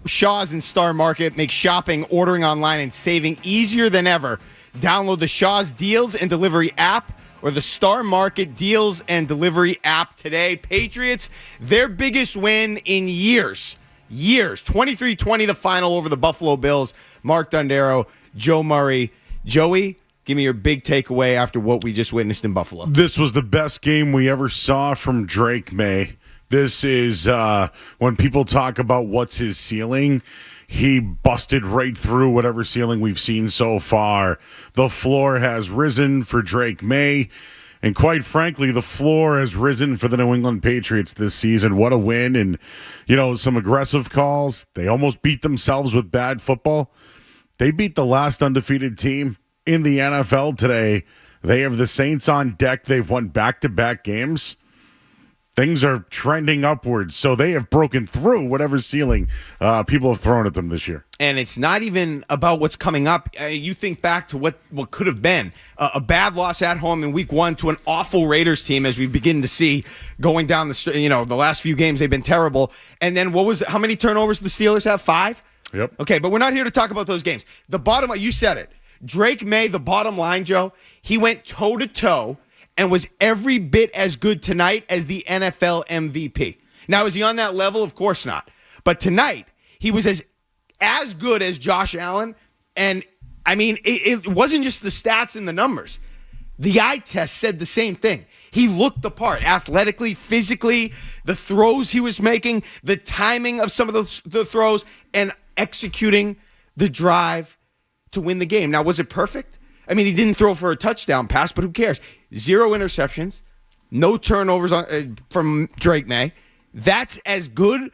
Shaw's and Star Market make shopping, ordering online, and saving easier than ever. Download the Shaw's Deals and Delivery app or the Star Market Deals and Delivery app today. Patriots, their biggest win in years. 23-20 the final over the Buffalo Bills. Mark Dondero, Joe Murray. Joey, give me your big takeaway after what we just witnessed in Buffalo. This was the best game we ever saw from Drake May. This is when people talk about what's his ceiling, he busted right through whatever ceiling we've seen so far. The floor has risen for Drake May, and quite frankly, the floor has risen for the New England Patriots this season. What a win, and, some aggressive calls. They almost beat themselves with bad football. They beat the last undefeated team in the NFL today. They have the Saints on deck. They've won back-to-back games. Things are trending upwards, so they have broken through whatever ceiling people have thrown at them this year. And it's not even about what's coming up. You think back to what could have been a bad loss at home in Week 1 to an awful Raiders team, as we begin to see going down the last few games they've been terrible. And then how many turnovers did the Steelers have? 5? Yep. Okay, but we're not here to talk about those games. The bottom, you said it. Drake May, the bottom line, Joe, he went toe-to-toe and was every bit as good tonight as the NFL MVP. Now, is he on that level? Of course not. But tonight, he was as good as Josh Allen. And, it wasn't just the stats and the numbers. The eye test said the same thing. He looked the part athletically, physically, the throws he was making, the timing of some of the throws, and executing the drive to win the game. Now, was it perfect? He didn't throw for a touchdown pass, but who cares? 0 interceptions, no turnovers from Drake May. That's as good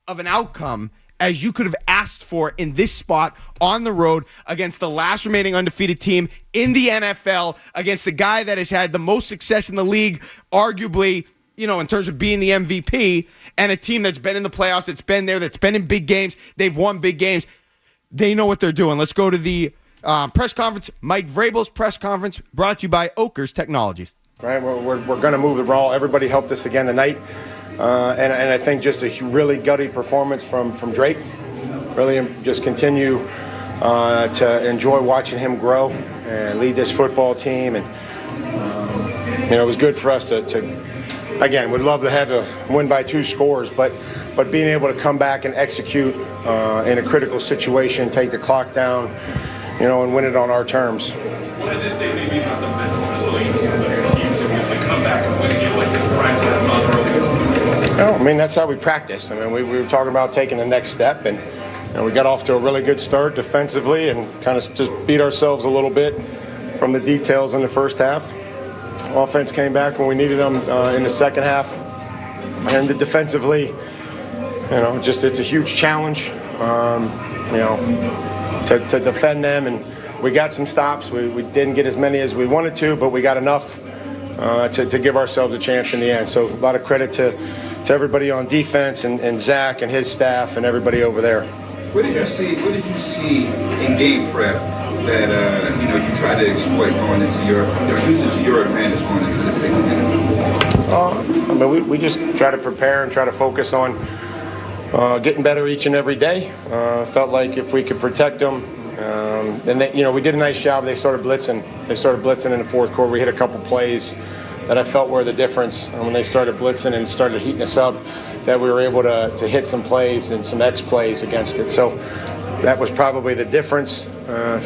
of an outcome as you could have asked for in this spot on the road against the last remaining undefeated team in the NFL, against the guy that has had the most success in the league, arguably, in terms of being the MVP, and a team that's been in the playoffs, that's been there, that's been in big games. They've won big games. They know what they're doing. Let's go to the press conference. Mike Vrabel's press conference, brought to you by Oakers Technologies. Right, we're going to move the ball. Everybody helped us again tonight, and I think just a really gutty performance from Drake. Really, just continue to enjoy watching him grow and lead this football team. And it was good for us to again, would love to have a win by 2 scores, but being able to come back and execute in a critical situation, take the clock down, and win it on our terms. What did they say maybe about the mental resilience of their team to be able to come back and win a game like this prime time on the road? That's how we practice. We were talking about taking the next step, and we got off to a really good start defensively and kind of just beat ourselves a little bit from the details in the first half. Offense came back when we needed them in the second half, and defensively, it's a huge challenge. To defend them, and we got some stops. We didn't get as many as we wanted to, but we got enough to give ourselves a chance in the end. So a lot of credit to everybody on defense and Zach and his staff and everybody over there. What did you see in game prep that you try to exploit going into use it to your advantage going into the second half? We just try to prepare and try to focus on getting better each and every day. Felt like if we could protect them, and we did a nice job. They started blitzing in the fourth quarter. We hit a couple plays that I felt were the difference when they started blitzing and started heating us up, that we were able to hit some plays and some X plays against it. So that was probably the difference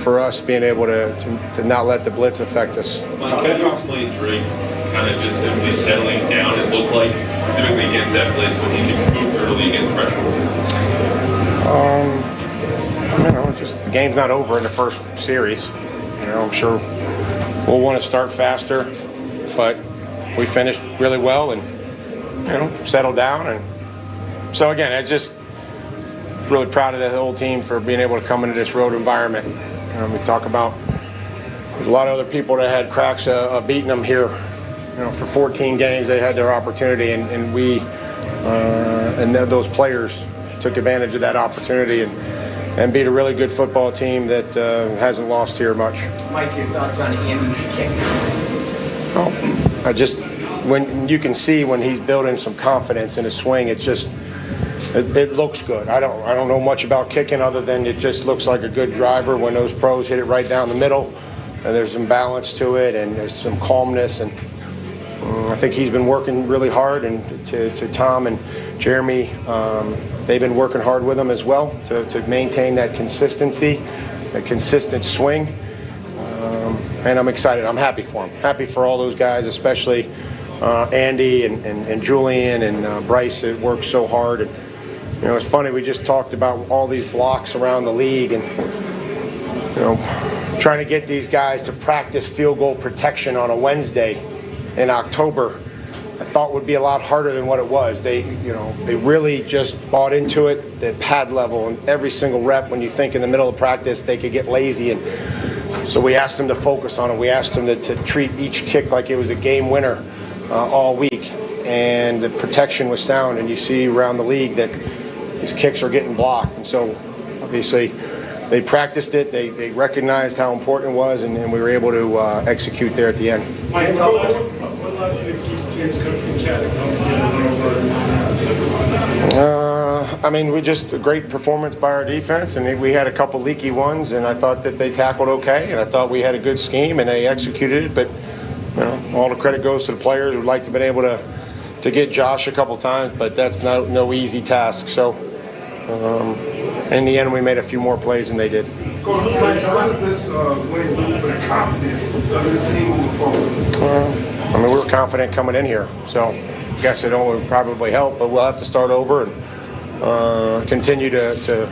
for us, being able to not let the blitz affect us. Mike, can you explain Drake kind of just simply settling down, it looked like, specifically against that blitz when he gets moved early against pressure? Just the game's not over in the first series. I'm sure we'll want to start faster, but we finished really well and, settled down. And so, again, I just really proud of the whole team for being able to come into this road environment. We talk about there's a lot of other people that had cracks of beating them here. For 14 games, they had their opportunity, and we and those players took advantage of that opportunity and beat a really good football team that hasn't lost here much. Mike, your thoughts on Andy's kick? When you can see when he's building some confidence in his swing, it's just it looks good. I don't know much about kicking other than it just looks like a good driver when those pros hit it right down the middle. And there's some balance to it, and there's some calmness, and I think he's been working really hard. And to Tom and Jeremy, they've been working hard with him as well to maintain that consistency, a consistent swing. And I'm excited. I'm happy for him. Happy for all those guys, especially Andy and Julian and Bryce that worked so hard. And you know, it's funny. We just talked about all these blocks around the league, and you know, trying to get these guys to practice field goal protection on a Wednesday in October, I thought would be a lot harder than what it was. They really just bought into it. The pad level and every single rep. When you think in the middle of practice they could get lazy, and so we asked them to focus on it. We asked them to treat each kick like it was a game winner all week, and the protection was sound. And you see around the league that these kicks are getting blocked, and so obviously they practiced it. They recognized how important it was, and we were able to execute there at the end. Mike, what allowed you to keep James Cook in check? I mean, we just a great performance by our defense, and we had a couple leaky ones, and I thought that they tackled okay, and I thought we had a good scheme, and they executed it. But you know, all the credit goes to the players. We'd like to have been able to get Josh a couple times, but that's no easy task. So. In the end, we made a few more plays than they did. Coach, how does this win for the confidence of this team moving forward? I mean, we were confident coming in here, so I guess it would probably help, but we'll have to start over and continue to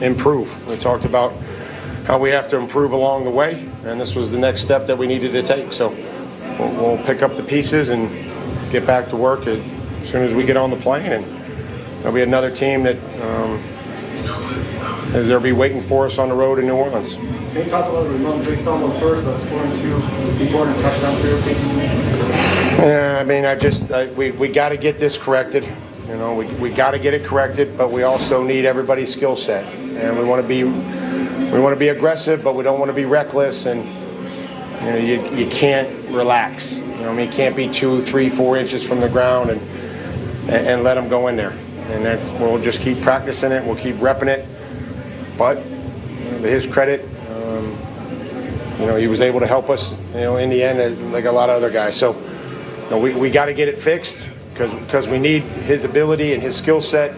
improve. We talked about how we have to improve along the way, and this was the next step that we needed to take. So we'll pick up the pieces and get back to work as soon as we get on the plane, and there'll be another team that they'll be waiting for us on the road in New Orleans. Can you talk a little bit about Drake Thomas first, about scoring 2 important touchdowns for your team? Yeah, I mean, we got to get this corrected. You know, we got to get it corrected, but we also need everybody's skill set, and we want to be aggressive, but we don't want to be reckless, and you know, you can't relax. You know, I mean, you can't be 2, 3, 4 inches from the ground and let them go in there. And we'll just keep practicing it. We'll keep repping it. But to his credit, you know, he was able to help us, you know, in the end, like a lot of other guys. So you know, we got to get it fixed because we need his ability and his skill set.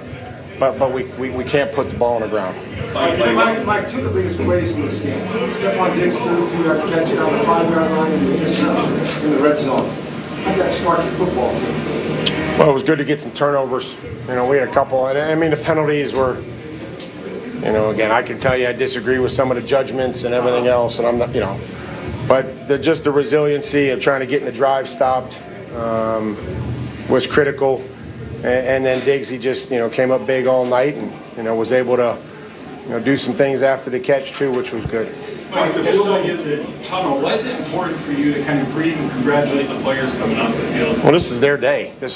But we can't put the ball on the ground. Mike, 2 of the biggest plays in this game. Stephon Diggs threw 2 after catching on the 5-yard line and the interception in the red zone. How did that spark your football team? Well, it was good to get some turnovers. You know, we had a couple. And I mean, the penalties were, you know, again, I can tell you I disagree with some of the judgments and everything else, and I'm not, you know. But just the resiliency of trying to get in the drive stopped was critical. And then Diggs, he just, you know, came up big all night and, you know, was able to, you know, do some things after the catch, too, which was good. Mike, just so you get the tunnel, why is it important for you to kind of breathe and congratulate the players coming off the field? Well, this is their day. I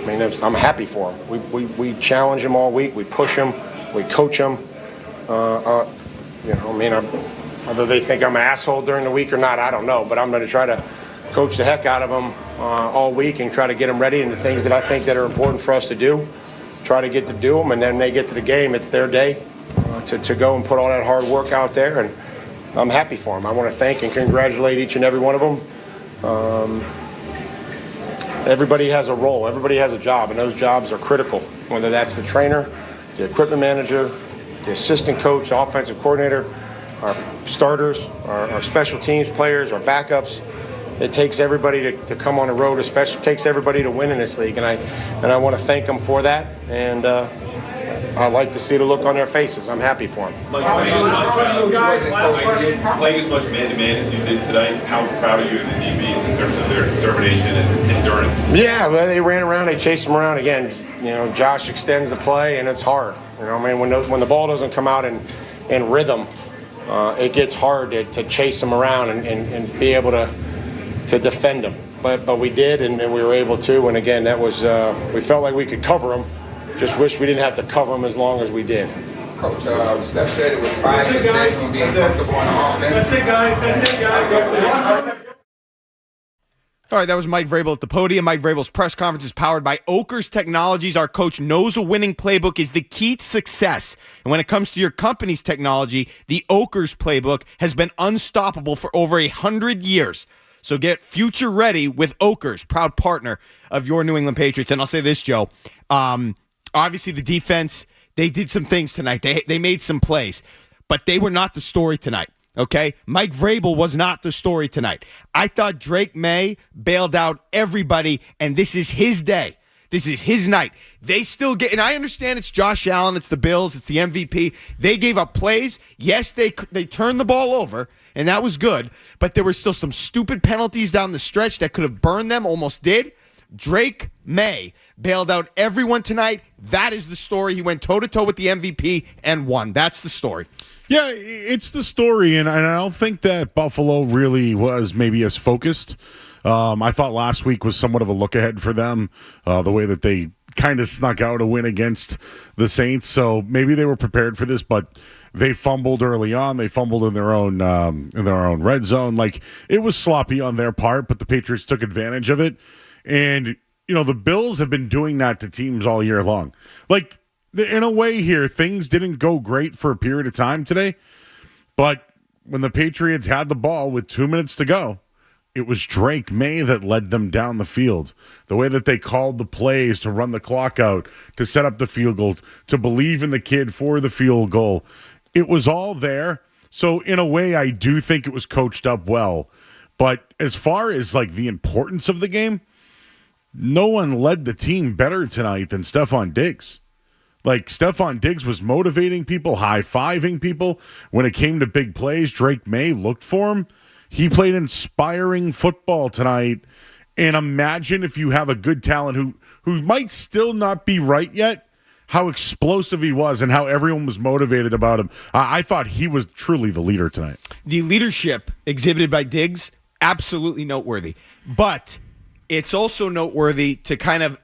mean, I'm happy for them. We challenge them all week. We push them. We coach them. You know, I mean, whether they think I'm an asshole during the week or not, I don't know. But I'm going to try to coach the heck out of them all week and try to get them ready and the things that I think that are important for us to do. Try to get to do them, and then they get to the game. It's their day to go and put all that hard work out there, and I'm happy for them. I want to thank and congratulate each and every one of them. Everybody has a role. Everybody has a job, and those jobs are critical, whether that's the trainer, the equipment manager, the assistant coach, offensive coordinator, our starters, our special teams players, our backups. It takes everybody to come on the road, especially takes everybody to win in this league, and I want to thank them for that, and I like to see the look on their faces. I'm happy for them. Playing as much man-to-man as you did tonight, how proud are you of the DBs in terms of their determination and endurance? Yeah, well, they ran around, they chased them around. Again, you know, Josh extends the play, and it's hard. You know, I mean, when the ball doesn't come out in rhythm, it gets hard to chase them around and be able to defend them. But we did, and we were able to. And again, that was we felt like we could cover them. Just wish we didn't have to cover them as long as we did. Coach, Steph said it was 5 and 6 and being comfortable on the offense. That's it, guys. All right, that was Mike Vrabel at the podium. Mike Vrabel's press conference is powered by Oakers Technologies. Our coach knows a winning playbook is the key to success. And when it comes to your company's technology, the Oakers playbook has been unstoppable for over 100 years. So get future ready with Oakers, proud partner of your New England Patriots. And I'll say this, Joe. Obviously, the defense, they did some things tonight. They made some plays, but they were not the story tonight. Okay, Mike Vrabel was not the story tonight. I thought Drake May bailed out everybody, and this is his day. This is his night. They still get, and I understand it's Josh Allen, it's the Bills, it's the MVP. They gave up plays. Yes, they turned the ball over, and that was good, but there were still some stupid penalties down the stretch that could have burned them, almost did. Drake May bailed out everyone tonight. That is the story. He went toe-to-toe with the MVP and won. That's the story. Yeah, it's the story, and I don't think that Buffalo really was maybe as focused. I thought last week was somewhat of a look ahead for them, the way that they kind of snuck out a win against the Saints. So maybe they were prepared for this, but they fumbled early on. They fumbled in their own red zone. Like, it was sloppy on their part, but the Patriots took advantage of it. And the Bills have been doing that to teams all year long. Like, in a way here, things didn't go great for a period of time today, but when the Patriots had the ball with 2 minutes to go, it was Drake May that led them down the field. The way that they called the plays to run the clock out, to set up the field goal, to believe in the kid for the field goal, it was all there. So in a way, I do think it was coached up well. But as far as like the importance of the game, no one led the team better tonight than Stephon Diggs. Like, Stephon Diggs was motivating people, high-fiving people. When it came to big plays, Drake May looked for him. He played inspiring football tonight. And imagine if you have a good talent who might still not be right yet, how explosive he was and how everyone was motivated about him. I thought he was truly the leader tonight. The leadership exhibited by Diggs, absolutely noteworthy. But it's also noteworthy to kind of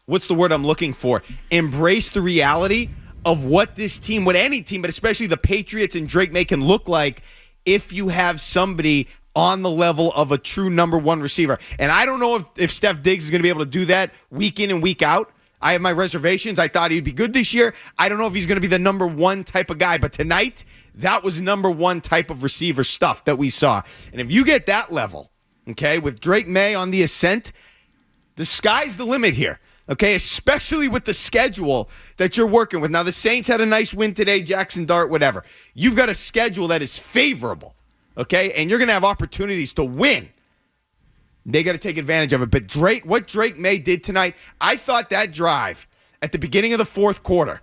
what's the word I'm looking for? Embrace the reality of what this team, what any team, but especially the Patriots and Drake May can look like if you have somebody on the level of a true number one receiver. And I don't know if Steph Diggs is going to be able to do that week in and week out. I have my reservations. I thought he'd be good this year. I don't know if he's going to be the number one type of guy, but tonight, that was number one type of receiver stuff that we saw. And if you get that level, okay, with Drake May on the ascent, the sky's the limit here. Okay, especially with the schedule that you're working with. Now, the Saints had a nice win today, Jackson Dart, whatever. You've got a schedule that is favorable, okay, and you're going to have opportunities to win. They got to take advantage of it. But what Drake May did tonight, I thought that drive at the beginning of the fourth quarter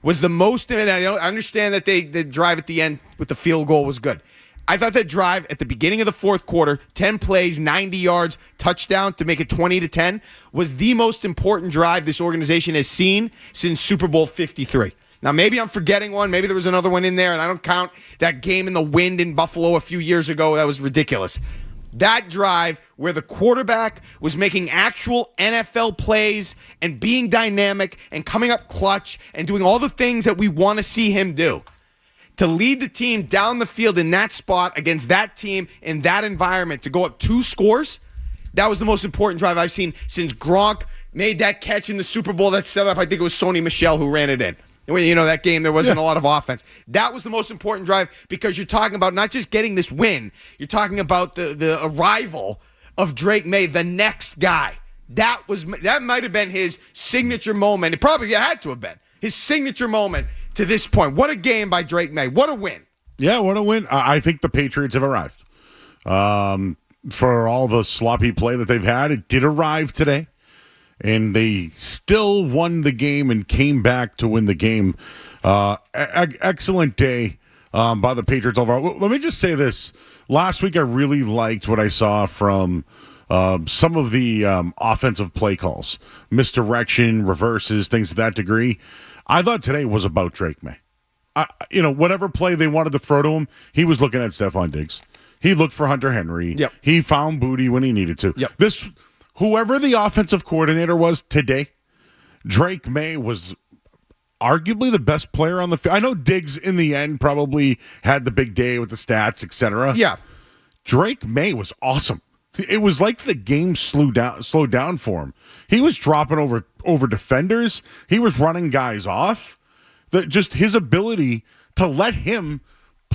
was the most, and I understand that the drive at the end with the field goal was good. I thought that drive at the beginning of the fourth quarter, 10 plays, 90 yards, touchdown to make it 20-10, was the most important drive this organization has seen since Super Bowl 53. Now, maybe I'm forgetting one. Maybe there was another one in there, and I don't count that game in the wind in Buffalo a few years ago. That was ridiculous. That drive where the quarterback was making actual NFL plays and being dynamic and coming up clutch and doing all the things that we want to see him do. To lead the team down the field in that spot against that team in that environment, to go up 2 scores, that was the most important drive I've seen since Gronk made that catch in the Super Bowl that set up, I think it was Sony Michel who ran it in. That game, there wasn't a lot of offense. That was the most important drive because you're talking about not just getting this win, you're talking about the arrival of Drake May, the next guy. That might have been his signature moment. It probably had to have been his signature moment to this point. What a game by Drake May. What a win. Yeah, what a win. I think the Patriots have arrived. For all the sloppy play that they've had, it did arrive today. And they still won the game and came back to win the game. Excellent day by the Patriots overall. Let me just say this. Last week, I really liked what I saw from some of the offensive play calls. Misdirection, reverses, things to that degree. I thought today was about Drake May. Whatever play they wanted to throw to him, he was looking at Stephon Diggs. He looked for Hunter Henry. Yep. He found Booty when he needed to. Yep. Whoever the offensive coordinator was today, Drake May was arguably the best player on the field. I know Diggs in the end probably had the big day with the stats, etc. Yeah. Drake May was awesome. It was like the game slowed down for him. He was dropping over defenders. He was running guys off. Just his ability to let him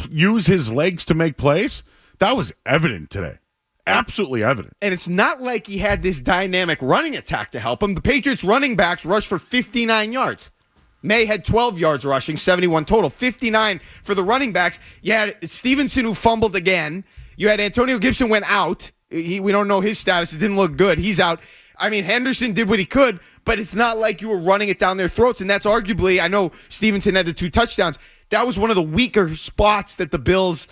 use his legs to make plays, that was evident today. Absolutely evident. And it's not like he had this dynamic running attack to help him. The Patriots running backs rushed for 59 yards. May had 12 yards rushing, 71 total. 59 for the running backs. You had Stevenson, who fumbled again. You had Antonio Gibson went out. We don't know his status. It didn't look good. He's out. I mean, Henderson did what he could, but it's not like you were running it down their throats. And that's arguably, I know Stevenson had the 2 touchdowns. That was one of the weaker spots that the Bills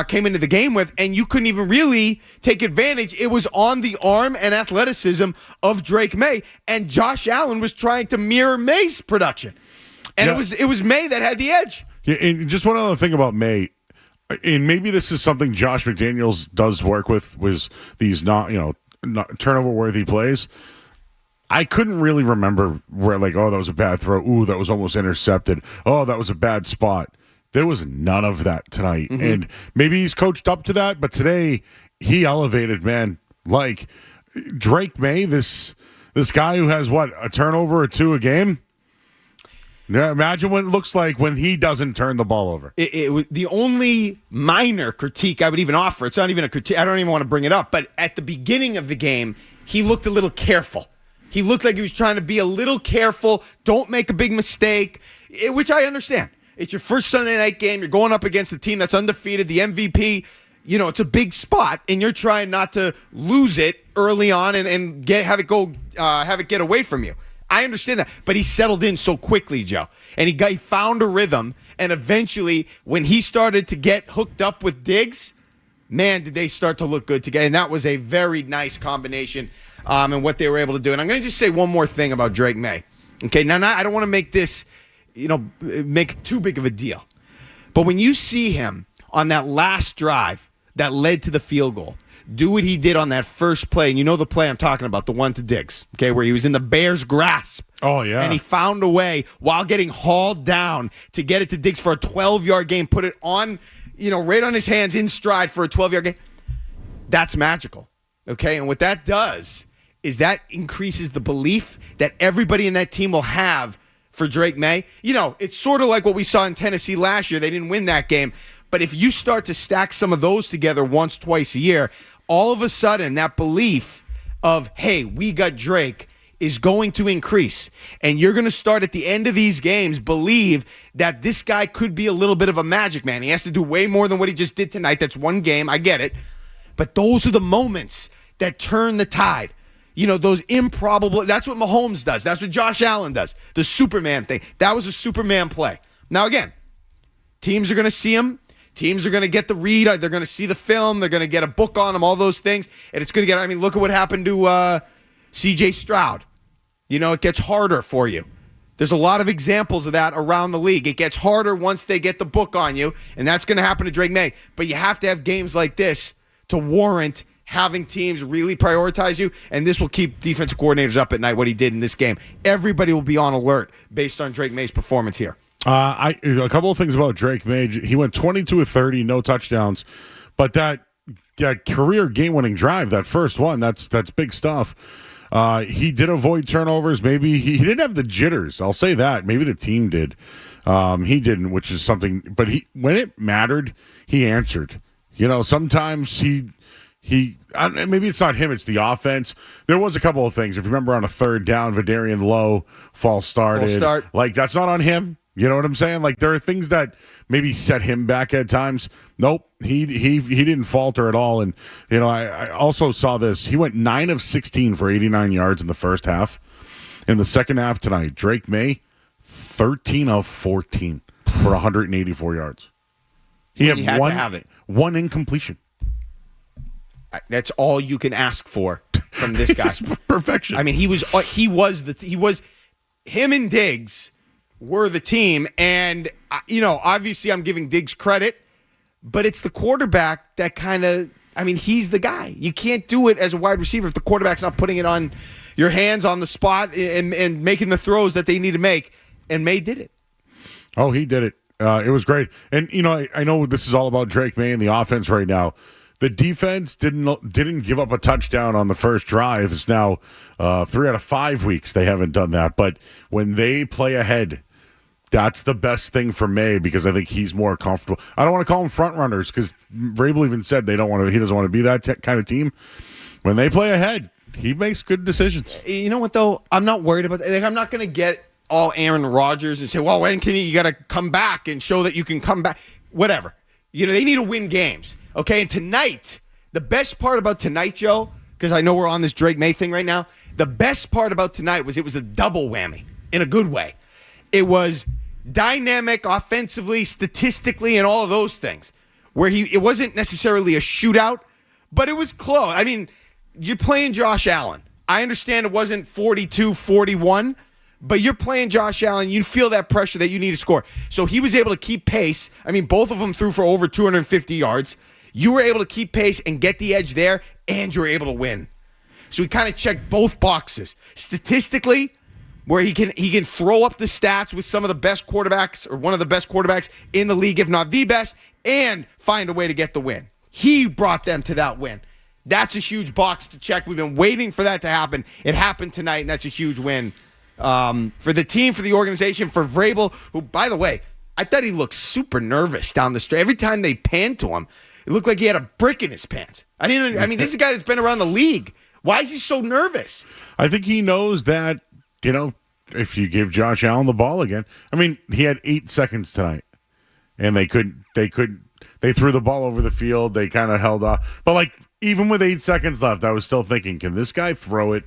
came into the game with, and you couldn't even really take advantage. It was on the arm and athleticism of Drake May, and Josh Allen was trying to mirror May's production. And it was May that had the edge. Yeah, and just one other thing about May, and maybe this is something Josh McDaniels does work with, was these not turnover-worthy plays. I couldn't really remember where, like, oh, that was a bad throw. Ooh, that was almost intercepted. Oh, that was a bad spot. There was none of that tonight. Mm-hmm. And maybe he's coached up to that, but today he elevated, man. Like, Drake May, this guy who has, a turnover or 2 a game? Yeah, imagine what it looks like when he doesn't turn the ball over. It was the only minor critique I would even offer. It's not even a critique. I don't even want to bring it up. But at the beginning of the game, he looked a little careful. He looked like he was trying to be a little careful. Don't make a big mistake, which I understand. It's your first Sunday night game. You're going up against the team that's undefeated, the MVP. It's a big spot, and you're trying not to lose it early on and have it get away from you. I understand that, but he settled in so quickly, Joe, and he found a rhythm. And eventually, when he started to get hooked up with Diggs, man, did they start to look good together. And that was a very nice combination. And what they were able to do. And I'm going to just say one more thing about Drake May. Okay, now I don't want to make this, make too big of a deal. But when you see him on that last drive that led to the field goal, do what he did on that first play, and you know the play I'm talking about, the one to Diggs, okay, where he was in the Bears' grasp. Oh, yeah. And he found a way, while getting hauled down, to get it to Diggs for a 12-yard gain, put it on, right on his hands in stride for a 12-yard gain. That's magical, okay? And what that does is that increases the belief that everybody in that team will have for Drake May. It's sort of like what we saw in Tennessee last year. They didn't win that game. But if you start to stack some of those together once, twice a year, all of a sudden that belief of, hey, we got Drake is going to increase. And you're going to start at the end of these games believe that this guy could be a little bit of a magic man. He has to do way more than what he just did tonight. That's one game. I get it. But those are the moments that turn the tide. Those improbable, that's what Mahomes does. That's what Josh Allen does. The Superman thing. That was a Superman play. Now, again, teams are going to see him. Teams are going to get the read. They're going to see the film. They're going to get a book on him, all those things. And it's going to get, look at what happened to C.J. Stroud. It gets harder for you. There's a lot of examples of that around the league. It gets harder once they get the book on you, and that's going to happen to Drake May. But you have to have games like this to warrant having teams really prioritize you, and this will keep defensive coordinators up at night, what he did in this game. Everybody will be on alert based on Drake May's performance here. A couple of things about Drake May. He went 22 of 30, no touchdowns, but that career game-winning drive, that first one, that's big stuff. He did avoid turnovers. Maybe he didn't have the jitters. I'll say that. Maybe the team did. He didn't, which is something. But when it mattered, he answered. Sometimes he maybe it's not him, it's the offense. There was a couple of things. If you remember, on a third down, Vidarian Lowe false start. Like, that's not on him. You know what I'm saying? Like, there are things that maybe set him back at times. Nope, he didn't falter at all. And I also saw this. He went 9 of 16 for 89 yards in the first half. In the second half tonight, Drake May 13 of 14 for 184 yards. He had one incompletion. That's all you can ask for from this guy. Perfection. Him and Diggs were the team. And, obviously I'm giving Diggs credit, but it's the quarterback that he's the guy. You can't do it as a wide receiver if the quarterback's not putting it on your hands on the spot and making the throws that they need to make. And May did it. Oh, he did it. It was great. And, I know this is all about Drake May and the offense right now. The defense didn't give up a touchdown on the first drive. It's now 3 out of 5 weeks they haven't done that. But when they play ahead, that's the best thing for May because I think he's more comfortable. I don't want to call them front runners because Vrabel even said he doesn't want to be that kind of team. When they play ahead, he makes good decisions. You know what, though? I'm not worried about that. Like, I'm not going to get all Aaron Rodgers and say, well, when can you got to come back and show that you can come back. Whatever. They need to win games. Okay, and tonight, the best part about tonight, Joe, because I know we're on this Drake May thing right now, the best part about tonight was it was a double whammy in a good way. It was dynamic offensively, statistically, and all of those things, where it wasn't necessarily a shootout, but it was close. I mean, you're playing Josh Allen. I understand it wasn't 42-41, but you're playing Josh Allen. You feel that pressure that you need to score. So he was able to keep pace. I mean, both of them threw for over 250 yards. You were able to keep pace and get the edge there, and you were able to win. So he kind of checked both boxes. Statistically, where he can throw up the stats with some of the best quarterbacks or one of the best quarterbacks in the league, if not the best, and find a way to get the win. He brought them to that win. That's a huge box to check. We've been waiting for that to happen. It happened tonight, and that's a huge win for the team, for the organization, for Vrabel, who, by the way, I thought he looked super nervous down the stretch. Every time they panned to him, it looked like he had a brick in his pants. I mean, this is a guy that's been around the league. Why is he so nervous? I think he knows that, if you give Josh Allen the ball again. I mean, he had 8 seconds tonight, and they threw the ball over the field. They kind of held off. But, even with 8 seconds left, I was still thinking, can this guy throw it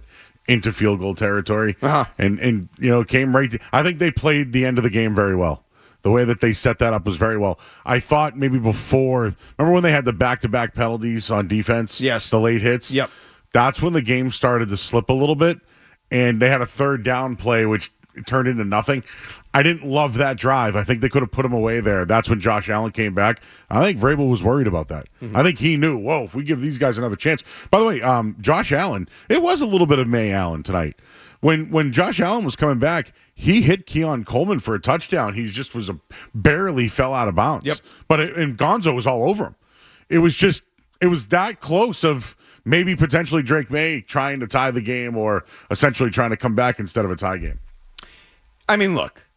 into field goal territory? Uh-huh. And came right to, I think they played the end of the game very well. The way that they set that up was very well. I thought maybe before, remember when they had the back-to-back penalties on defense? Yes. The late hits? Yep. That's when the game started to slip a little bit, and they had a third down play, which turned into nothing. I didn't love that drive. I think they could have put him away there. That's when Josh Allen came back. I think Vrabel was worried about that. I think he knew, if we give these guys another chance. By the way, Josh Allen, it was a little bit of May Allen tonight. When Josh Allen was coming back, he hit Keon Coleman for a touchdown. He just barely fell out of bounds. Yep. And Gonzo was all over him. It was that close of maybe potentially Drake May trying to tie the game or essentially trying to come back instead of a tie game. I mean, look,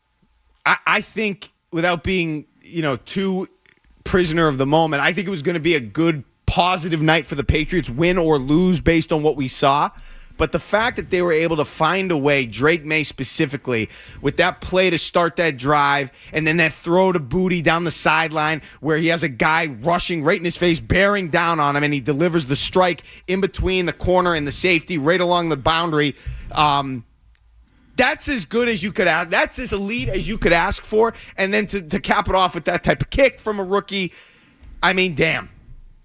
I think without being, too prisoner of the moment, I think it was going to be a good, positive night for the Patriots, win or lose based on what we saw. But the fact that they were able to find a way, Drake May specifically, with that play to start that drive and then that throw to Booty down the sideline where he has a guy rushing right in his face, bearing down on him, and he delivers the strike in between the corner and the safety right along the boundary. That's as good as you could ask. That's as elite as you could ask for. And then to cap it off with that type of kick from a rookie, I mean, damn.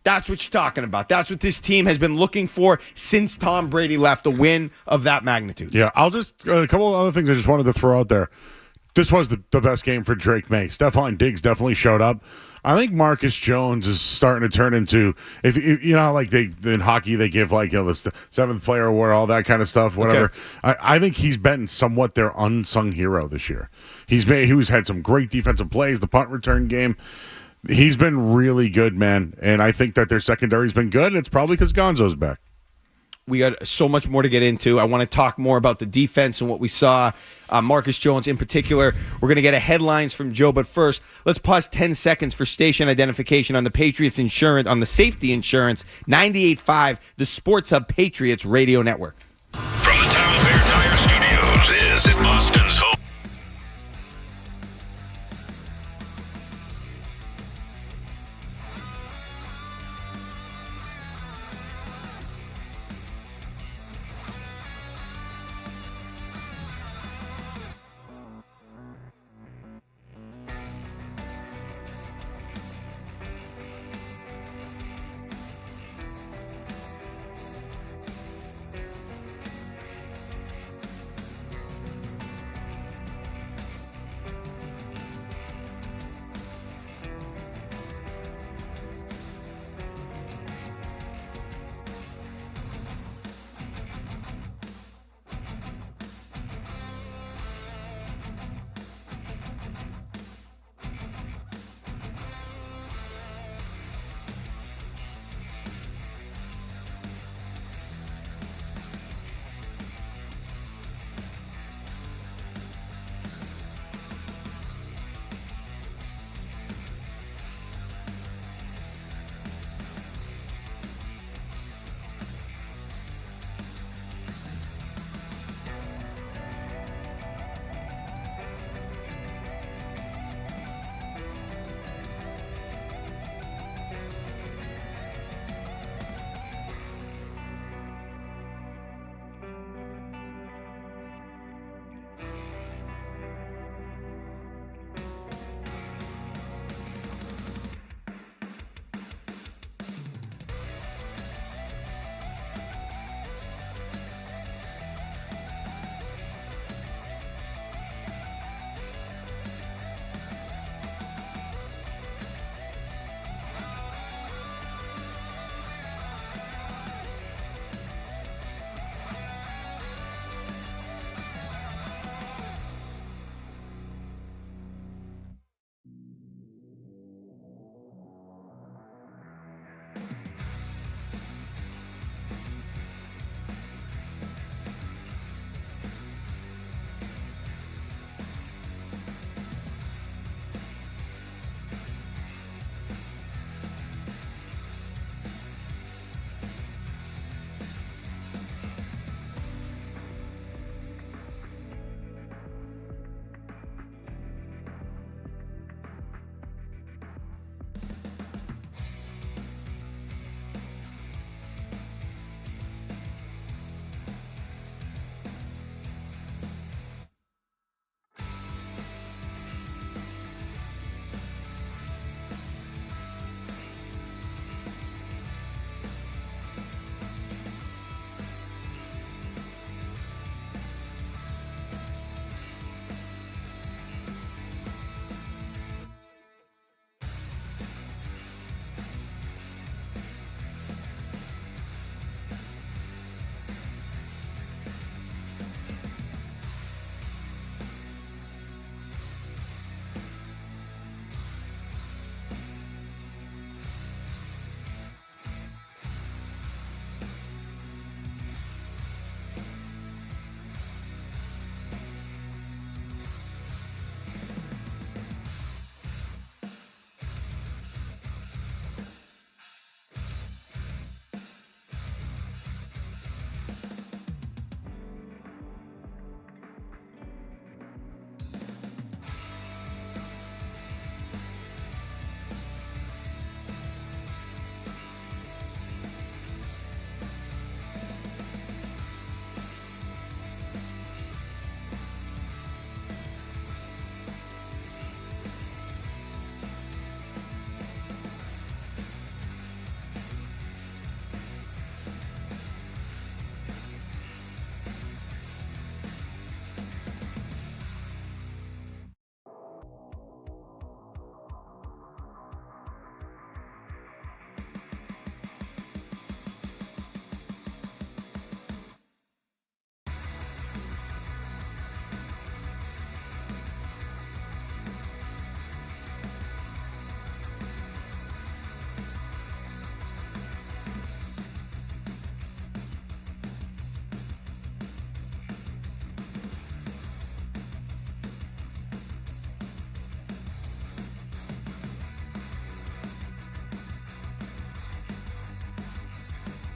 That's what you're talking about. That's what this team has been looking for since Tom Brady left, a win of that magnitude. Yeah, I'll just a couple of other things I just wanted to throw out there. This was the best game for Drake May. Stephon Diggs definitely showed up. I think Marcus Jones is starting to turn into, if like in hockey they give the seventh player award, all that kind of stuff, whatever. Okay. I think he's been somewhat their unsung hero this year. He's had some great defensive plays, the punt return game. He's been really good, man, and I think that their secondary's been good. It's probably because Gonzo's back. We got so much more to get into. I want to talk more about the defense and what we saw, Marcus Jones in particular. We're going to get a headlines from Joe, but first, let's pause 10 seconds for station identification on the Patriots insurance, on the safety insurance, 98.5, the Sports Hub Patriots Radio Network. From the Town Fair Tire Studios, this is Boston's home.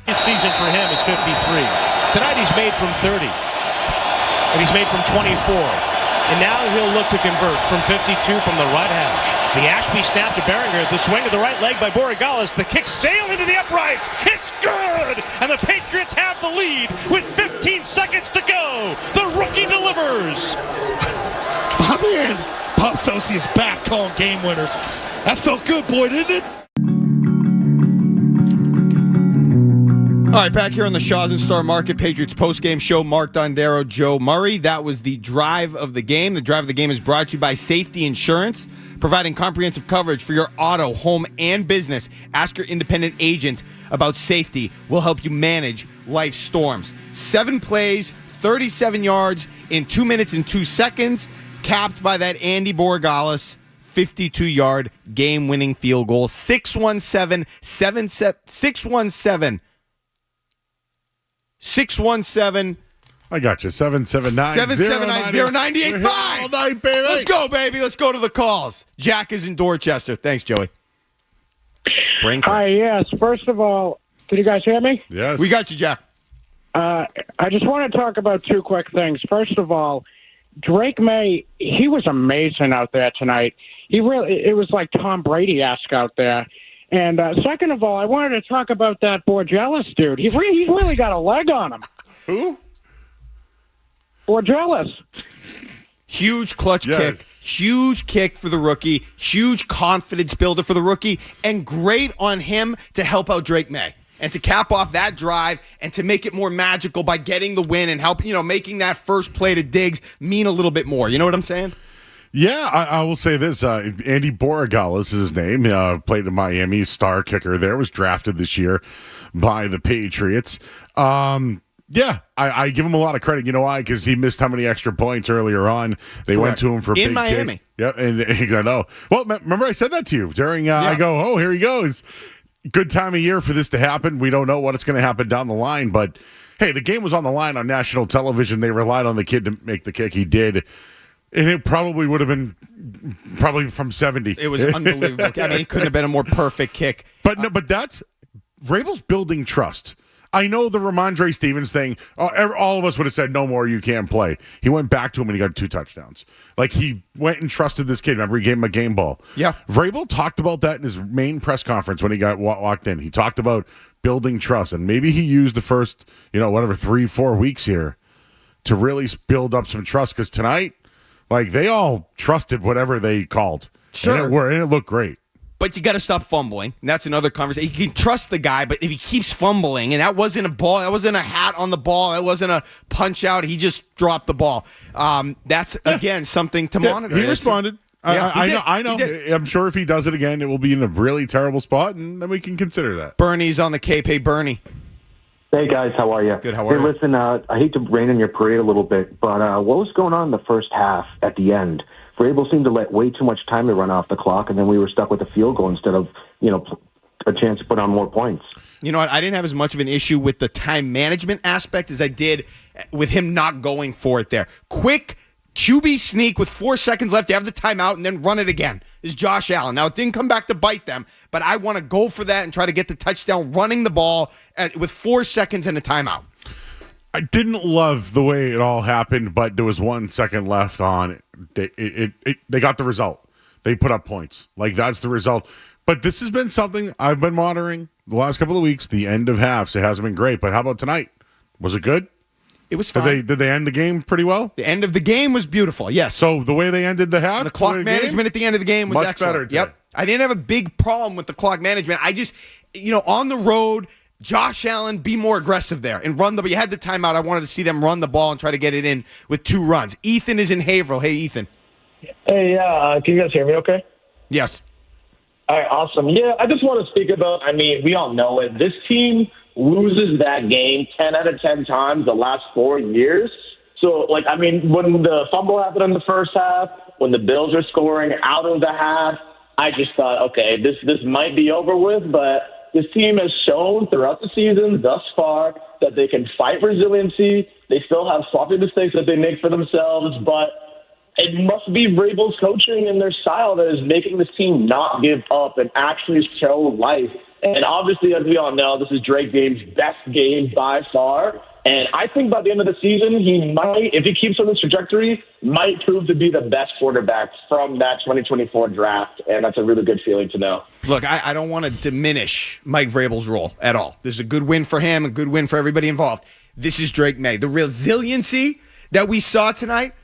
His season for him is 53. Tonight he's made from 30. And he's made from 24. And now he'll look to convert from 52 from the right hash. The Ashby snap to Behringer. The swing of the right leg by Borregales. The kick sail into the uprights. It's good! And the Patriots have the lead with 15 seconds to go. The rookie delivers. Oh, man. Bob Sossi is back calling game winners. That felt good, boy, didn't it? All right, back here on the Shaw's and Star Market Patriots postgame show. Mark Dondero, Joe Murray. That was the drive of the game. The drive of the game is brought to you by Safety Insurance, providing comprehensive coverage for your auto, home, and business. Ask your independent agent about safety. We'll help you manage life's storms. 7 plays, 37 yards in 2 minutes and 2 seconds, capped by that Andy Borregales 52-yard game-winning field goal. 617 I got you. 779-0985. All night, baby. Let's go, baby. Let's go to the calls. Jack is in Dorchester. Thanks, Joey. Hi, yes. First of all, can you guys hear me? Yes. We got you, Jack. I just want to talk about 2 quick things. First of all, Drake May, he was amazing out there tonight. It was like Tom Brady-esque out there. And second of all, I wanted to talk about that Borregales dude. He's really got a leg on him. Who? Borregales. Huge clutch kick. Huge kick for the rookie. Huge confidence builder for the rookie. And great on him to help out Drake May. And to cap off that drive and to make it more magical by getting the win and help, making that first play to Diggs mean a little bit more. You know what I'm saying? Yeah, I will say this. Andy Borregales is his name. Played in Miami, star kicker there, was drafted this year by the Patriots. Yeah, I give him a lot of credit. You know why? Because he missed how many extra points earlier on. They went to him for in big Miami. Kick. Yeah, and I know. Well, remember I said that to you during. I go, oh, here he goes. Good time of year for this to happen. We don't know what it's going to happen down the line, but hey, the game was on the line on national television. They relied on the kid to make the kick. He did. And it probably would have been from 70. It was unbelievable. I mean, it couldn't have been a more perfect kick. But no, but that's Vrabel's building trust. I know the Ramondre Stevens thing. All of us would have said, no more, you can't play. He went back to him and he got 2 touchdowns. Like, he went and trusted this kid. Remember, he gave him a game ball. Yeah. Vrabel talked about that in his main press conference when he got walked in. He talked about building trust. And maybe he used the first, 3-4 weeks here to really build up some trust. Because tonight, they all trusted whatever they called. Sure. And it looked great. But you got to stop fumbling. And that's another conversation. You can trust the guy, but if he keeps fumbling, and that wasn't a ball, that wasn't a hat on the ball, that wasn't a punch out, he just dropped the ball. That's, again, something to monitor. He responded. I know. He I'm sure if he does it again, it will be in a really terrible spot, and then we can consider that. Bernie's on the Cape. Hey, Bernie. Hey, guys. How are you? Good. How are you? Hey, listen, I hate to rain on your parade a little bit, but what was going on in the first half at the end? Vrabel seemed to let way too much time to run off the clock, and then we were stuck with a field goal instead of, a chance to put on more points. You know what? I didn't have as much of an issue with the time management aspect as I did with him not going for it there. Quick QB sneak with 4 seconds left. You have the timeout and then run it again is Josh Allen. Now, it didn't come back to bite them, but I want to go for that and try to get the touchdown running the ball with 4 seconds and a timeout. I didn't love the way it all happened, but there was 1 second left on it. They got the result. They put up points. That's the result. But this has been something I've been monitoring the last couple of weeks. The end of halves, it hasn't been great. But how about tonight? Was it good? It was fine. Did they end the game pretty well? The end of the game was beautiful, yes. So the way they ended the half? The clock management at the end of the game was much excellent. better. Yep. I didn't have a big problem with the clock management. I just, on the road, Josh Allen, be more aggressive there and run you had the timeout. I wanted to see them run the ball and try to get it in with 2 runs. Ethan is in Haverhill. Hey, Ethan. Hey, can you guys hear me okay? Yes. All right, awesome. Yeah, I just want to speak about, we all know it. This team loses that game 10 out of 10 times the last 4 years. So, when the fumble happened in the first half, when the Bills are scoring out of the half, I just thought, okay, this might be over with, but this team has shown throughout the season thus far that they can fight resiliency. They still have sloppy mistakes that they make for themselves, but it must be Vrabel's coaching and their style that is making this team not give up and actually show life And obviously, as we all know, this is Drake Maye's best game by far. And I think by the end of the season, he might, if he keeps on this trajectory, might prove to be the best quarterback from that 2024 draft. And that's a really good feeling to know. Look, I don't want to diminish Mike Vrabel's role at all. This is a good win for him, a good win for everybody involved. This is Drake Maye. The resiliency that we saw tonight,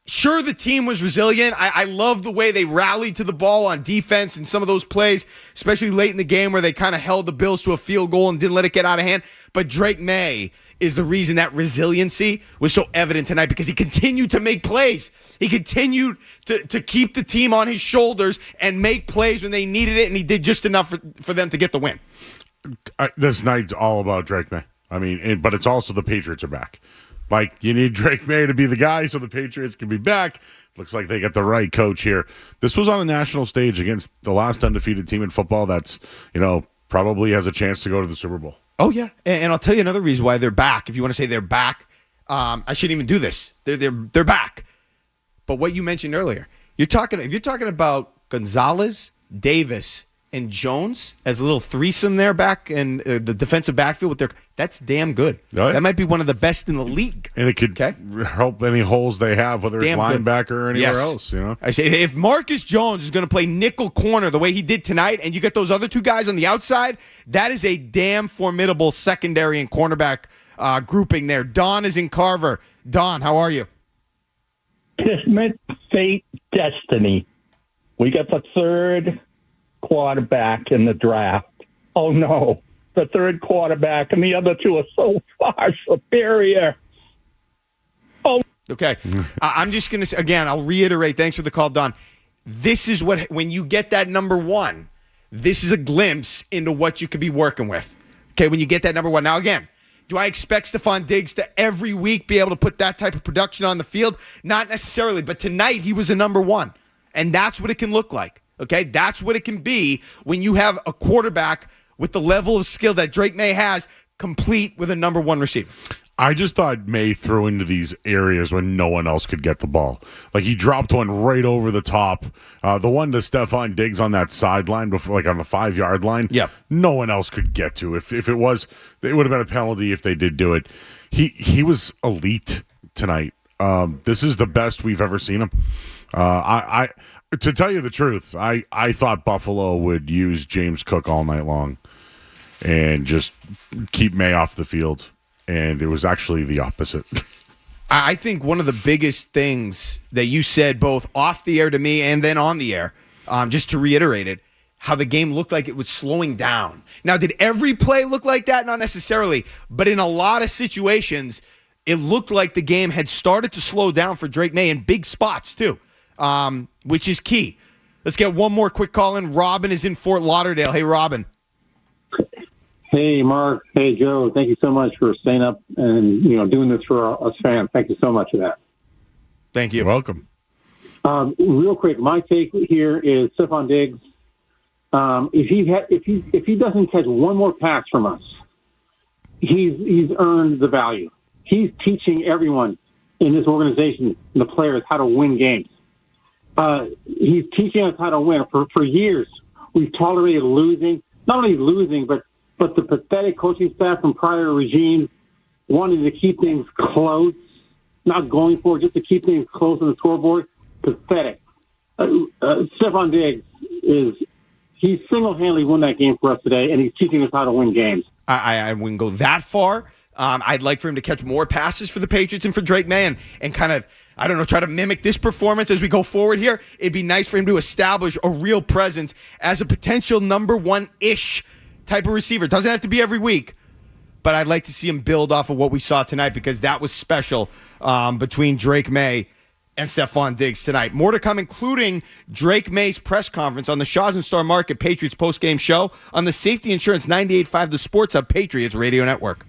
sure, the team was resilient. I love the way they rallied to the ball on defense and some of those plays, especially late in the game where they kind of held the Bills to a field goal and didn't let it get out of hand. But Drake Maye is the reason that resiliency was so evident tonight, because he continued to make plays. He continued to keep the team on his shoulders and make plays when they needed it, and he did just enough for them to get the win. This night's all about Drake Maye. I mean, but it's also the Patriots are back. Like, you need Drake Maye to be the guy so the Patriots can be back. Looks like they got the right coach here. This was on a national stage against the last undefeated team in football that's, probably has a chance to go to the Super Bowl. Oh, yeah. And I'll tell you another reason why they're back. If you want to say they're back, I shouldn't even do this. They're back. But what you mentioned earlier, if you're talking about Gonzalez, Davis, and Jones as a little threesome there back in the defensive backfield that's damn good. Oh, yeah. That might be one of the best in the league. And it could help any holes they have, whether it's linebacker or anywhere else. I say, if Marcus Jones is going to play nickel corner the way he did tonight, and you get those other two guys on the outside, that is a damn formidable secondary and cornerback grouping there. Don is in Carver. Don, how are you? Kismet, fate, destiny. We got the third quarterback in the draft. Oh, no. The third quarterback, and the other two are so far superior. Oh. Okay. I'm just going to say, again, I'll reiterate, thanks for the call, Don. This is when you get that number one, this is a glimpse into what you could be working with. Okay, when you get that number one. Now, again, do I expect Stephon Diggs to every week be able to put that type of production on the field? Not necessarily, but tonight he was a number one, and that's what it can look like. Okay, that's what it can be when you have a quarterback with the level of skill that Drake Maye has, complete with a number one receiver. I just thought Maye threw into these areas when no one else could get the ball. Like, he dropped one right over the top. The one to Stephon Diggs on that sideline, before, like on the 5-yard line. Yep. No one else could get to. If it was, it would have been a penalty if they did do it. He was elite tonight. This is the best we've ever seen him. To tell you the truth, I thought Buffalo would use James Cook all night long and just keep Maye off the field. And it was actually the opposite. I think one of the biggest things that you said both off the air to me and then on the air, just to reiterate it, how the game looked like it was slowing down. Now, did every play look like that? Not necessarily. But in a lot of situations, it looked like the game had started to slow down for Drake Maye in big spots too, which is key. Let's get one more quick call in. Robin is in Fort Lauderdale. Hey, Robin. Hey, Mark. Hey, Joe. Thank you so much for staying up and doing this for us fans. Thank you so much for that. Thank you. You're welcome. Real quick, my take here is Stephon Diggs. If he doesn't catch one more pass from us, he's earned the value. He's teaching everyone in this organization, the players, how to win games. He's teaching us how to win. For years, we've tolerated losing. Not only losing, but the pathetic coaching staff from prior regimes wanting to keep things close, not going for it, just to keep things close on the scoreboard. Pathetic. Stephon Diggs he single-handedly won that game for us today, and he's teaching us how to win games. I wouldn't go that far. I'd like for him to catch more passes for the Patriots and for Drake Maye and kind of, I don't know, try to mimic this performance as we go forward here. It'd be nice for him to establish a real presence as a potential number one-ish type of receiver. Doesn't have to be every week, but I'd like to see him build off of what we saw tonight, because that was special between Drake Maye and Stephon Diggs tonight. More to come, including Drake Maye's press conference on the Shaw's and Star Market Patriots postgame show on the Safety Insurance 98.5 The Sports Hub Patriots Radio Network.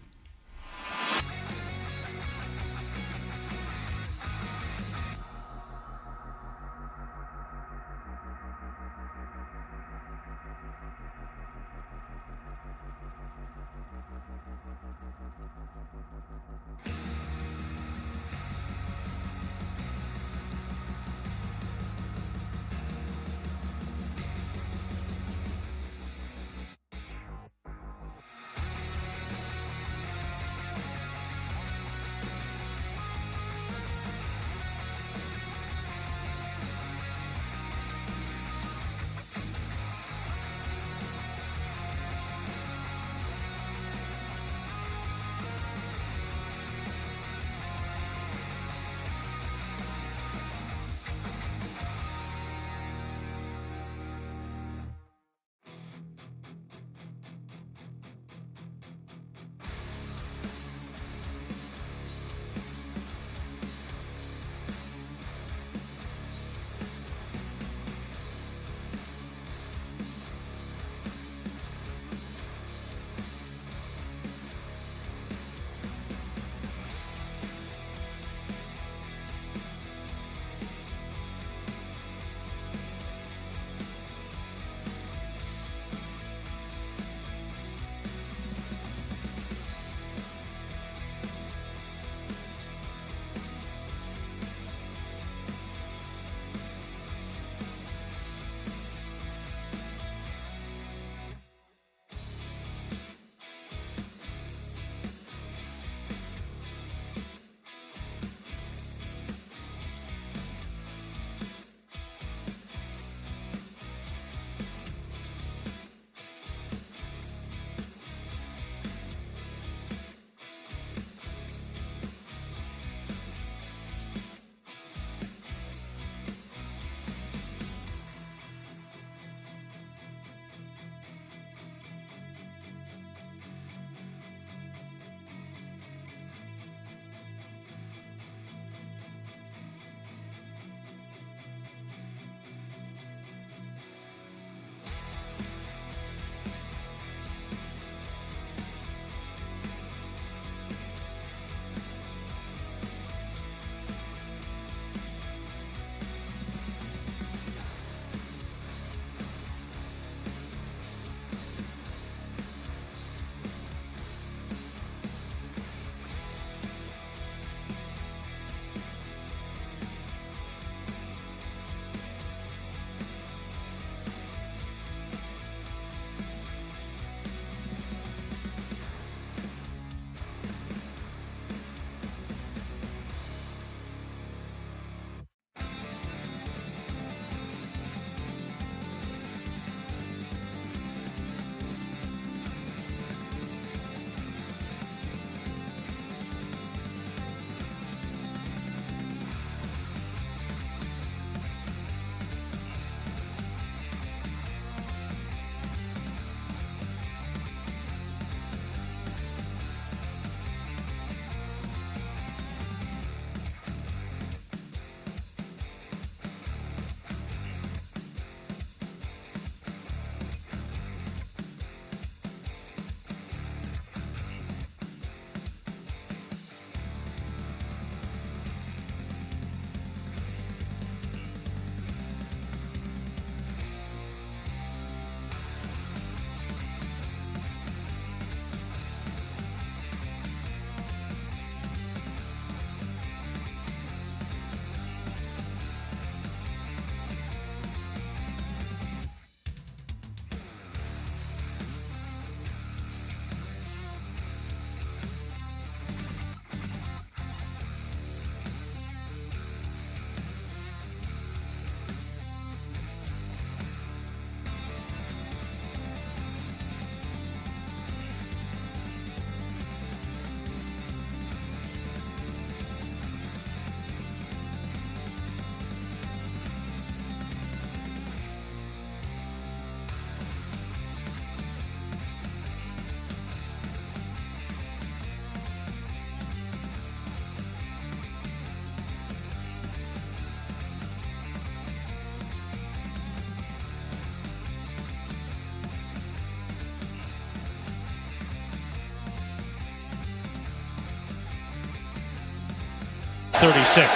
36.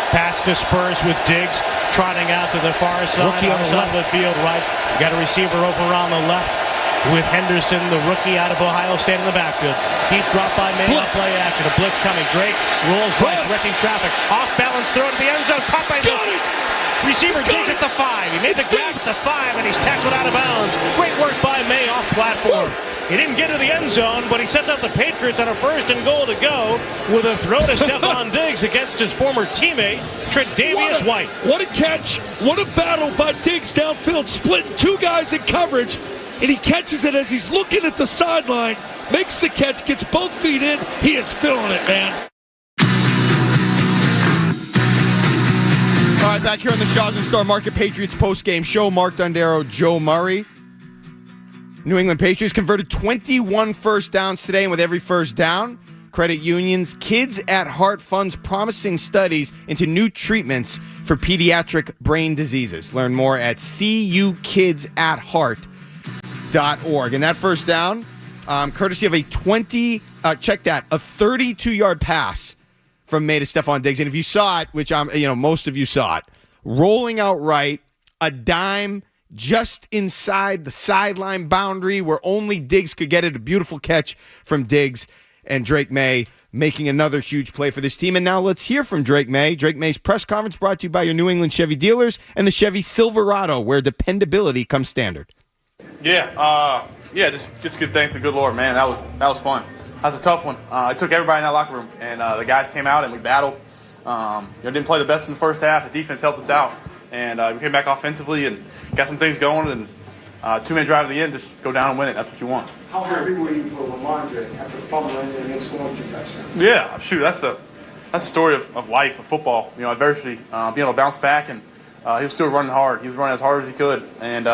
Pass dispersed with Diggs trotting out to the far side. Rookie on the side of the field, right. Got a receiver over on the left with Henderson, the rookie out of Ohio State in the backfield. Deep drop by May on play action. A blitz coming. Drake rolls right, directing traffic. Off balance, throw to the end zone. Caught by the receiver. Diggs at the 5. He made the grab at the 5, and he's tackled out of bounds. Great work by May off platform. He didn't get to the end zone, but he sets up the Patriots on a 1st and goal to go with a throw to Stephon Diggs against his former teammate, Tre'Davious White. What a catch. What a battle by Diggs downfield, splitting 2 guys in coverage, and he catches it as he's looking at the sideline, makes the catch, gets both feet in. He is feeling it, man. All right, back here on the Shaw's and Star Market Patriots postgame show. Mark Dondero, Joe Murray. New England Patriots converted 21 first downs today, and with every first down, credit unions, Kids at Heart funds promising studies into new treatments for pediatric brain diseases. Learn more at cukidsatheart.org. And that first down, courtesy of a 32-yard pass from May to Stephon Diggs. And if you saw it, which most of you saw it, rolling out right, a dime just inside the sideline boundary where only Diggs could get it. A beautiful catch from Diggs, and Drake May making another huge play for this team. And now let's hear from Drake May. Drake May's press conference brought to you by your New England Chevy dealers and the Chevy Silverado, where dependability comes standard. Just give thanks to the good Lord, man. That was fun. That was a tough one. It took everybody in that locker room, and the guys came out and we battled. Didn't play the best in the first half. The defense helped us out, and we came back offensively and got some things going. And 2-minute drive at the end, just go down and win it. That's what you want. How happy were you for Ramondre after fumbling and then scoring 2 touchdowns? Yeah, shoot, that's the story of life, of football. Adversity, being able to bounce back, and he was still running hard. He was running as hard as he could, and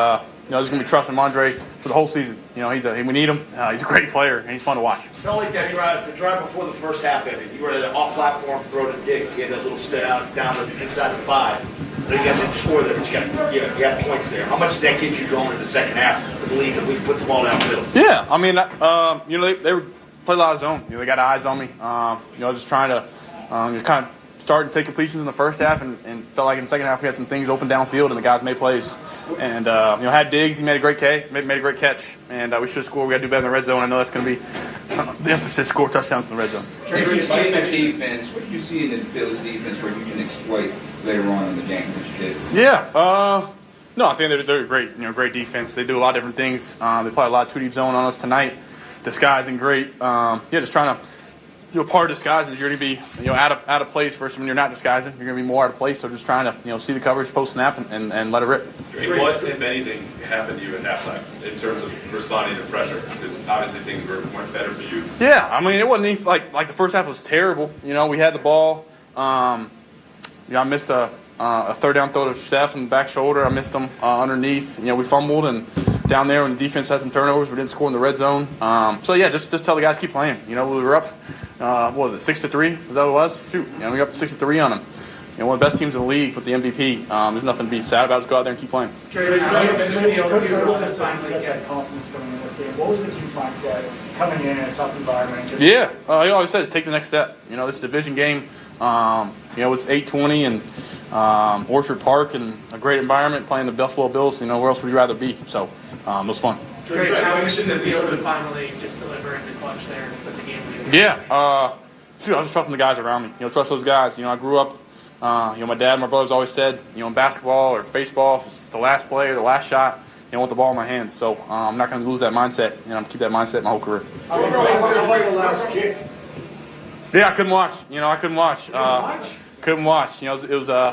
just gonna be trusting Ramondre for the whole season. We need him. He's a great player, and he's fun to watch. Felt like that drive, the drive before the first half ended. You were at an off-platform throw to Diggs. He had that little spit out down to inside the 5. You guys didn't score there, but you got points there. How much did that get you going in the second half to believe that we could put the ball downfield? Yeah, I mean, they play a lot of zone. They got eyes on me. Just trying to kind of start and take completions in the first half, and felt like in the second half we had some things open downfield, and the guys made plays. And had Diggs, he made a great catch, and we should have scored. We got to do better in the red zone. I know that's going to be the emphasis: score touchdowns in the red zone. Despite that defense, what did you see in the Bills' defense where you can exploit later on in the game, which you did? Yeah, no, I think they're great. Great defense. They do a lot of different things. They play a lot of 2-deep zone on us tonight, disguising great. Just trying to. Part of disguising is you're going to be, out of place versus when you're not disguising. You're going to be more out of place. So just trying to, see the coverage post snap and let it rip. What, if anything, happened to you at halftime in terms of responding to pressure? Because obviously things went better for you. Yeah, I mean, it wasn't anything, like the first half was terrible. We had the ball. I missed a third down throw to Steph in the back shoulder. I missed him underneath. We fumbled and down there when the defense had some turnovers. We didn't score in the red zone. Just tell the guys keep playing. We were up. What was it, 6-3? Was that what it was? Shoot, we got up 6-3 on them. One of the best teams in the league with the MVP. There's nothing to be sad about. Just go out there and keep playing. What was the team's mindset coming in a tough environment? He always said, take the next step. This division game. It's 8:20 and Orchard Park and a great environment playing the Buffalo Bills. Where else would you rather be? So it was fun. How much does it feel to finally just deliver in the clutch there and put the game away? Yeah, I was just trusting the guys around me. Trust those guys. I grew up. My dad and my brothers always said, in basketball or baseball, if it's the last play or the last shot, I want the ball in my hands. So I'm not going to lose that mindset. I'm going to keep that mindset my whole career. How about the last kick? Yeah, I couldn't watch. Couldn't watch. It was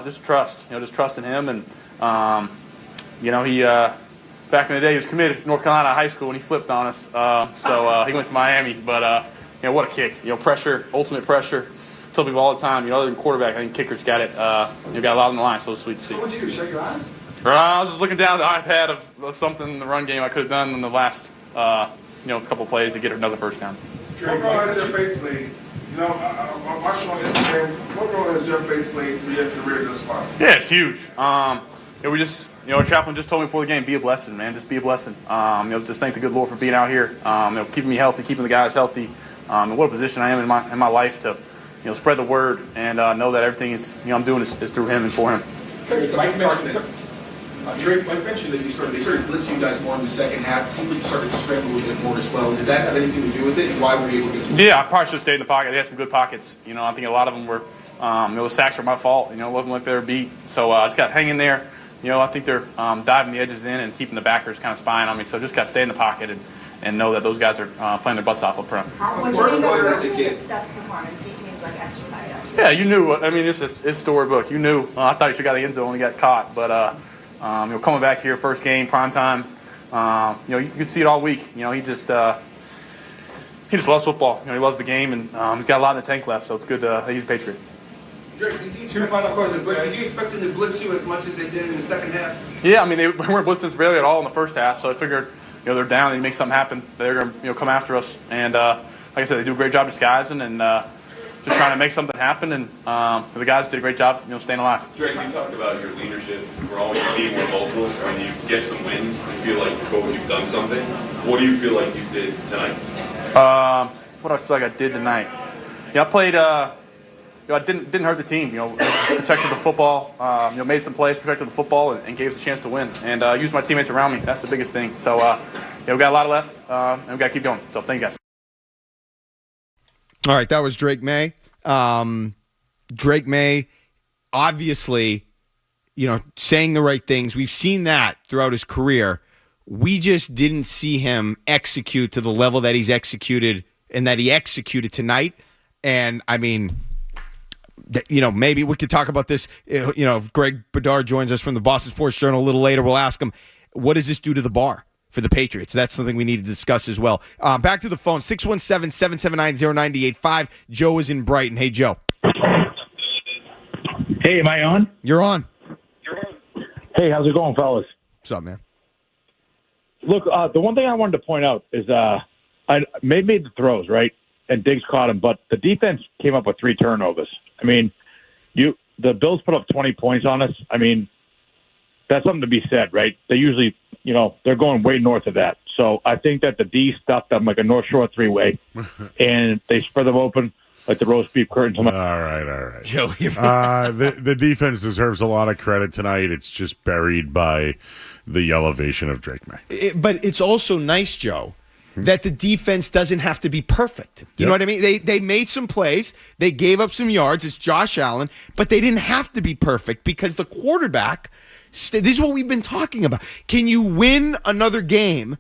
just trust. Just trusting him, and he. Back in the day, he was committed to North Carolina High School, and he flipped on us. He went to Miami. But, what a kick. Pressure, ultimate pressure. I tell people all the time, other than quarterback, I think kickers got it. Got a lot on the line, so it's sweet to see. So what did you do, shut your eyes? I was just looking down the iPad of something in the run game I could have done in the last, couple plays to get another first down. What role has your faith played? I'm watching on Instagram. What role has your faith played for your career thus far? Yeah, it's huge. We just... our chaplain just told me before the game, be a blessing, man. Just be a blessing. Just thank the good Lord for being out here, keeping me healthy, keeping the guys healthy. And what a position I am in my life to, spread the word and know that everything is I'm doing is through him and for him. Mike mentioned that they started blitzing you guys more in the second half. It seemed like you started to scramble a little bit more as well. Did that have anything to do with it, and why were you able to get some? Yeah, I probably should have stayed in the pocket. They had some good pockets. I think a lot of them were, the sacks were my fault. It wasn't like they were beat. So I just got to hang in there. I think they're diving the edges in and keeping the backers kind of spying on me. So just got to stay in the pocket and know that those guys are playing their butts off up front. When you end up watching Steph's performance, he seems like extra fired up. Yeah, you knew. It's storybook. You knew. I thought he should have got the end zone when he got caught. But, coming back here, first game, prime time, you could see it all week. He just loves football. He loves the game, and he's got a lot in the tank left, so it's good he's a Patriot. Two final questions. Did you expect them to blitz you as much as they did in the second half? Yeah, they weren't blitzing really at all in the first half, so I figured, they're down and you make something happen. They're going to, come after us. And like I said, they do a great job disguising and just trying to make something happen. And the guys did a great job, staying alive. Drake, you talked about your leadership, growing, being more vocal. When you get some wins, you feel like, coach, you've done something. What do you feel like you did tonight? What do I feel like I did tonight? I played. I didn't hurt the team. Protected the football. Made some plays, protected the football, and gave us a chance to win. And used my teammates around me. That's the biggest thing. So we got a lot left, and we got to keep going. So thank you guys. All right, that was Drake May. Drake May, obviously, saying the right things. We've seen that throughout his career. We just didn't see him execute to the level that he's executed and that he executed tonight. And maybe we could talk about this. If Greg Bedard joins us from the Boston Sports Journal a little later, we'll ask him, what does this do to the bar for the Patriots? That's something we need to discuss as well. Back to the phone, 617-779-0985. Joe is in Brighton. Hey, Joe. Hey, am I on? You're on. Hey, how's it going, fellas? What's up, man? Look, the one thing I wanted to point out is I made the throws, right? And Diggs caught him, but the defense came up with 3 turnovers. The Bills put up 20 points on us. That's something to be said, right? They usually, they're going way north of that. So I think that the D stuffed them like a North Shore 3-way, and they spread them open like the roast beef curtains. All right. Joe, the defense deserves a lot of credit tonight. It's just buried by the elevation of Drake May. But it's also nice, Joe, that the defense doesn't have to be perfect. You know what I mean? They made some plays. They gave up some yards. It's Josh Allen. But they didn't have to be perfect because the quarterback, this is what we've been talking about. Can you win another game?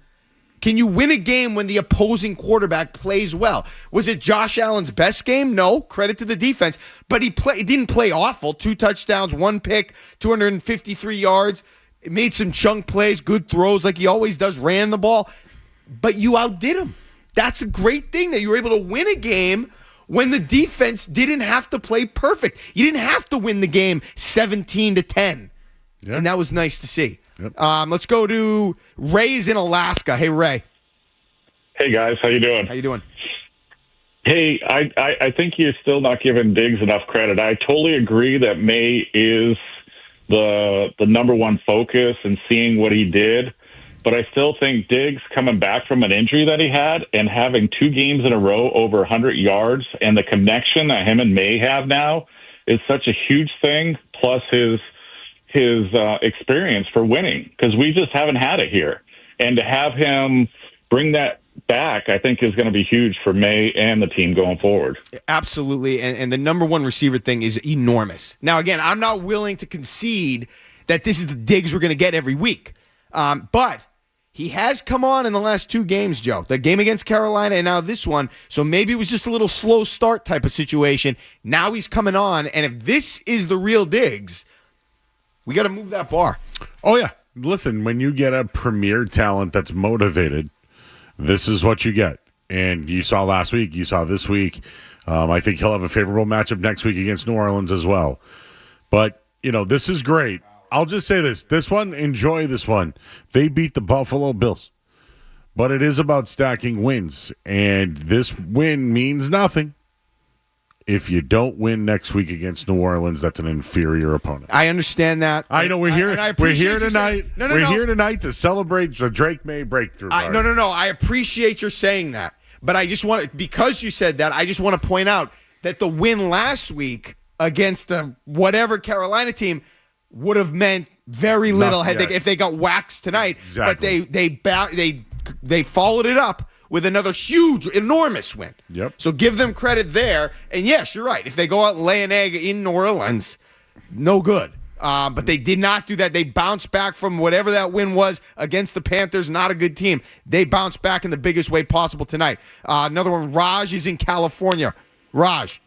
Can you win a game when the opposing quarterback plays well? Was it Josh Allen's best game? No. Credit to the defense. But he didn't play awful. 2 touchdowns, 1 pick, 253 yards. Made some chunk plays, good throws like he always does, ran the ball. But you outdid him. That's a great thing that you were able to win a game when the defense didn't have to play perfect. You didn't have to win the game 17-10. Yeah. And that was nice to see. Yep. Let's go to Ray's in Alaska. Hey, Ray. Hey, guys. How you doing? How you doing? Hey, I think you're still not giving Diggs enough credit. I totally agree that May is the number one focus and seeing what he did. But I still think Diggs coming back from an injury that he had and having 2 games in a row over 100 yards and the connection that him and May have now is such a huge thing, plus his experience for winning, because we just haven't had it here. And to have him bring that back, I think is going to be huge for May and the team going forward. Absolutely. And the number one receiver thing is enormous. Now, again, I'm not willing to concede that this is the Diggs we're going to get every week. But he has come on in the last 2 games, Joe. The game against Carolina and now this one. So maybe it was just a little slow start type of situation. Now he's coming on. And if this is the real Diggs, we got to move that bar. Oh, yeah. Listen, when you get a premier talent that's motivated, this is what you get. And you saw last week. You saw this week. I think he'll have a favorable matchup next week against New Orleans as well. But, this is great. I'll just say this. This one, enjoy this one. They beat the Buffalo Bills. But it is about stacking wins. And this win means nothing. If you don't win next week against New Orleans, that's an inferior opponent. I understand that. I know we're here. We're here tonight. We're here tonight to celebrate the Drake May breakthrough. No. I appreciate your saying that. But I just want to, because you said that, I just want to point out that the win last week against whatever Carolina team would have meant very little if they got waxed tonight. Exactly. But they followed it up with another huge, enormous win. Yep. So give them credit there. And yes, you're right. If they go out and lay an egg in New Orleans, no good. But they did not do that. They bounced back from whatever that win was against the Panthers. Not a good team. They bounced back in the biggest way possible tonight. Another one, Raj is in California. Raj.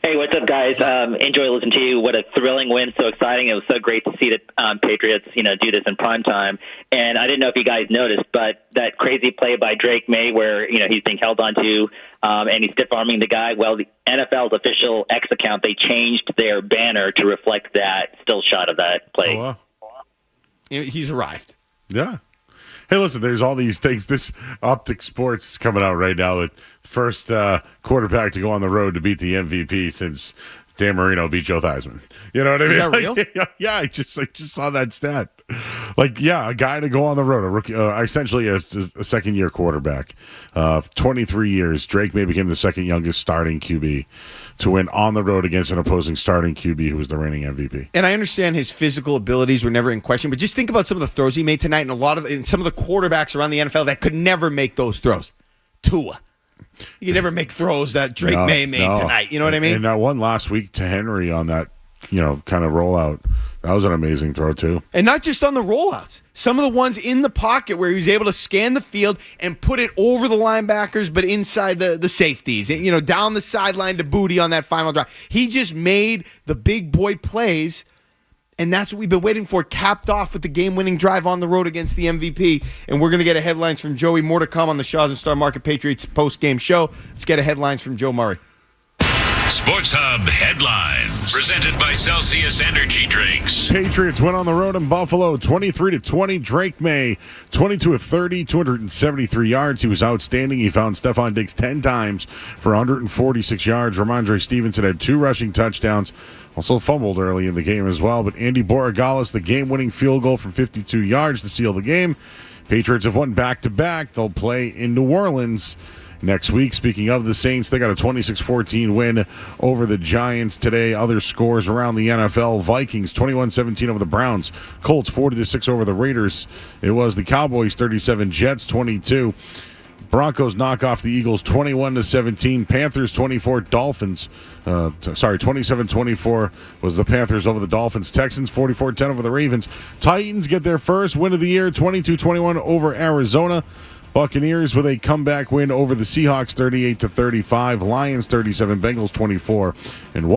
Hey, what's up, guys? Enjoy listening to you. What a thrilling win. So exciting. It was so great to see the Patriots, do this in prime time. And I didn't know if you guys noticed, but that crazy play by Drake May where, he's being held onto and he's stiff-arming the guy. Well, the NFL's official X account, they changed their banner to reflect that still shot of that play. Oh, wow. He's arrived. Yeah. Hey, listen, there's all these things. This Optic Sports is coming out right now. The first quarterback to go on the road to beat the MVP since Dan Marino beat Joe Theismann. You know what I mean? Is that real? Yeah, I just saw that stat. A guy to go on the road, a rookie, essentially a second-year quarterback. 23 years, Drake May became the second youngest starting QB to win on the road against an opposing starting QB who was the reigning MVP. And I understand his physical abilities were never in question, but just think about some of the throws he made tonight and some of the quarterbacks around the NFL that could never make those throws. Tua. You could never make throws that Drake May made tonight. You know what I mean? And that one last week to Henry on that, kind of rollout. That was an amazing throw, too. And not just on the rollouts. Some of the ones in the pocket where he was able to scan the field and put it over the linebackers, but inside the safeties. Down the sideline to Booty on that final drive. He just made the big boy plays, and that's what we've been waiting for, capped off with the game-winning drive on the road against the MVP. And we're going to get a headlines from Joey. More to come on the Shaws and Star Market Patriots post-game show. Let's get a headlines from Joe Murray. Sports Hub headlines presented by Celsius Energy Drinks. Patriots went on the road in Buffalo 23-20. Drake May 22 of 30, 273 yards. He was outstanding. He found Stephon Diggs 10 times for 146 yards. Ramondre Stevenson had 2 rushing touchdowns. Also fumbled early in the game as well. But Andy Borregales, the game-winning field goal from 52 yards to seal the game. Patriots have won back-to-back. They'll play in New Orleans next week. Speaking of the Saints, they got a 26-14 win over the Giants today. Other scores around the NFL: Vikings 21-17 over the Browns. Colts 40-6 over the Raiders. It was the Cowboys 37, Jets 22. Broncos knock off the Eagles 21-17. Panthers 24, Dolphins. 27-24 was the Panthers over the Dolphins. Texans 44-10 over the Ravens. Titans get their first win of the year, 22-21 over Arizona. Buccaneers with a comeback win over the Seahawks 38-35. Lions 37, Bengals 24. And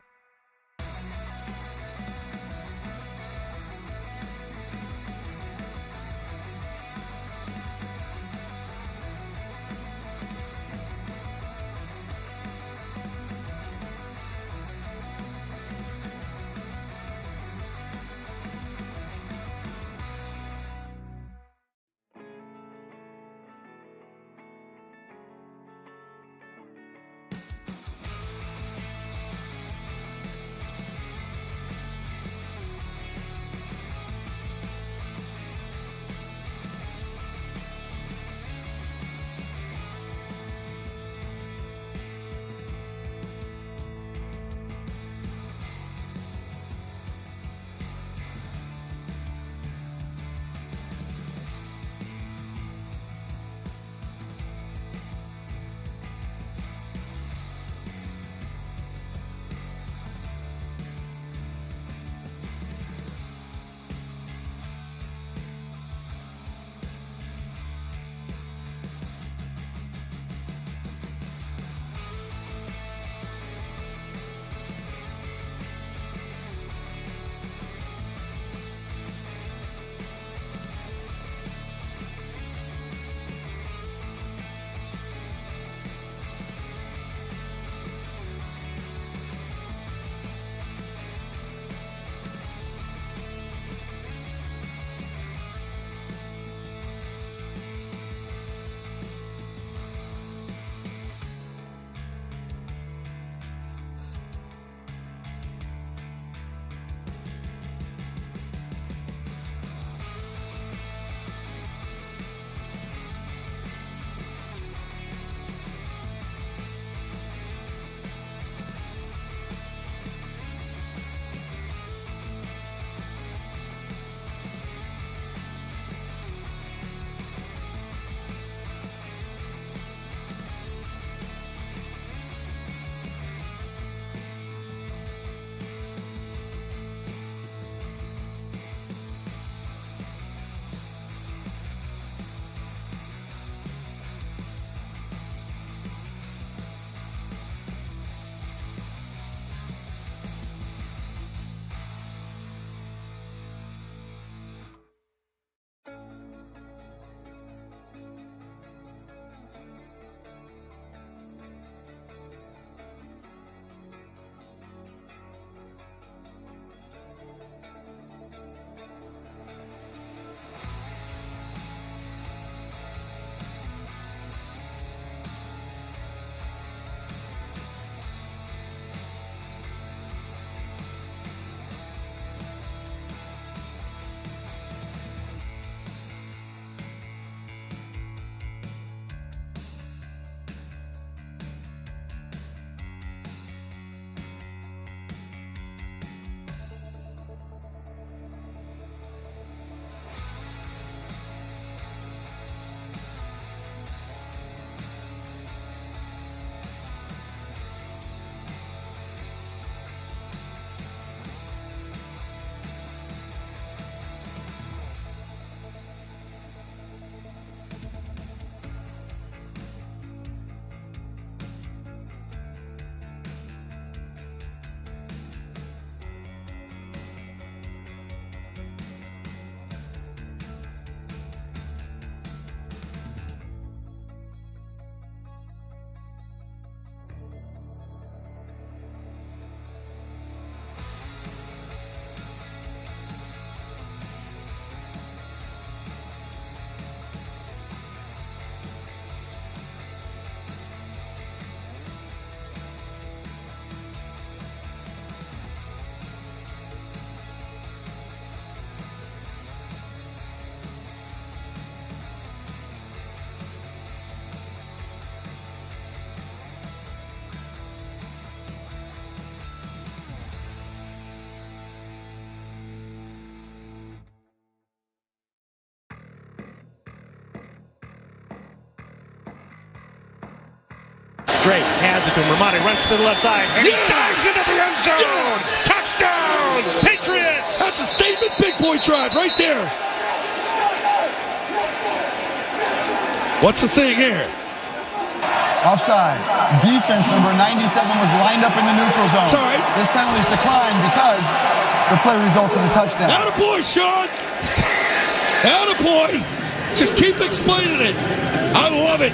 to him. Ramondre runs to the left side, and he dives into the end zone. Touchdown, Patriots! That's a statement big boy drive right there. What's the thing here? Offside. Defense number 97 was lined up in the neutral zone. It's all right. This penalty is declined because the play results in a touchdown. Attaboy, Sean. Attaboy. Just keep explaining it. I love it.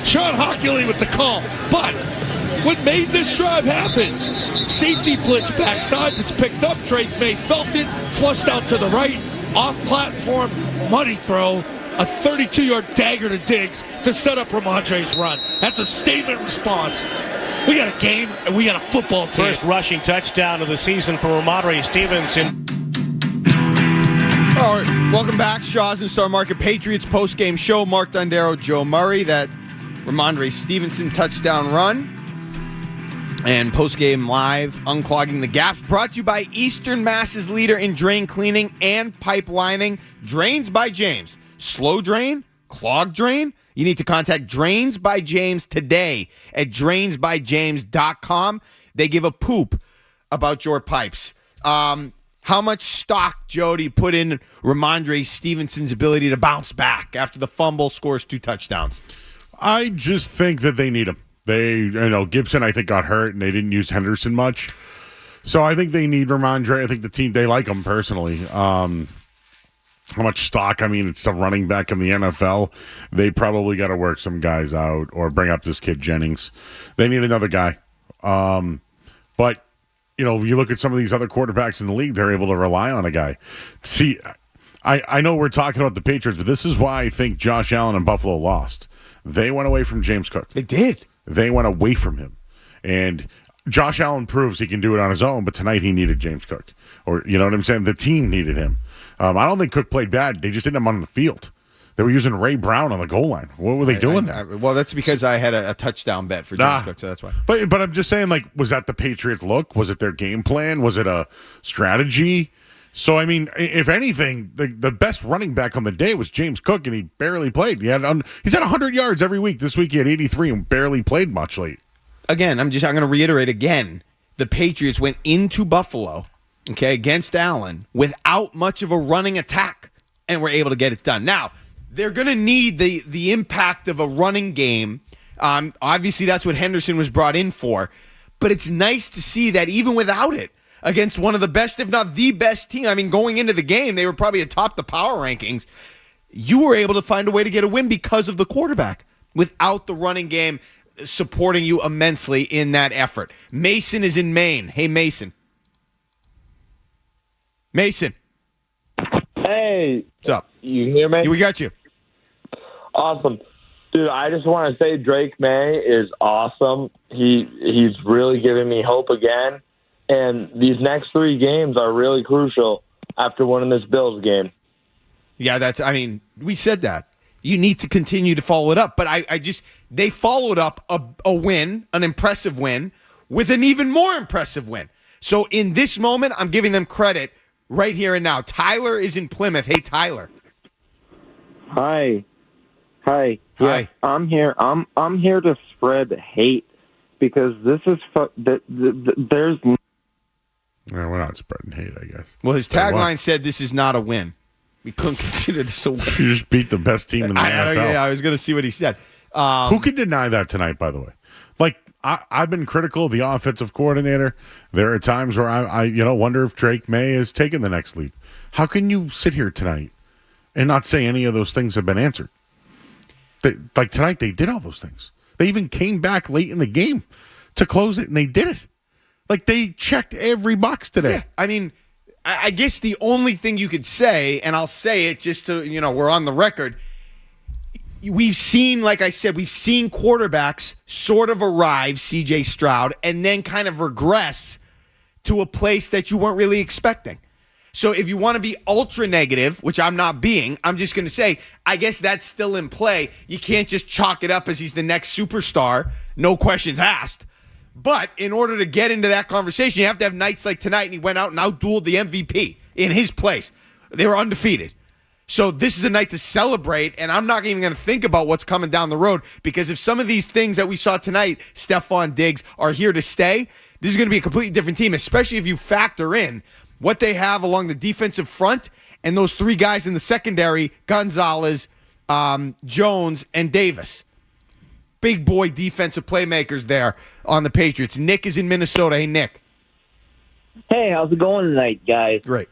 Sean Hockley with the call. But what made this drive happen? Safety blitz backside that's picked up. Drake May felt it, flushed out to the right, off platform, money throw. A 32-yard dagger to Diggs to set up Ramondre's run. That's a statement response. We got a game, and we got a football team. First rushing touchdown of the season for Ramondre Stevenson. All right, welcome back. Shaw's and Star Market Patriots postgame show. Mark Dondero, Joe Murray. That Ramondre Stevenson touchdown run. And postgame live, Unclogging the Gaps, brought to you by Eastern Mass's leader in drain cleaning and pipelining, Drains by James. Slow drain, clogged drain. You need to contact Drains by James today at drainsbyjames.com. They give a poop about your pipes. How much stock, Joe, do you put in Ramondre Stevenson's ability to bounce back after the fumble, scores 2 touchdowns? I just think that they need him. Gibson, I think, got hurt, and they didn't use Henderson much. So I think they need Ramondre. I think the team, they like him personally. How much stock? I mean, it's a running back in the NFL. They probably got to work some guys out or bring up this kid Jennings. They need another guy. But, you look at some of these other quarterbacks in the league, they're able to rely on a guy. See, I know we're talking about the Patriots, but this is why I think Josh Allen and Buffalo lost. They went away from James Cook. They did. They went away from him. And Josh Allen proves he can do it on his own, but tonight he needed James Cook. Or, you know what I'm saying? The team needed him. I don't think Cook played bad. They just didn't have him on the field. They were using Ray Brown on the goal line. What were they doing there? Well, that's because I had a touchdown bet for James Cook, so that's why. But I'm just saying, was that the Patriots' look? Was it their game plan? Was it a strategy? So, I mean, if anything, the best running back on the day was James Cook, and he barely played. He's had 100 yards every week. This week he had 83 and barely played much late. Again, I'm going to reiterate again. The Patriots went into Buffalo, against Allen without much of a running attack, and were able to get it done. Now, they're going to need the impact of a running game. Obviously, that's what Henderson was brought in for. But it's nice to see that even without it, against one of the best, if not the best team, I mean, going into the game, they were probably atop the power rankings. You were able to find a way to get a win because of the quarterback without the running game supporting you immensely in that effort. Mason is in Maine. Hey, Mason. Mason. Hey. What's up? You hear me? We got you. Awesome. Dude, I just want to say Drake May is awesome. He's really giving me hope again. And these next 3 games are really crucial after winning this Bills game. Yeah, we said that. You need to continue to follow it up. But they followed up a win, an impressive win, with an even more impressive win. So in this moment, I'm giving them credit right here and now. Tyler is in Plymouth. Hey, Tyler. Hi. Hi. Yeah, I'm here. I'm here to spread hate because this is there's. No, we're not spreading hate, I guess. Well, his tagline said, "This is not a win." We couldn't consider this a win. You just beat the best team in the NFL. I was going to see what he said. Who could deny that tonight, by the way? I've been critical of the offensive coordinator. There are times where I wonder if Drake May has taken the next leap. How can you sit here tonight and not say any of those things have been answered? Tonight, they did all those things. They even came back late in the game to close it, and they did it. They checked every box today. Yeah, I mean, I guess the only thing you could say, and I'll say it just to, we're on the record, we've seen, like I said, we've seen quarterbacks sort of arrive, C.J. Stroud, and then kind of regress to a place that you weren't really expecting. So if you want to be ultra negative, which I'm not being, I'm just going to say, I guess that's still in play. You can't just chalk it up as he's the next superstar, no questions asked. But in order to get into that conversation, you have to have nights like tonight, and he went out and outdueled the MVP in his place. They were undefeated. So this is a night to celebrate, and I'm not even going to think about what's coming down the road, because if some of these things that we saw tonight, Stephon Diggs, are here to stay, this is going to be a completely different team, especially if you factor in what they have along the defensive front and those three guys in the secondary, Gonzalez, Jones, and Davis. Big boy defensive playmakers there on the Patriots. Nick is in Minnesota. Hey, Nick. Hey, how's it going tonight, guys? Great.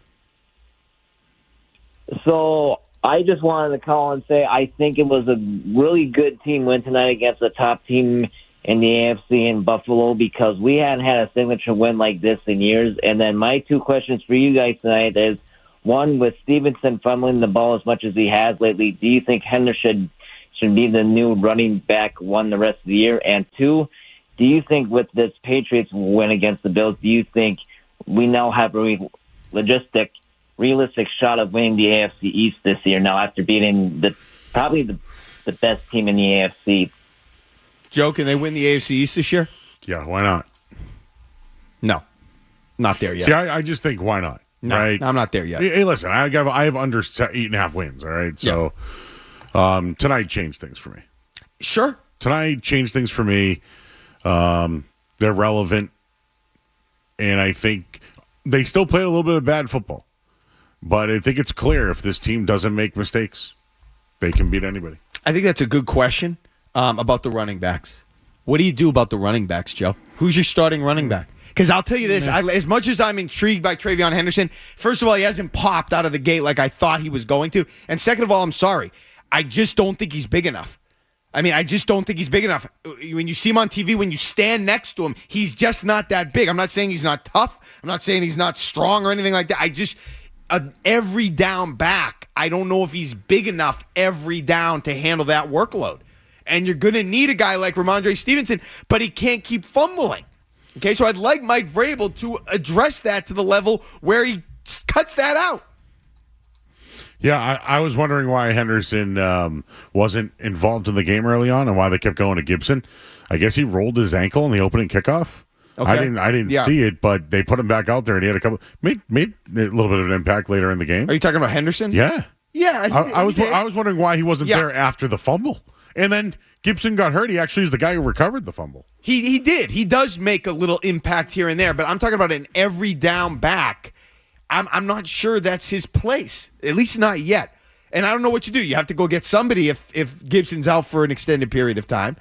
So I just wanted to call and say I think it was a really good team win tonight against the top team in the AFC in Buffalo, because we hadn't had a signature win like this in years. And then my two questions for you guys tonight is, one, with Stevenson fumbling the ball as much as he has lately, do you think Henderson should be the new running back one the rest of the year? And two, do you think with this Patriots win against the Bills, do you think we now have a realistic shot of winning the AFC East this year now after beating probably the best team in the AFC? Joe, can they win the AFC East this year? Yeah, why not? No, not there yet. See, I just think why not? No, right? I'm not there yet. Hey, listen, I have under 8.5 wins, all right? So tonight changed things for me. Sure. Tonight changed things for me. They're relevant, and I think they still play a little bit of bad football. But I think it's clear if this team doesn't make mistakes, they can beat anybody. I think that's a good question about the running backs. What do you do about the running backs, Joe? Who's your starting running back? Because I'll tell you this, as much as I'm intrigued by Travion Henderson, first of all, he hasn't popped out of the gate like I thought he was going to. And second of all, I'm sorry. I just don't think he's big enough. I just don't think he's big enough. When you see him on TV, when you stand next to him, he's just not that big. I'm not saying he's not tough. I'm not saying he's not strong or anything like that. Every down back, I don't know if he's big enough every down to handle that workload. And you're going to need a guy like Ramondre Stevenson, but he can't keep fumbling. Okay, so I'd like Mike Vrabel to address that to the level where he cuts that out. Yeah, I was wondering why Henderson wasn't involved in the game early on and why they kept going to Gibson. I guess he rolled his ankle in the opening kickoff. Okay. I didn't see it, but they put him back out there, and he had made a little bit of an impact later in the game. Are you talking about Henderson? Yeah. Yeah. I was wondering why he wasn't there after the fumble. And then Gibson got hurt. He actually is the guy who recovered the fumble. He did. He does make a little impact here and there, but I'm talking about an every down back. I'm not sure that's his place, at least not yet. And I don't know what you do. You have to go get somebody if Gibson's out for an extended period of time.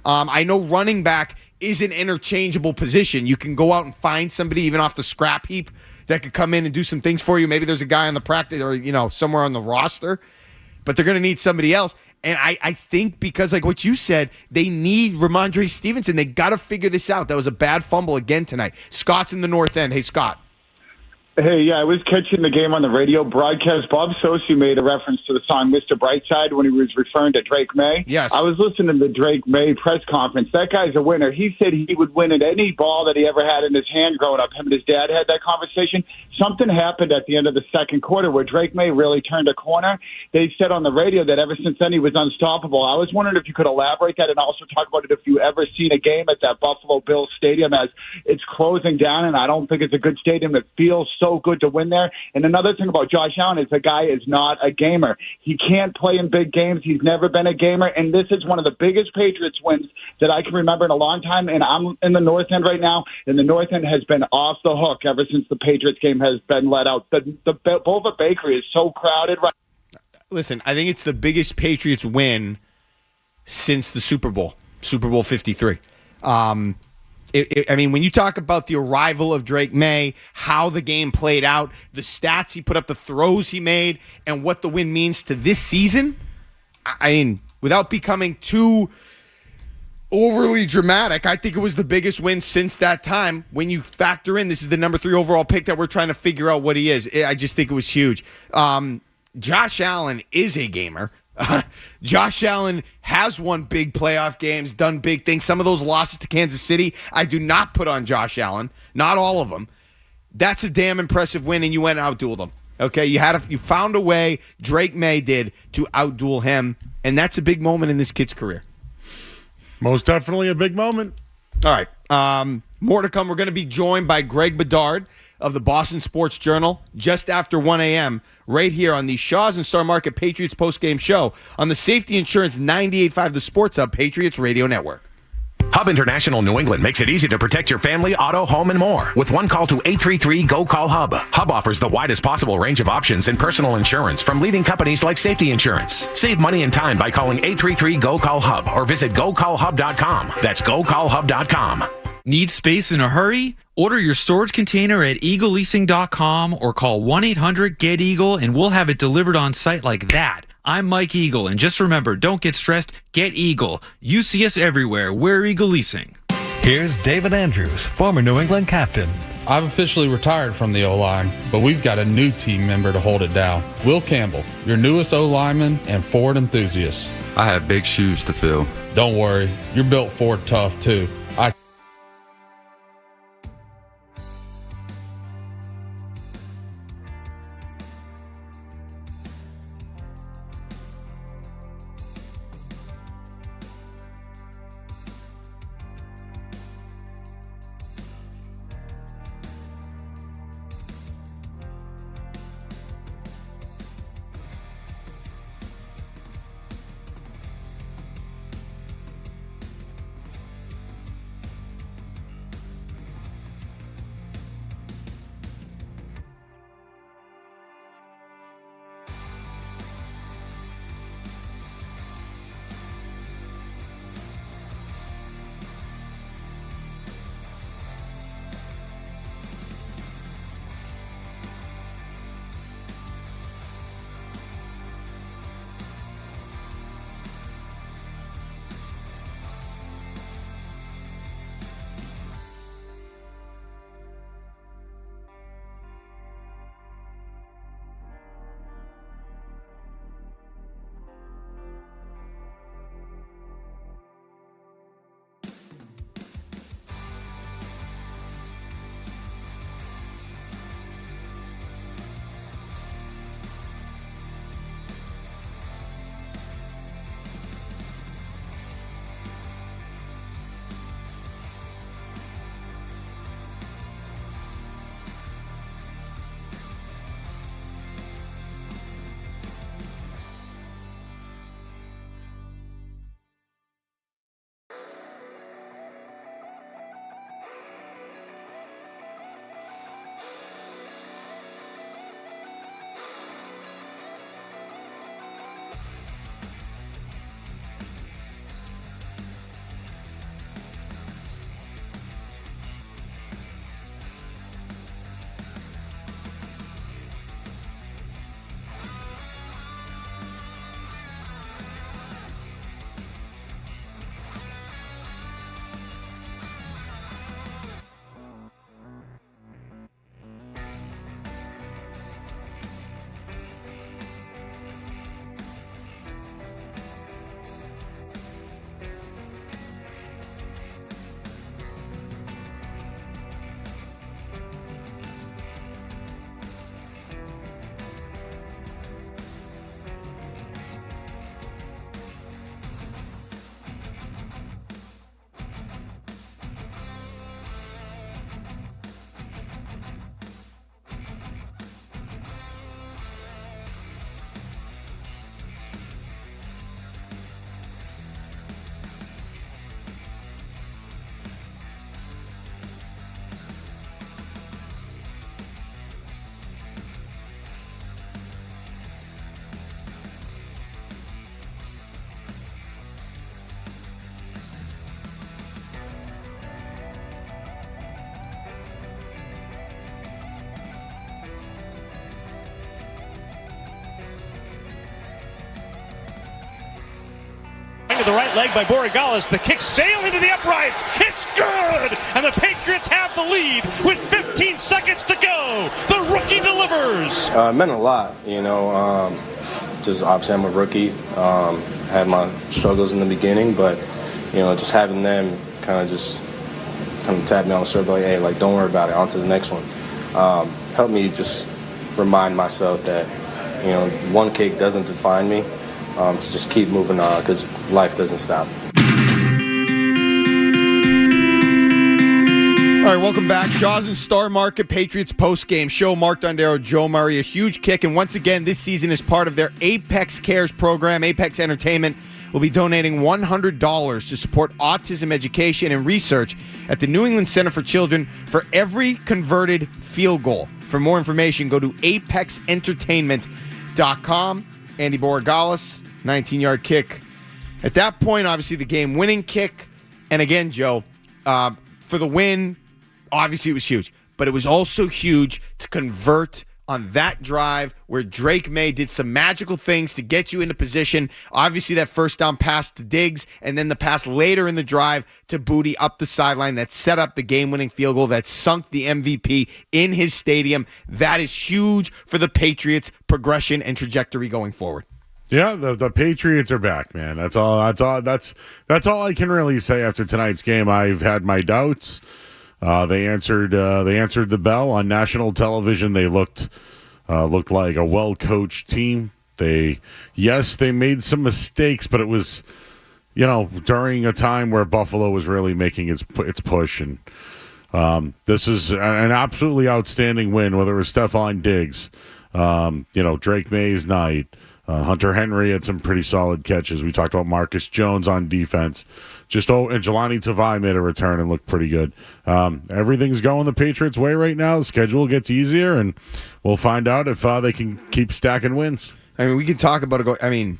I know running back is an interchangeable position. You can go out and find somebody even off the scrap heap that could come in and do some things for you. Maybe there's a guy on the practice or somewhere on the roster, but they're going to need somebody else. And I think because, like what you said, they need Ramondre Stevenson. They got to figure this out. That was a bad fumble again tonight. Scott's in the north end. Hey, Scott. Hey, yeah, I was catching the game on the radio broadcast. Bob Sosi made a reference to the song Mr. Brightside when he was referring to Drake May. Yes. I was listening to the Drake May press conference. That guy's a winner. He said he would win at any ball that he ever had in his hand growing up. Him and his dad had that conversation. Something happened at the end of the second quarter where Drake May really turned a corner. They said on the radio that ever since then he was unstoppable. I was wondering if you could elaborate that and also talk about it if you ever seen a game at that Buffalo Bills stadium as it's closing down, and I don't think it's a good stadium. It feels so good to win there. And another thing about Josh Allen is the guy is not a gamer. He can't play in big games. He's never been a gamer. And this is one of the biggest Patriots wins that I can remember in a long time. And I'm in the North End right now, and the North End has been off the hook ever since the Patriots game has been let out. The Bova Bakery is so crowded right. Listen, I think it's the biggest Patriots win since the Super Bowl 53. When you talk about the arrival of Drake May, how the game played out, the stats he put up, the throws he made, and what the win means to this season, without becoming too overly dramatic, I think it was the biggest win since that time. When you factor in, this is the number 3 overall pick that we're trying to figure out what he is. I just think it was huge. Josh Allen is a gamer. Josh Allen has won big playoff games, done big things. Some of those losses to Kansas City, I do not put on Josh Allen. Not all of them. That's a damn impressive win, and you went and outdueled him. Okay, you found a way, Drake May did, to outduel him, and that's a big moment in this kid's career. Most definitely a big moment. All right, more to come. We're going to be joined by Greg Bedard of the Boston Sports Journal just after 1 a.m. right here on the Shaw's and Star Market Patriots postgame show on the Safety Insurance 98.5 The Sports Hub Patriots Radio Network. Hub International New England makes it easy to protect your family, auto, home, and more. With one call to 833-GO-CALL-HUB. Hub offers the widest possible range of options in personal insurance from leading companies like Safety Insurance. Save money and time by calling 833-GO-CALL-HUB or visit GoCallHub.com. That's GoCallHub.com. Need space in a hurry? Order your storage container at eagleleasing.com or call 1-800-GET-EAGLE and we'll have it delivered on site like that. I'm Mike Eagle, and just remember, don't get stressed, get Eagle. You see us everywhere. We're Eagle Leasing. Here's David Andrews, former New England captain. I've officially retired from the O-line, but we've got a new team member to hold it down. Will Campbell, your newest O-lineman and Ford enthusiast. I have big shoes to fill. Don't worry, you're built Ford tough too. To the right leg by Borregales. The kick sailing to the uprights. It's good! And the Patriots have the lead with 15 seconds to go. The rookie delivers. It meant a lot, just obviously I'm a rookie. Had my struggles in the beginning, but, just having them kind of tap me on the shoulder, like, hey, like, don't worry about it, on to the next one. Helped me just remind myself that, one kick doesn't define me. To just keep moving on because life doesn't stop. All right, welcome back. Shaw's and Star Market Patriots Postgame Show. Mark Dondero, Joe Murray, a huge kick. And once again, this season is part of their Apex Cares program. Apex Entertainment will be donating $100 to support autism education and research at the New England Center for Children for every converted field goal. For more information, go to apexentertainment.com. Andy Borregales, 19-yard kick. At that point, obviously, the game-winning kick. And again, Joe, for the win, obviously it was huge. But it was also huge to convert on that drive where Drake May did some magical things to get you into position. Obviously, that first down pass to Diggs, and then the pass later in the drive to Booty up the sideline that set up the game-winning field goal that sunk the MVP in his stadium. That is huge for the Patriots' progression and trajectory going forward. Yeah, the Patriots are back, man. That's all I can really say after tonight's game. I've had my doubts. They answered the bell on national television. They looked like a well-coached team. They made some mistakes, but it was, during a time where Buffalo was really making its push. And this is an absolutely outstanding win, whether it was Stephon Diggs, Drake May's night. Hunter Henry had some pretty solid catches. We talked about Marcus Jones on defense. And Jelani Tavai made a return and looked pretty good. Everything's going the Patriots' way right now. The schedule gets easier, and we'll find out if they can keep stacking wins. I mean, we can talk about it.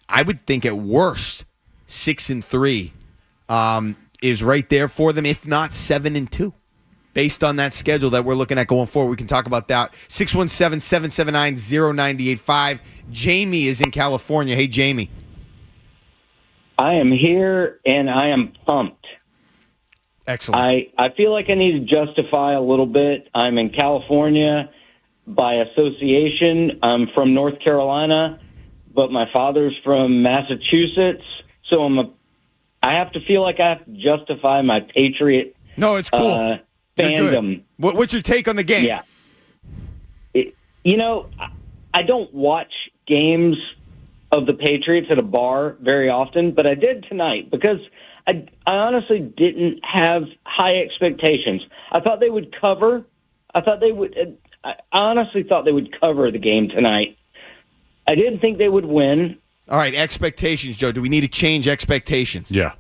I would think at worst 6-3 is right there for them, if not 7-2. Based on that schedule that we're looking at going forward, we can talk about that. 617-779-0985. Jamie is in California. Hey, Jamie. I am here, and I am pumped. Excellent. I feel like I need to justify a little bit. I'm in California by association. I'm from North Carolina, but my father's from Massachusetts, so I have to feel like I have to justify my Patriot. No, it's cool. Fandom. What's your take on the game? Yeah. I don't watch games of the Patriots at a bar very often, but I did tonight because I honestly didn't have high expectations. I thought they would cover. I honestly thought they would cover the game tonight. I didn't think they would win. All right, expectations, Joe. Do we need to change expectations? Yeah.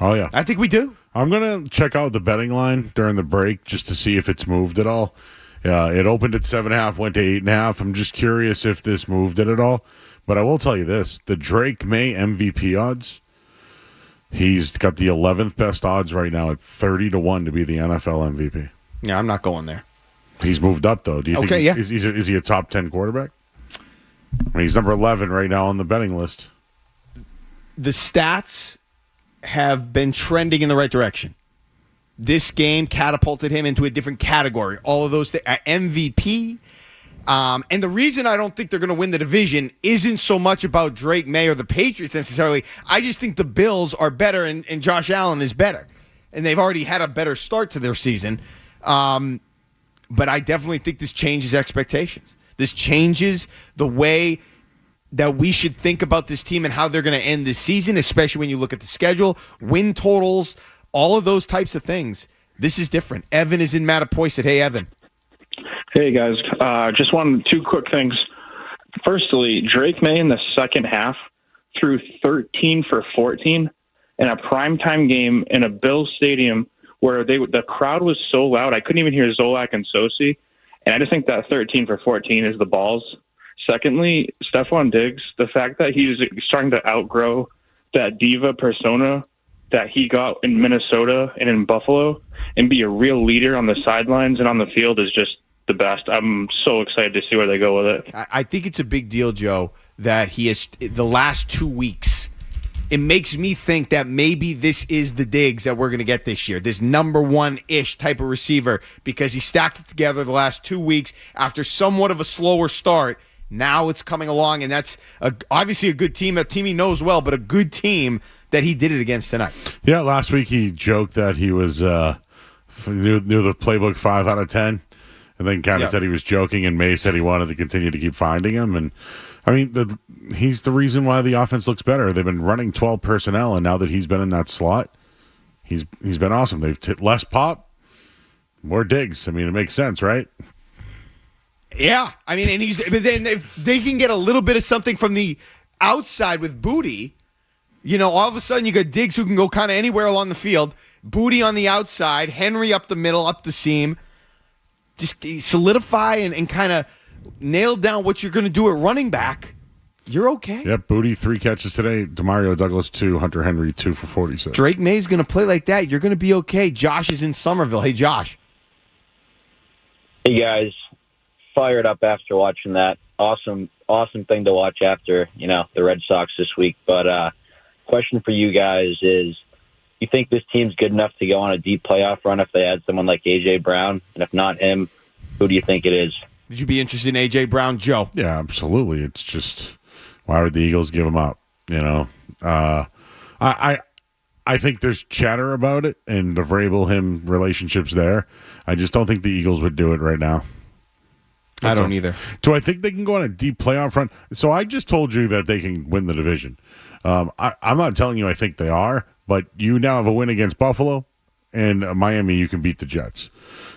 Oh, yeah. I think we do. I'm going to check out the betting line during the break just to see if it's moved at all. It opened at 7.5, went to 8.5. I'm just curious if this moved it at all. But I will tell you this. The Drake May MVP odds, he's got the 11th best odds right now at 30-1 to be the NFL MVP. Yeah, I'm not going there. He's moved up, though. Do you think is he a top 10 quarterback? He's number 11 right now on the betting list. The stats have been trending in the right direction. This game catapulted him into a different category. All of those things. MVP. And the reason I don't think they're going to win the division isn't so much about Drake May or the Patriots necessarily. I just think the Bills are better and Josh Allen is better. And they've already had a better start to their season. But I definitely think this changes expectations. This changes the way that we should think about this team and how they're going to end this season, especially when you look at the schedule, win totals, all of those types of things. This is different. Evan is in Mattapoisett. Hey, Evan. Hey, guys. Just wanted two quick things. Firstly, Drake May in the second half threw 13 for 14 in a primetime game in a Bills stadium where the crowd was so loud, I couldn't even hear Zolak and Sosi. And I just think that 13 for 14 is the balls. Secondly, Stephon Diggs, the fact that he's starting to outgrow that diva persona that he got in Minnesota and in Buffalo and be a real leader on the sidelines and on the field is just the best. I'm so excited to see where they go with it. I think it's a big deal, Joe, that he has the last 2 weeks. It makes me think that maybe this is the Diggs that we're going to get this year, this number one-ish type of receiver, because he stacked it together the last 2 weeks after somewhat of a slower start. Now it's coming along, and that's obviously a good team, a team he knows well, but a good team that he did it against tonight. Yeah, last week he joked that he was knew the playbook 5 out of 10, and then kind of said he was joking, and May said he wanted to continue to keep finding him. And I mean, he's the reason why the offense looks better. They've been running 12 personnel, and now that he's been in that slot, he's been awesome. They've less pop, more Diggs. I mean, it makes sense, right? Yeah, I mean, but then if they can get a little bit of something from the outside with Booty, all of a sudden you got Diggs who can go kind of anywhere along the field, Booty on the outside, Henry up the middle, up the seam. Just solidify and kind of nail down what you're going to do at running back. You're okay. Yep, Booty 3 catches today. Demario Douglas 2, Hunter Henry 2 for 46. Drake May's going to play like that. You're going to be okay. Josh is in Somerville. Hey, Josh. Hey, guys. Fired up after watching that. Awesome thing to watch after, the Red Sox this week. But question for you guys is, you think this team's good enough to go on a deep playoff run if they had someone like A.J. Brown? And if not him, who do you think it is? Would you be interested in A.J. Brown, Joe? Yeah, absolutely. It's just, why would the Eagles give him up? I think there's chatter about it, and the Vrabel-him relationship's there. I just don't think the Eagles would do it right now. I don't either. Do I think they can go on a deep playoff run? So I just told you that they can win the division. I'm not telling you I think they are, but you now have a win against Buffalo, and Miami, you can beat the Jets.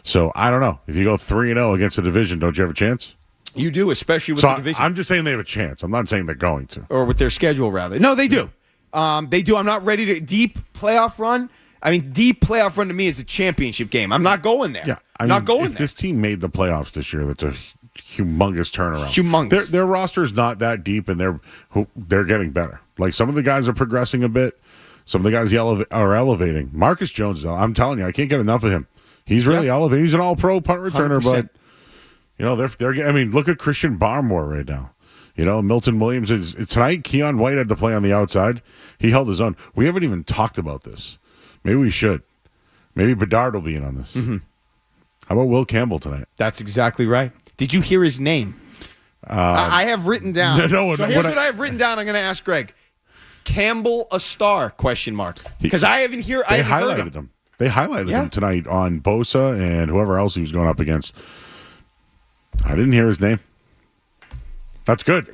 So I don't know. If you go 3-0 against the division, don't you have a chance? You do, especially with the division. I'm just saying they have a chance. I'm not saying they're going to. Or with their schedule, rather. No, they do. They do. I'm not ready to deep playoff run. I mean, deep playoff run to me is a championship game. I'm not going there. Yeah, if this team made the playoffs this year, that's a humongous turnaround. Humongous. Their roster is not that deep, and they're getting better. Like, some of the guys are progressing a bit. Some of the guys are elevating. Marcus Jones, I'm telling you, I can't get enough of him. He's really elevating. He's an all-pro punt returner, 100%. But they're. I mean, look at Christian Barmore right now. Milton Williams is tonight. Keon White had to play on the outside. He held his own. We haven't even talked about this. Maybe we should. Maybe Bedard will be in on this. Mm-hmm. How about Will Campbell tonight? That's exactly right. Did you hear his name? I have written down. Here's what I have written down. I'm going to ask Greg. Campbell a star? ? Because I haven't heard him. They highlighted him tonight on Bosa and whoever else he was going up against. I didn't hear his name. That's good.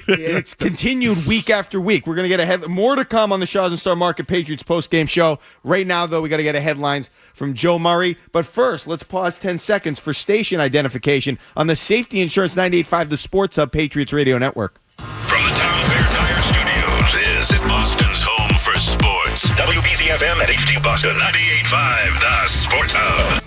It's continued week after week. We're going to get more to come on the Shaws and Star Market Patriots postgame show. Right now, though, we got to get headlines from Joe Murray. But first, let's pause 10 seconds for station identification on the Safety Insurance 98.5, the Sports Hub Patriots Radio Network. From the Town Fair Tire Studios, this is Boston's home for sports. WBZ-FM at HD Boston 98.5, the Sports Hub.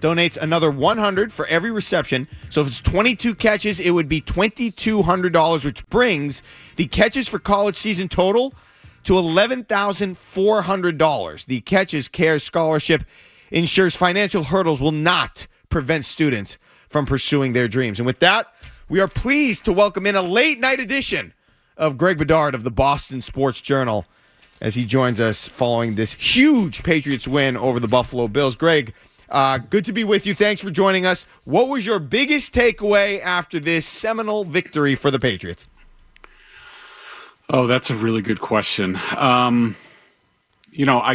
donates another $100 for every reception. So if it's 22 catches, it would be $2,200, which brings the catches for college season total to $11,400. The Catches Cares Scholarship ensures financial hurdles will not prevent students from pursuing their dreams. And with that, we are pleased to welcome in a late-night edition of Greg Bedard of the Boston Sports Journal as he joins us following this huge Patriots win over the Buffalo Bills. Greg, good to be with you. Thanks for joining us. What was your biggest takeaway after this seminal victory for the Patriots? Oh, that's a really good question. I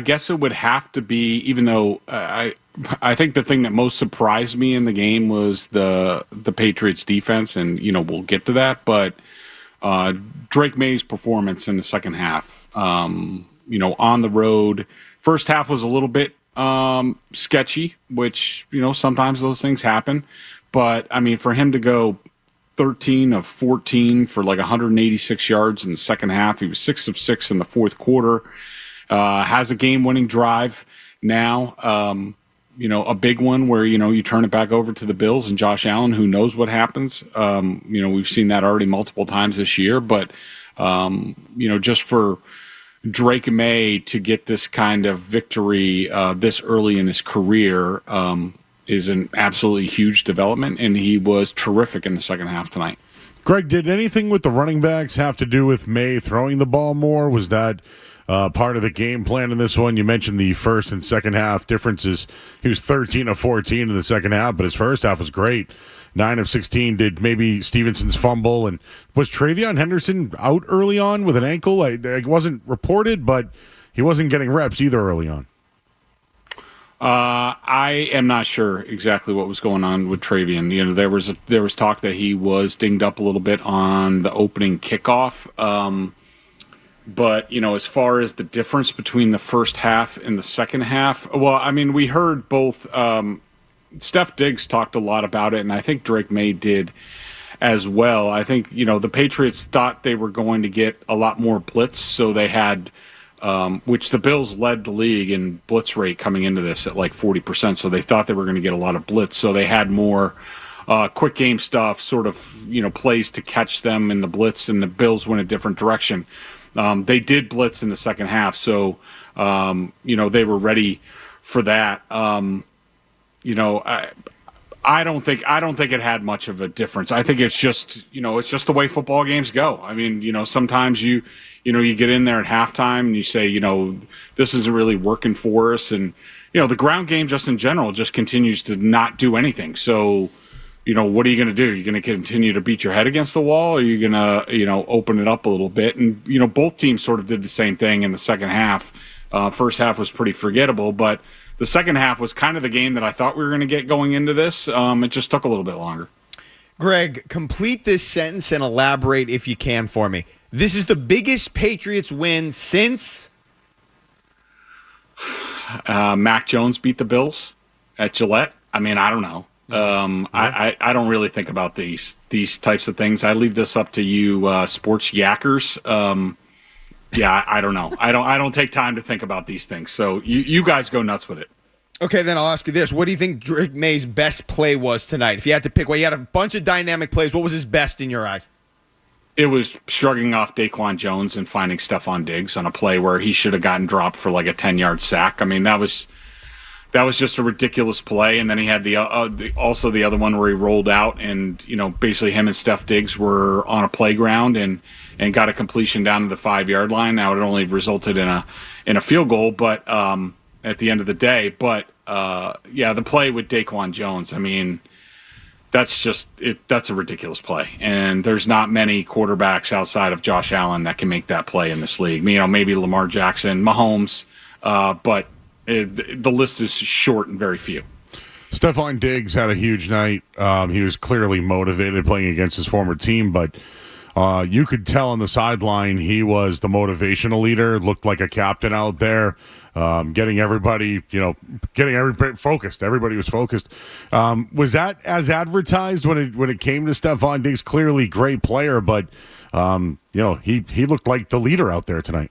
guess it would have to be, even though I think the thing that most surprised me in the game was the Patriots defense, and, we'll get to that, but Drake May's performance in the second half, on the road. First half was a little bit sketchy, which, sometimes those things happen. But, for him to go 13 of 14 for like 186 yards in the second half, he was 6 of 6 in the fourth quarter, has a game-winning drive now, a big one where, you turn it back over to the Bills and Josh Allen, who knows what happens. We've seen that already multiple times this year, but, just for Drake May to get this kind of victory this early in his career is an absolutely huge development, and he was terrific in the second half tonight. Greg, did anything with the running backs have to do with May throwing the ball more? Was that part of the game plan in this one? You mentioned the first and second half differences. He was 13 of 14 in the second half, but his first half was great. 9 of 16. Did maybe Stevenson's fumble? And was Travion Henderson out early on with an ankle? It wasn't reported, but he wasn't getting reps either early on. I am not sure exactly what was going on with Travion. There was talk that he was dinged up a little bit on the opening kickoff. But, as far as the difference between the first half and the second half, we heard both. Steph Diggs talked a lot about it, and I think Drake May did as well. I think, the Patriots thought they were going to get a lot more blitz, so they had, which the Bills led the league in blitz rate coming into this at like 40%, so they thought they were going to get a lot of blitz, so they had more quick game stuff, sort of, plays to catch them in the blitz, and the Bills went a different direction. They did blitz in the second half, so, they were ready for that. I don't think it had much of a difference. I think it's just the way football games go. Sometimes you get in there at halftime and you say, this isn't really working for us, and the ground game just in general just continues to not do anything. So, what are you going to do? You're going to continue to beat your head against the wall, or are you going to open it up a little bit? And both teams sort of did the same thing in the second half. First half was pretty forgettable, but the second half was kind of the game that I thought we were going to get going into this. It just took a little bit longer. Greg, complete this sentence and elaborate if you can for me. This is the biggest Patriots win since? Mac Jones beat the Bills at Gillette. I don't know. I don't really think about these types of things. I leave this up to you sports yackers. Yeah, I don't know. I don't take time to think about these things. So you guys go nuts with it. Okay, then I'll ask you this. What do you think Drake May's best play was tonight? If you had to pick one, you had a bunch of dynamic plays. What was his best in your eyes? It was shrugging off Daquan Jones and finding Stephon Diggs on a play where he should have gotten dropped for like a 10-yard sack. That was just a ridiculous play. And then he had the other one where he rolled out and, basically him and Steph Diggs were on a playground and got a completion down to the 5-yard line. Now it only resulted in a field goal, but at the end of the day. But the play with Daquan Jones, that's a ridiculous play. And there's not many quarterbacks outside of Josh Allen that can make that play in this league. Maybe Lamar Jackson, Mahomes, but the list is short and very few. Stephon Diggs had a huge night. He was clearly motivated playing against his former team, but you could tell on the sideline he was the motivational leader, looked like a captain out there, getting everybody focused. Everybody was focused. Was that as advertised when it came to Stephon Diggs? Clearly great player, but he looked like the leader out there tonight.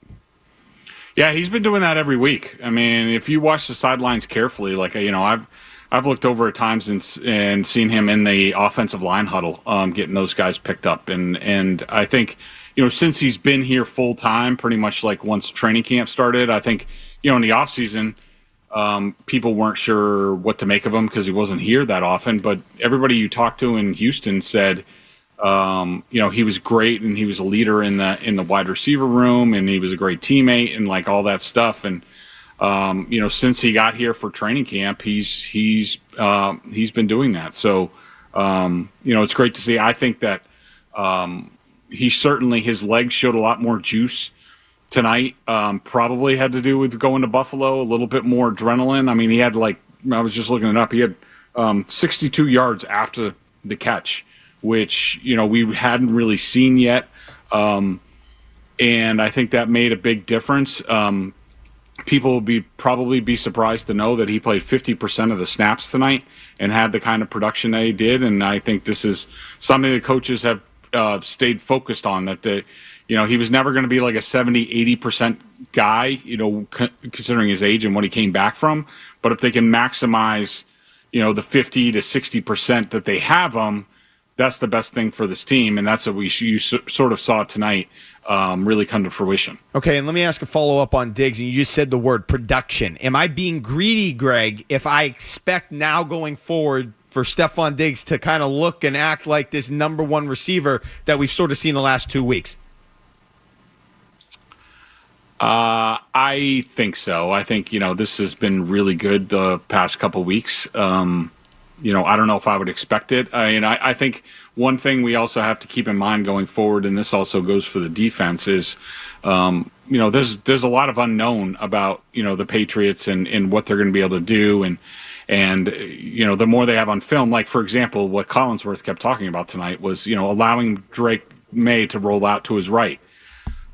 Yeah, he's been doing that every week. If you watch the sidelines carefully, I've looked over at times and seen him in the offensive line huddle, getting those guys picked up. And I think, since he's been here full time, pretty much like once training camp started, I think, in the offseason, people weren't sure what to make of him because he wasn't here that often. But everybody you talked to in Houston said, he was great and he was a leader in the wide receiver room and he was a great teammate and like all that stuff. And since he got here for training camp, he's been doing that. So, it's great to see. I think that his legs showed a lot more juice tonight. Probably had to do with going to Buffalo, a little bit more adrenaline. I mean, he had I was just looking it up. He had 62 yards after the catch, which, we hadn't really seen yet. And I think that made a big difference. People will probably be surprised to know that he played 50% of the snaps tonight and had the kind of production that he did. And I think this is something the coaches have stayed focused on, that he was never going to be like a 70, 80% guy, considering his age and what he came back from. But if they can maximize, the 50 to 60% that they have him, that's the best thing for this team. And that's what you sort of saw tonight really come to fruition. Okay, and let me ask a follow-up on Diggs, and you just said the word production. Am I being greedy, Greg, if I expect now going forward for Stephon Diggs to kind of look and act like this number one receiver that we've sort of seen the last 2 weeks? I think so. I think, this has been really good the past couple weeks. I don't know if I would expect it. I think one thing we also have to keep in mind going forward, and this also goes for the defense, is, there's a lot of unknown about, the Patriots and what they're going to be able to do. And the more they have on film, like, for example, what Collinsworth kept talking about tonight was, allowing Drake May to roll out to his right.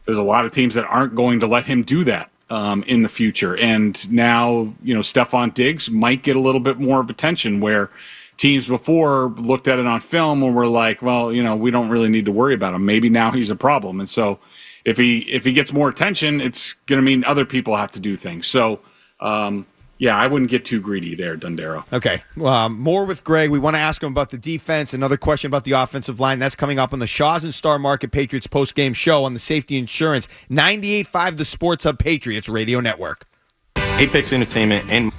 There's a lot of teams that aren't going to let him do that in the future. And now, Stephon Diggs might get a little bit more of attention, where teams before looked at it on film and were like, well, we don't really need to worry about him. Maybe now he's a problem. And so if he gets more attention, it's going to mean other people have to do things. So, I wouldn't get too greedy there, Dondero. Okay. More with Greg. We want to ask him about the defense. Another question about the offensive line. That's coming up on the Shaw's and Star Market Patriots postgame show on the Safety Insurance 98.5 The Sports Hub Patriots Radio Network. Apex Entertainment and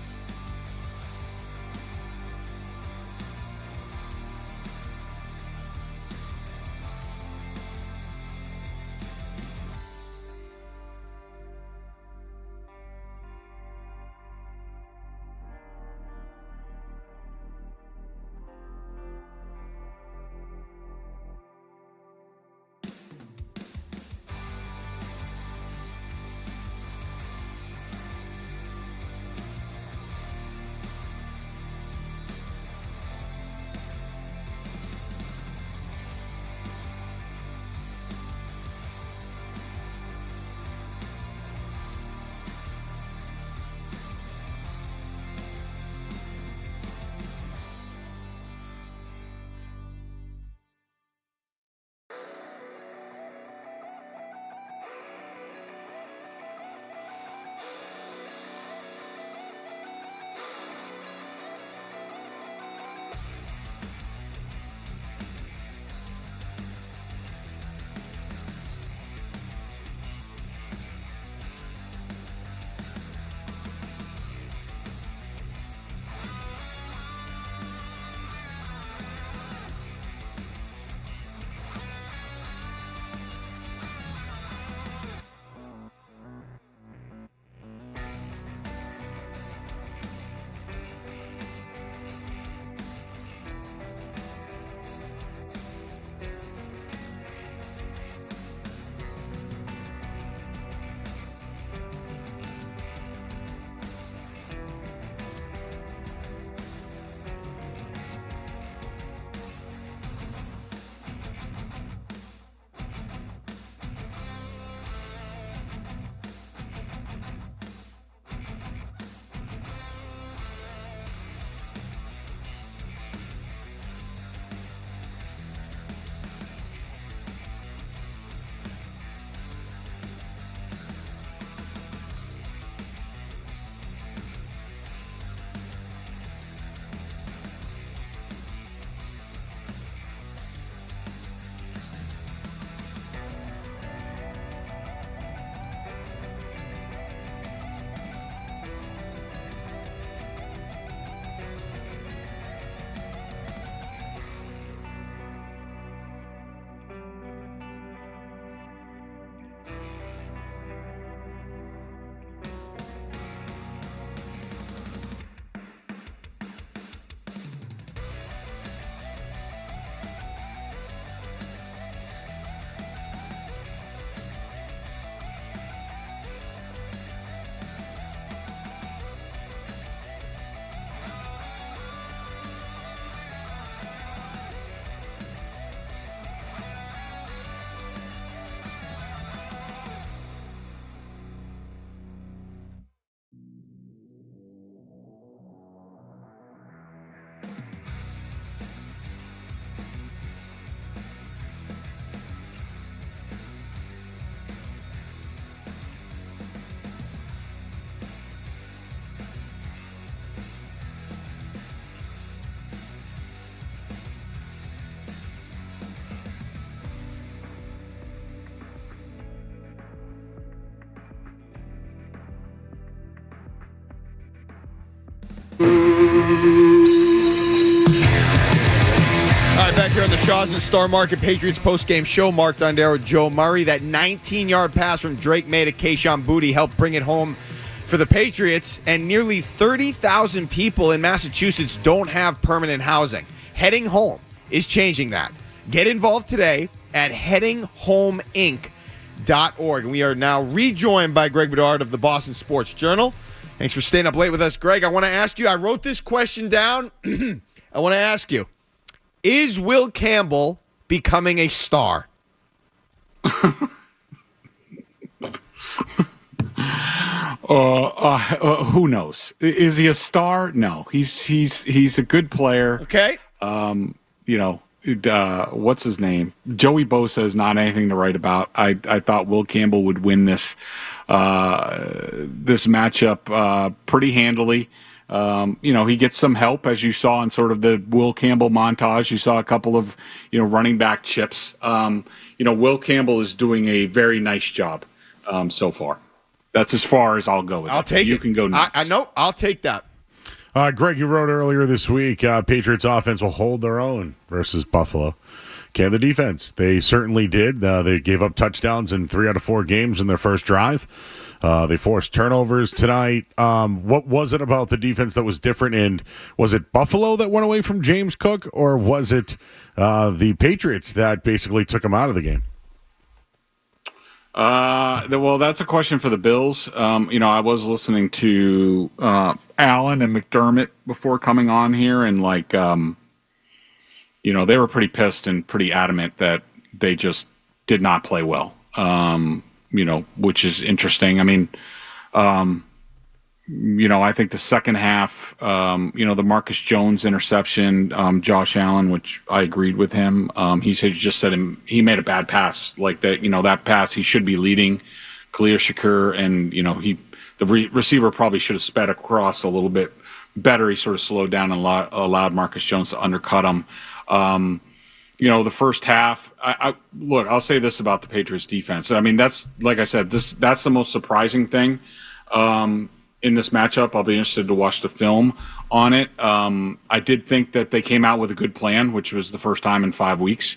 All right, back here on the Shaw's and Star Market Patriots postgame show. Mark Dondero, Joe Murray. That 19-yard pass from Drake May to Kayshon Boutte helped bring it home for the Patriots. And nearly 30,000 people in Massachusetts don't have permanent housing. Heading Home is changing that. Get involved today at headinghomeinc.org. And we are now rejoined by Greg Bedard of the Boston Sports Journal. Thanks for staying up late with us, Greg. I want to ask you, I wrote this question down. I want to ask you, is Will Campbell becoming a star? Who knows? Is he a star? No, he's a good player. Okay. What's his name? Joey Bosa is not anything to write about. I thought Will Campbell would win this matchup pretty handily. He gets some help, as you saw in sort of the Will Campbell montage. You saw a couple of, running back chips. Will Campbell is doing a very nice job so far. That's as far as I'll go with it. I'll take it. You can go next. I know. I'll take that. Greg, you wrote earlier this week, Patriots offense will hold their own versus Buffalo. Can the defense? They certainly did. They gave up touchdowns in 3 out of 4 games in their first drive. They forced turnovers tonight. What was it about the defense that was different? And was it Buffalo that went away from James Cook, or was it the Patriots that basically took him out of the game? Well, that's a question for the Bills. I was listening to Allen and McDermott before coming on here, and they were pretty pissed and pretty adamant that they just did not play well. Which is interesting. I mean, I think the second half, the Marcus Jones interception, Josh Allen, which I agreed with him. He said he made a bad pass, like that. That pass he should be leading Khalil Shakur, and the receiver probably should have sped across a little bit better. He sort of slowed down and allowed Marcus Jones to undercut him. The first half, I'll say this about the Patriots defense. I mean, that's, like I said, that's the most surprising thing in this matchup. I'll be interested to watch the film on it. I did think that they came out with a good plan, which was the first time in 5 weeks.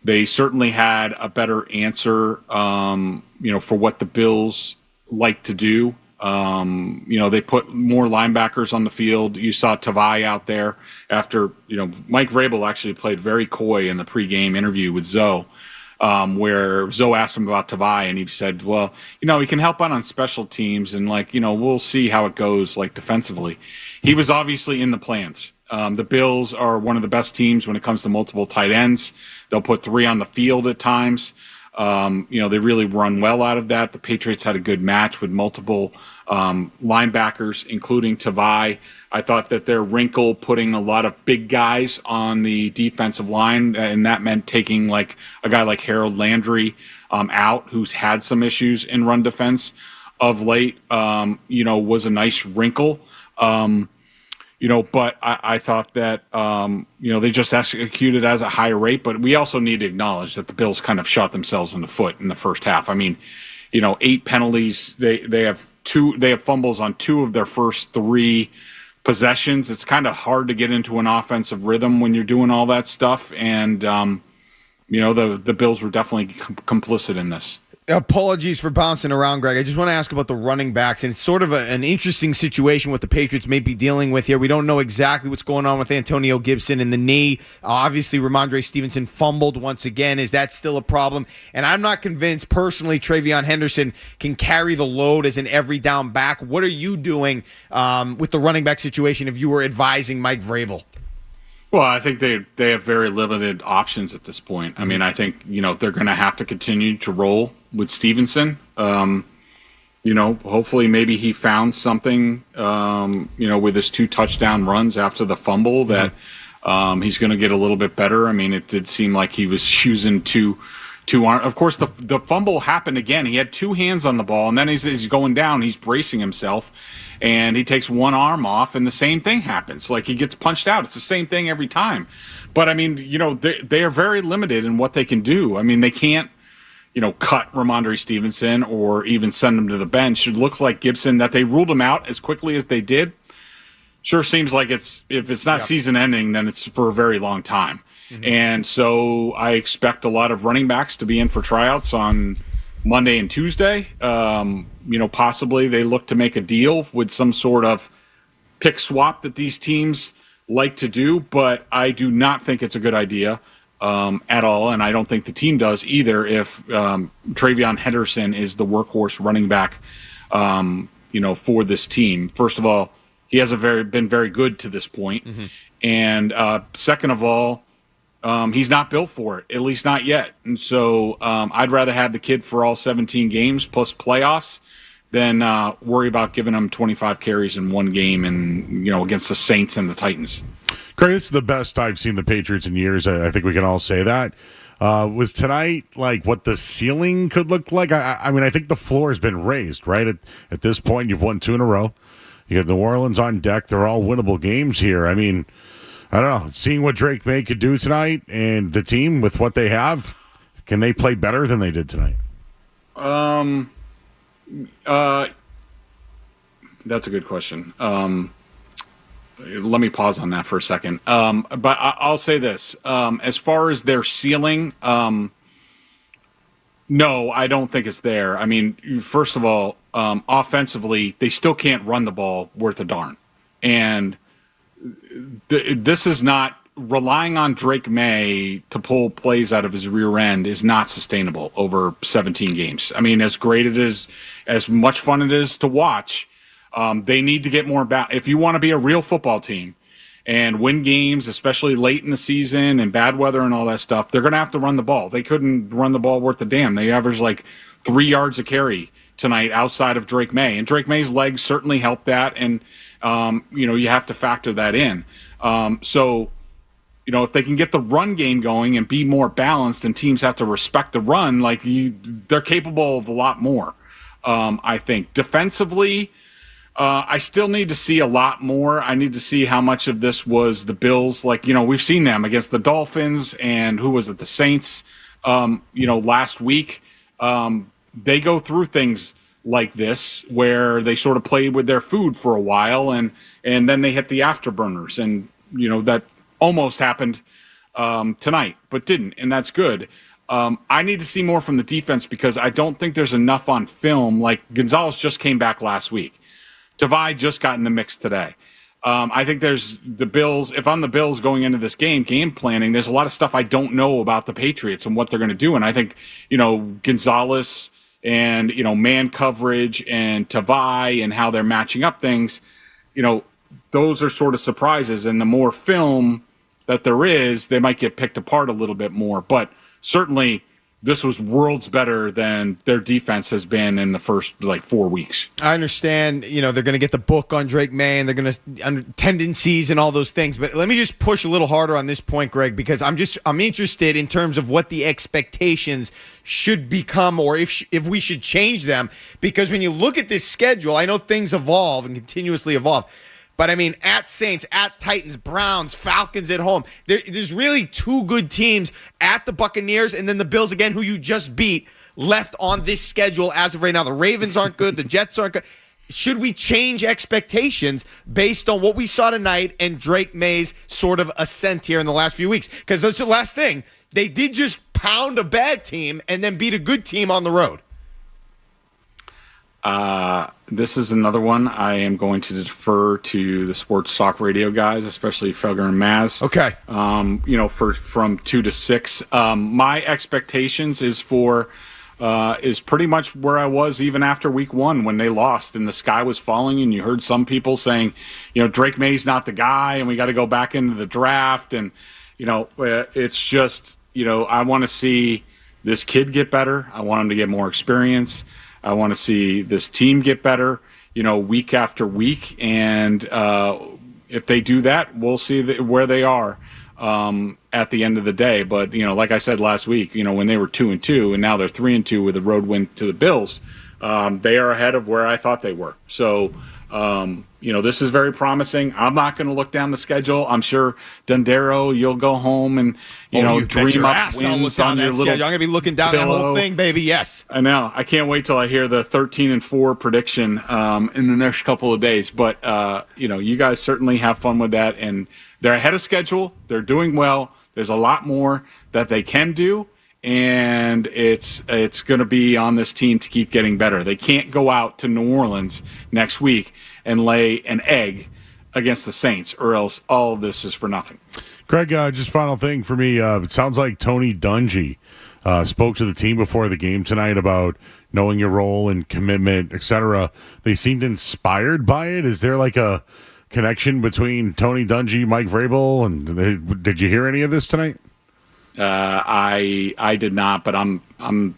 They certainly had a better answer, for what the Bills like to do. They put more linebackers on the field. You saw Tavai out there after, Mike Vrabel actually played very coy in the pregame interview with Zoe, where Zoe asked him about Tavai, and he said, well, he can help out on special teams, and we'll see how it goes, defensively. He was obviously in the plans. The Bills are one of the best teams when it comes to multiple tight ends. They'll put 3 on the field at times. They really run well out of that. The Patriots had a good match with multiple linebackers, including Tavai. I thought that their wrinkle putting a lot of big guys on the defensive line, and that meant taking a guy like Harold Landry out, who's had some issues in run defense of late, was a nice wrinkle. But I thought that, they just executed at a higher rate. But we also need to acknowledge that the Bills kind of shot themselves in the foot in the first half. I mean, 8 penalties. They have fumbles on 2 of their first 3 possessions. It's kind of hard to get into an offensive rhythm when you're doing all that stuff. And, the Bills were definitely complicit in this. Apologies for bouncing around, Greg. I just want to ask about the running backs, and it's sort of an interesting situation what the Patriots may be dealing with here. We don't know exactly what's going on with Antonio Gibson and the knee. Obviously, Ramondre Stevenson fumbled once again. Is that still a problem? And I'm not convinced, personally, Travion Henderson can carry the load as an every down back. What are you doing with the running back situation if you were advising Mike Vrabel? Well, I think they have very limited options at this point. I mean, I think, they're going to have to continue to roll with Stevenson. Hopefully maybe he found something, with his 2 touchdown runs after the fumble that he's going to get a little bit better. I mean, it did seem like he was using two arms. Of course, the fumble happened again. He had 2 hands on the ball, and then he's going down. He's bracing himself, and he takes 1 arm off, and the same thing happens. He gets punched out. It's the same thing every time. But, I mean, they are very limited in what they can do. I mean, they can't, cut Ramondre Stevenson or even send him to the bench. It looked like Gibson, that they ruled him out as quickly as they did. sure seems like if it's not season ending, then it's for a very long time. Mm-hmm. And so I expect a lot of running backs to be in for tryouts on Monday and Tuesday. Possibly they look to make a deal with some sort of pick swap that these teams like to do, but I do not think it's a good idea at all, and I don't think the team does either if TreVeyon Henderson is the workhorse running back for this team. First of all, he hasn't been very good to this point. Mm-hmm. And second of all, he's not built for it, at least not yet. And so I'd rather have the kid for all 17 games plus playoffs than worry about giving him 25 carries in one game and against the Saints and the Titans. Craig, this is the best I've seen the Patriots in years. I think we can all say that. Was tonight like what the ceiling could look like? I mean, I think the floor has been raised, right? At this point, you've won 2 in a row. You have New Orleans on deck. They're all winnable games here. I mean, I don't know. Seeing what Drake May could do tonight and the team with what they have, can they play better than they did tonight? That's a good question. Let me pause on that for a second. But I'll say this. As far as their ceiling, no, I don't think it's there. I mean, first of all, offensively, they still can't run the ball worth a darn. And this is not relying on Drake May to pull plays out of his rear end is not sustainable over 17 games. I mean, as great it is, as much fun it is to watch, they need to get more if you want to be a real football team and win games, especially late in the season and bad weather and all that stuff, they're going to have to run the ball. They couldn't run the ball worth a damn. They averaged like 3 yards a carry tonight outside of Drake May. And Drake May's legs certainly helped that. And, you have to factor that in. So, if they can get the run game going and be more balanced and teams have to respect the run, they're capable of a lot more, I think. Defensively, I still need to see a lot more. I need to see how much of this was the Bills. We've seen them against the Dolphins and the Saints, last week. They go through things like this where they sort of play with their food for a while and then they hit the afterburners. And, that almost happened tonight, but didn't. And that's good. I need to see more from the defense because I don't think there's enough on film. Like Gonzalez just came back last week. Tavai just got in the mix today. I think there's the Bills. If I'm the Bills going into this game planning, there's a lot of stuff I don't know about the Patriots and what they're going to do. And I think, Gonzalez and, man coverage and Tavai and how they're matching up things, those are sort of surprises. And the more film that there is, they might get picked apart a little bit more. But certainly this was worlds better than their defense has been in the first 4 weeks. I understand, they're going to get the book on Drake May and they're going to tendencies and all those things. But let me just push a little harder on this point, Greg, because I'm interested in terms of what the expectations should become or if we should change them. Because when you look at this schedule, I know things evolve and continuously evolve. But, I mean, at Saints, at Titans, Browns, Falcons at home, there's really 2 good teams at the Buccaneers and then the Bills again, who you just beat, left on this schedule as of right now. The Ravens aren't good. The Jets aren't good. Should we change expectations based on what we saw tonight and Drake May's sort of ascent here in the last few weeks? Because that's the last thing. They did just pound a bad team and then beat a good team on the road. This is another one I am going to defer to the sports talk radio guys, especially Felger and Maz. Okay. From 2 to 6. My expectations is pretty much where I was even after week 1 when they lost and the sky was falling and you heard some people saying, Drake May's not the guy and we got to go back into the draft. And, it's just, I want to see this kid get better. I want him to get more experience. I want to see this team get better, week after week. And if they do that, we'll see where they are at the end of the day. But, like I said last week, when they were 2-2 and now they're 3-2 with a road win to the Bills, they are ahead of where I thought they were. So This is very promising. I'm not going to look down the schedule. I'm sure, Dondero, you'll go home and, dream up wins on your little I'm going to be looking down pillow. that whole thing, baby. Yes. I know. I can't wait till I hear the 13-4 prediction in the next couple of days. But, you guys certainly have fun with that. And they're ahead of schedule. They're doing well. There's a lot more that they can do. And it's going to be on this team to keep getting better. They can't go out to New Orleans next week and lay an egg against the Saints, or else all of this is for nothing. Greg, just final thing for me. It sounds like Tony Dungy spoke to the team before the game tonight about knowing your role and commitment, etc. They seemed inspired by it. Is there like a connection between Tony Dungy, Mike Vrabel, and did you hear any of this tonight? I did not, but I'm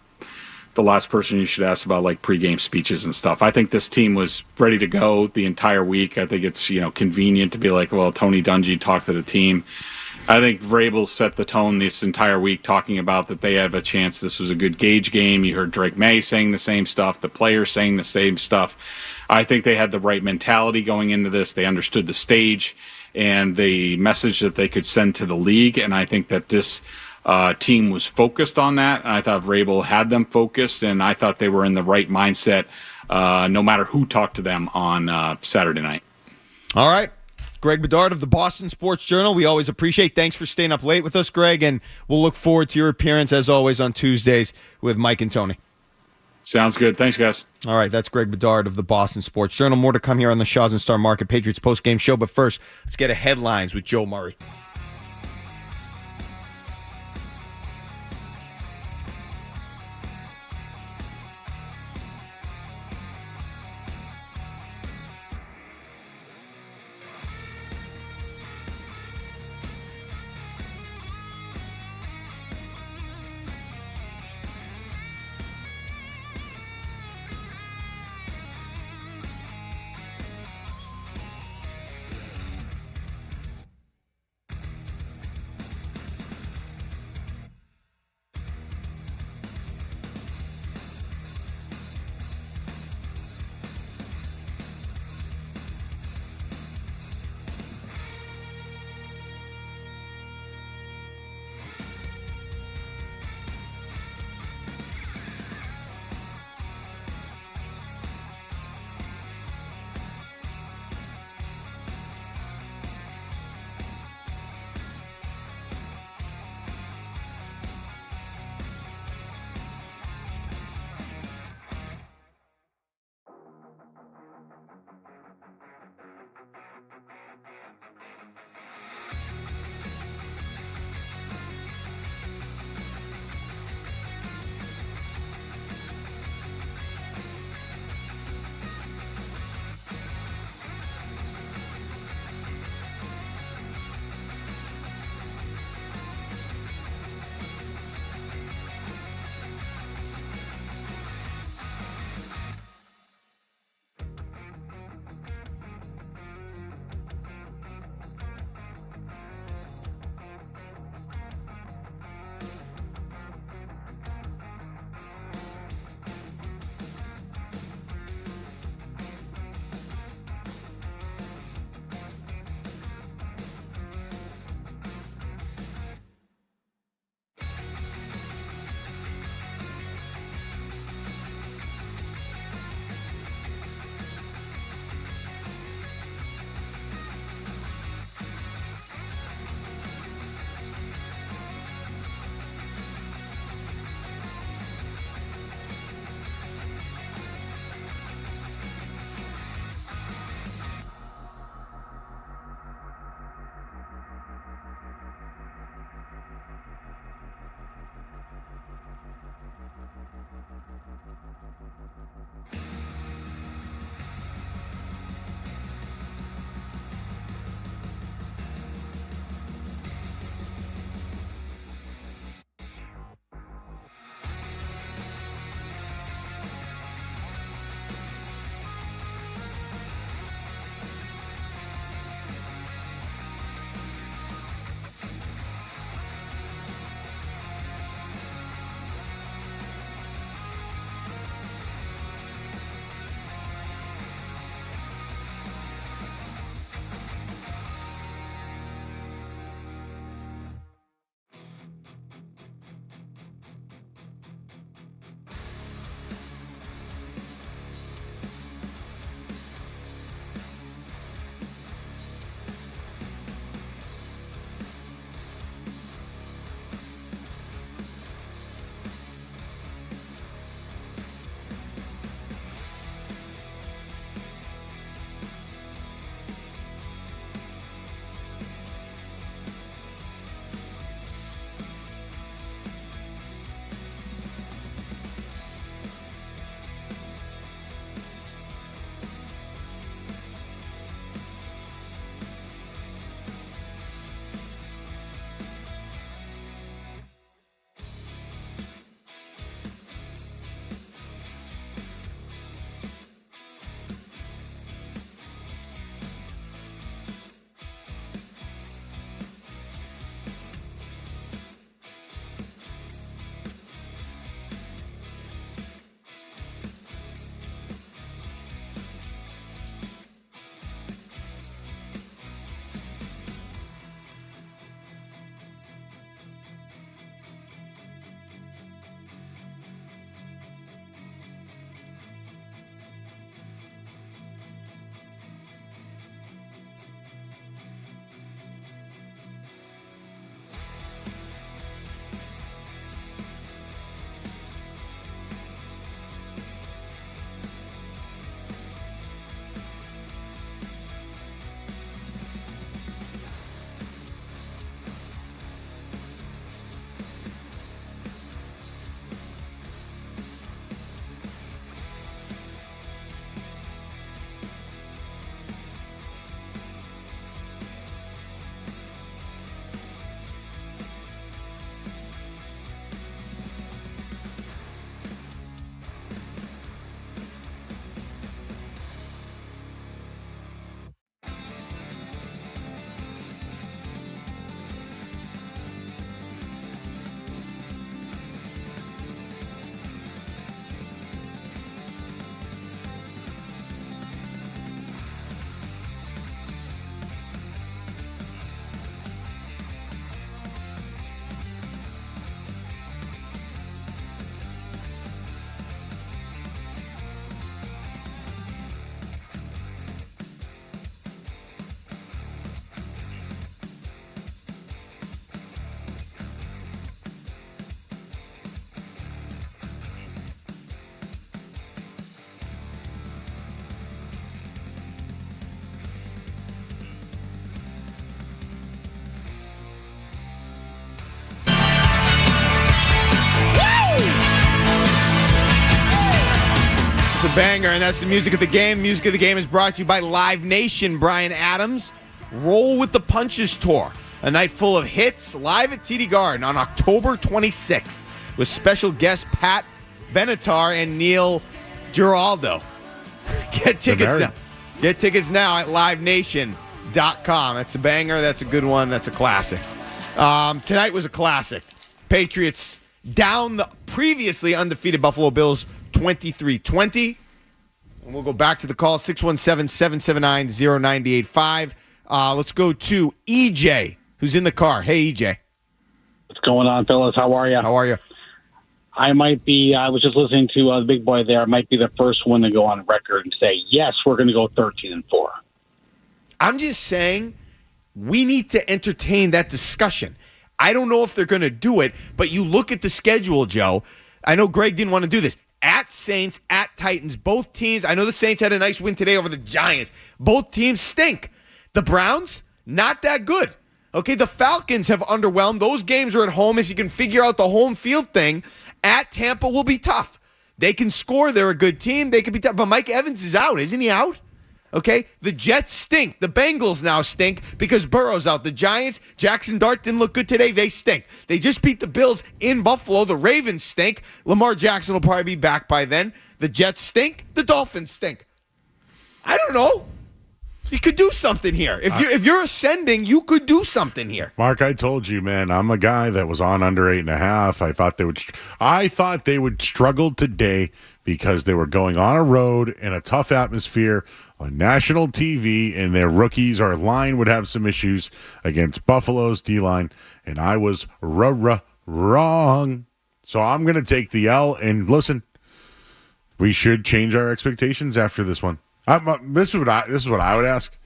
the last person you should ask about like pregame speeches and stuff. I think this team was ready to go the entire week. I think it's convenient to be like, well, Tony Dungy talked to the team. I think Vrabel set the tone this entire week, talking about that they have a chance. This was a good gauge game. You heard Drake May saying the same stuff, the players saying the same stuff. I think they had the right mentality going into this. They understood the stage and the message that they could send to the league, and I think that this team was focused on that, and I thought Vrabel had them focused, and I thought they were in the right mindset no matter who talked to them on Saturday night. All right. Greg Bedard of the Boston Sports Journal. We always appreciate. Thanks for staying up late with us, Greg, and we'll look forward to your appearance, as always, on Tuesdays with Mike and Tony. Sounds good. Thanks, guys. All right, that's Greg Bedard of the Boston Sports Journal. More to come here on the Shaw's and Star Market Patriots Postgame Show, but first, let's get a headlines with Joe Murray. banger, and that's the music of the game. Music of the game is brought to you by Live Nation. Brian Adams, Roll with the Punches Tour. A night full of hits live at TD Garden on October 26th with special guests Pat Benatar and Neil Giraldo. Get tickets now. Get tickets now at livenation.com. That's a banger. That's a good one. That's a classic. Tonight was a classic. Patriots down the previously undefeated Buffalo Bills 23-20. And we'll go back to the call, 617-779-0985. Let's go to EJ, who's in the car. Hey, EJ. What's going on, fellas? How are you? How are you? I was just listening to the big boy there. I might be the first one to go on record and say, yes, we're going to go 13-4. I'm just saying we need to entertain that discussion. I don't know if they're going to do it, but you look at the schedule, Joe. I know Greg didn't want to do this. At Saints, at Titans, both teams. I know the Saints had a nice win today over the Giants. Both teams stink. The Browns, not that good. Okay, the Falcons have underwhelmed. Those games are at home. If you can figure out the home field thing, at Tampa will be tough. They can score. They're a good team. They can be tough. But Mike Evans is out. Isn't he out? Okay, the Jets stink. The Bengals now stink because Burrow's out. The Giants, Jackson Dart didn't look good today. They stink. They just beat the Bills in Buffalo. The Ravens stink. Lamar Jackson will probably be back by then. The Jets stink. The Dolphins stink. I don't know. You could do something here. If you're ascending, you could do something here. Mark, I told you, man, I'm a guy that was on under 8.5. I thought they would struggle today because they were going on a road in a tough atmosphere on national TV, and their rookies, our line would have some issues against Buffalo's D-line, and I was wrong. So I'm going to take the L, and listen, we should change our expectations after this one. This is what I would ask.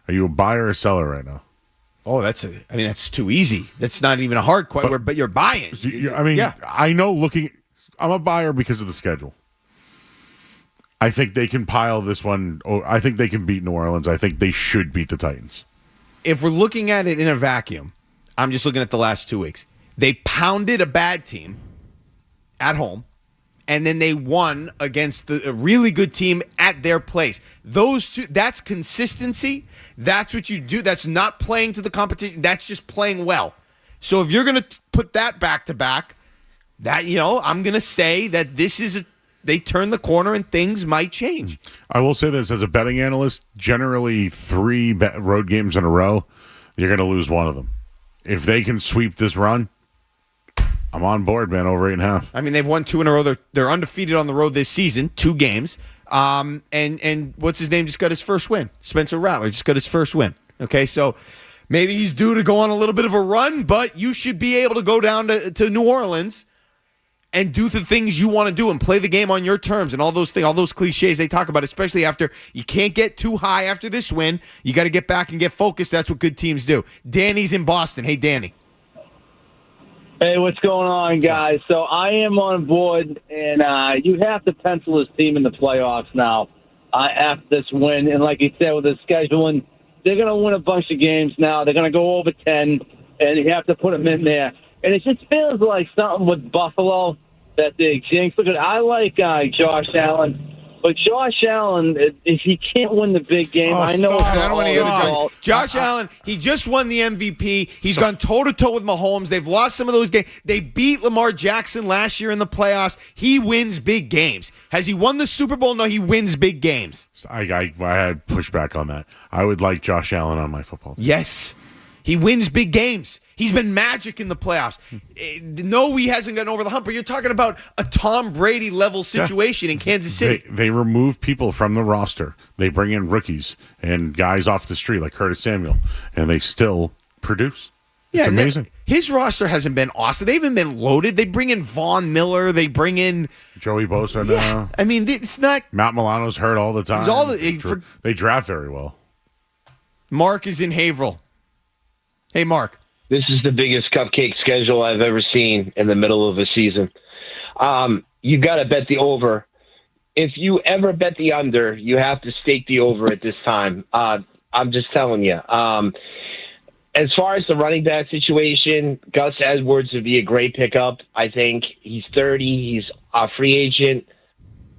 Are you a buyer or a seller right now? Oh, that's too easy. That's not even a hard question, but you're buying. I know I'm a buyer because of the schedule. I think they can pile this one. I think they can beat New Orleans. I think they should beat the Titans. If we're looking at it in a vacuum, I'm just looking at the last 2 weeks. They pounded a bad team at home, and then they won against a really good team at their place. Those two, that's consistency. That's what you do. That's not playing to the competition. That's just playing well. So if you're going to put that back to back, I'm going to say that this is they turn the corner and things might change. I will say this as a betting analyst, generally 3 road games in a row, you're going to lose one of them. If they can sweep this run, I'm on board, man, over 8.5. I mean, they've won 2 in a row. They're undefeated on the road this season, 2 games. And what's his name just got his first win? Spencer Rattler just got his first win. Okay, so maybe he's due to go on a little bit of a run, but you should be able to go down to New Orleans and do the things you want to do and play the game on your terms and all those things, all those cliches they talk about, especially after you can't get too high after this win. You got to get back and get focused. That's what good teams do. Danny's in Boston. Hey, Danny. Hey, what's going on, guys? So I am on board, and you have to pencil this team in the playoffs now after this win. And like you said, with the scheduling, they're going to win a bunch of games now. They're going to go over 10, and you have to put them in there. And it just feels like something with Buffalo that they jinx. Look, I like Josh Allen, but Josh Allen, if he can't win the big game, I know it's not all his fault. Josh Allen, he just won the MVP. He's gone toe-to-toe with Mahomes. They've lost some of those games. They beat Lamar Jackson last year in the playoffs. He wins big games. Has he won the Super Bowl? No, he wins big games. I had pushback on that. I would like Josh Allen on my football team. Yes. He wins big games. He's been magic in the playoffs. No, he hasn't gotten over the hump, but you're talking about a Tom Brady-level situation in Kansas City. They remove people from the roster. They bring in rookies and guys off the street like Curtis Samuel, and they still produce. It's amazing. His roster hasn't been awesome. They haven't been loaded. They bring in Von Miller. They bring in Joey Bosa now. I mean, it's not. Matt Milano's hurt all the time. They draft very well. Mark is in Haverhill. Hey, Mark. This is the biggest cupcake schedule I've ever seen in the middle of a season. You got to bet the over. If you ever bet the under, you have to stake the over at this time. I'm just telling you. As far as the running back situation, Gus Edwards would be a great pickup. I think he's 30. He's a free agent.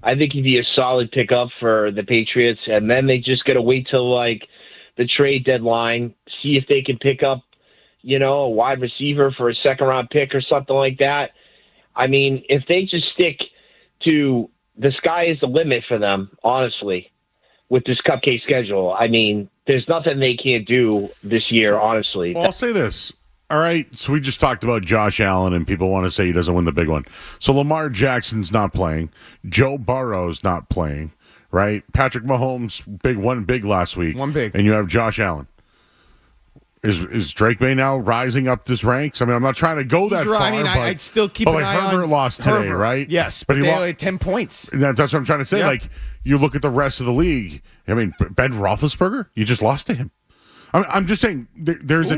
I think he'd be a solid pickup for the Patriots, and then they just got to wait till like the trade deadline, see if they can pick up, a wide receiver for a second-round pick or something like that. I mean, if they just stick to the sky is the limit for them, honestly, with this cupcake schedule. I mean, there's nothing they can't do this year, honestly. Well, I'll say this. All right, so we just talked about Josh Allen, and people want to say he doesn't win the big one. So Lamar Jackson's not playing. Joe Burrow's not playing, right? Patrick Mahomes, big last week. One big. And you have Josh Allen. Is Drake May now rising up this ranks? I mean, I'm not trying to go that far. I mean, I'd still keep an eye on Herbert lost today, Herbert. right? Yes, but they only had 10 points. That's what I'm trying to say. Yeah. Like, you look at the rest of the league. I mean, Ben Roethlisberger, you just lost to him. I'm just saying, there's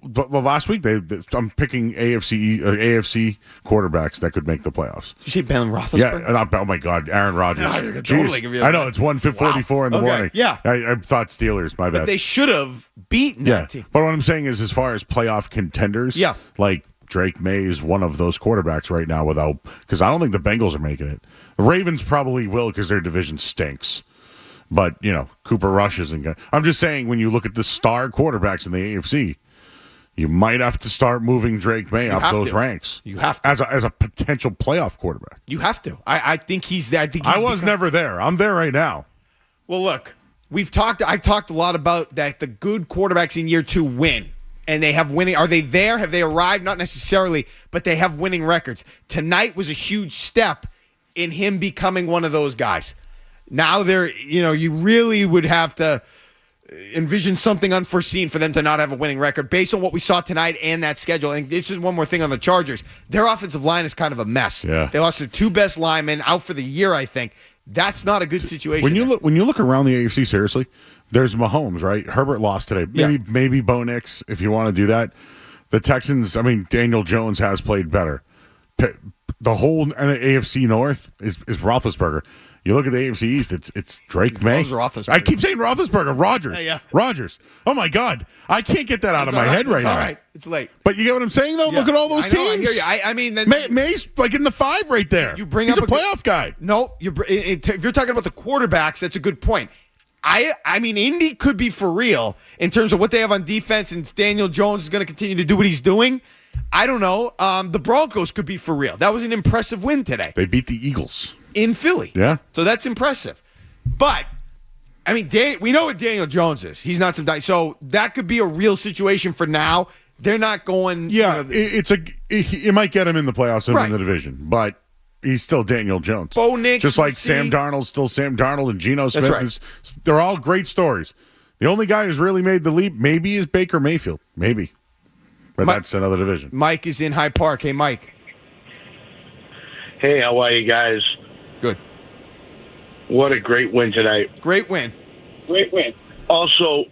last week, I'm picking AFC quarterbacks that could make the playoffs. Did you say Ben Roethlisberger? Yeah, oh my God, Aaron Rodgers. No, totally I know, it's 1:44 in the morning. Yeah. I thought Steelers, my bad. But they should have beaten that team. But what I'm saying is, as far as playoff contenders, like Drake May is one of those quarterbacks right now because I don't think the Bengals are making it. The Ravens probably will because their division stinks. But, Cooper Rush isn't going to. I'm just saying, when you look at the star quarterbacks in the AFC, you might have to start moving Drake May up those ranks. You have to. As a potential playoff quarterback. You have to. I think he's there. I was never there. I'm there right now. Well, look, I've talked a lot about that the good quarterbacks in year 2 win. And they have winning. Are they there? Have they arrived? Not necessarily, but they have winning records. Tonight was a huge step in him becoming one of those guys. Now you really would have to envision something unforeseen for them to not have a winning record based on what we saw tonight and that schedule. And it's just one more thing on the Chargers. Their offensive line is kind of a mess. Yeah. They lost their 2 best linemen out for the year, I think. That's not a good situation. When you look around the AFC, seriously, there's Mahomes, right? Herbert lost today. Maybe Bo Nix, if you want to do that. The Texans, I mean, Daniel Jones has played better. The whole AFC North is Roethlisberger. You look at the AFC East, it's Drake May. I keep saying Roethlisberger. Rodgers. Yeah. Rodgers. Oh, my God. I can't get that out of my head right now. All right. It's late. But you get what I'm saying, though? Yeah. Look at all those I teams. know, I hear you. I mean, May's like in the 5 right there. He's a playoff guy. No, if you're talking about the quarterbacks, that's a good point. I mean, Indy could be for real in terms of what they have on defense, and Daniel Jones is going to continue to do what he's doing. I don't know. The Broncos could be for real. That was an impressive win today. They beat the Eagles. In Philly. Yeah. So that's impressive. But, I mean, we know what Daniel Jones is. He's not some guy. So that could be a real situation for now. They're not going. Yeah, it might get him in the playoffs and in the division, but he's still Daniel Jones. Bo Nix. Just like Sam Darnold's still Sam Darnold and Geno Smith. Right. They're all great stories. The only guy who's really made the leap maybe is Baker Mayfield. Maybe. But that's another division. Mike is in Hyde Park. Hey, Mike. Hey, how are you guys? Good. What a great win tonight. Great win. Great win. Also,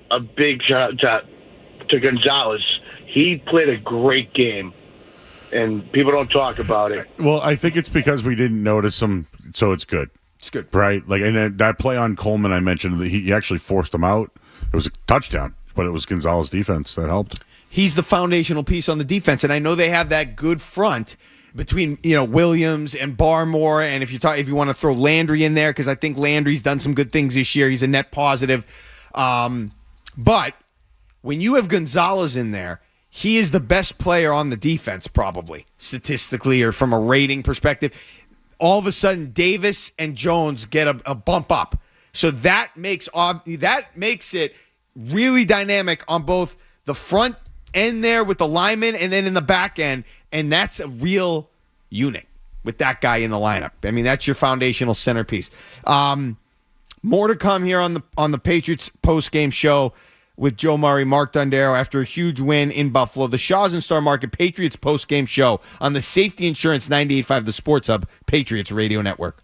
a big shout out to Gonzalez. He played a great game, and people don't talk about it. Well, I think it's because we didn't notice him, so it's good. It's good. Right? Like, and that play on Coleman I mentioned, he actually forced him out. It was a touchdown, but it was Gonzalez' defense that helped. He's the foundational piece on the defense, and I know they have that good front between Williams and Barmore, and if you want to throw Landry in there, because I think Landry's done some good things this year. He's a net positive. But when you have Gonzalez in there, he is the best player on the defense, probably statistically or from a rating perspective. All of a sudden, Davis and Jones get a bump up, so that makes it really dynamic on both the front end there with the linemen, and then in the back end. And that's a real unit with that guy in the lineup. I mean, that's your foundational centerpiece. More to come here on the Patriots post-game show with Joe Murray, Mark Dondero after a huge win in Buffalo. The Shaws and Star Market Patriots post-game show on the Safety Insurance 98.5 The Sports Hub Patriots Radio Network.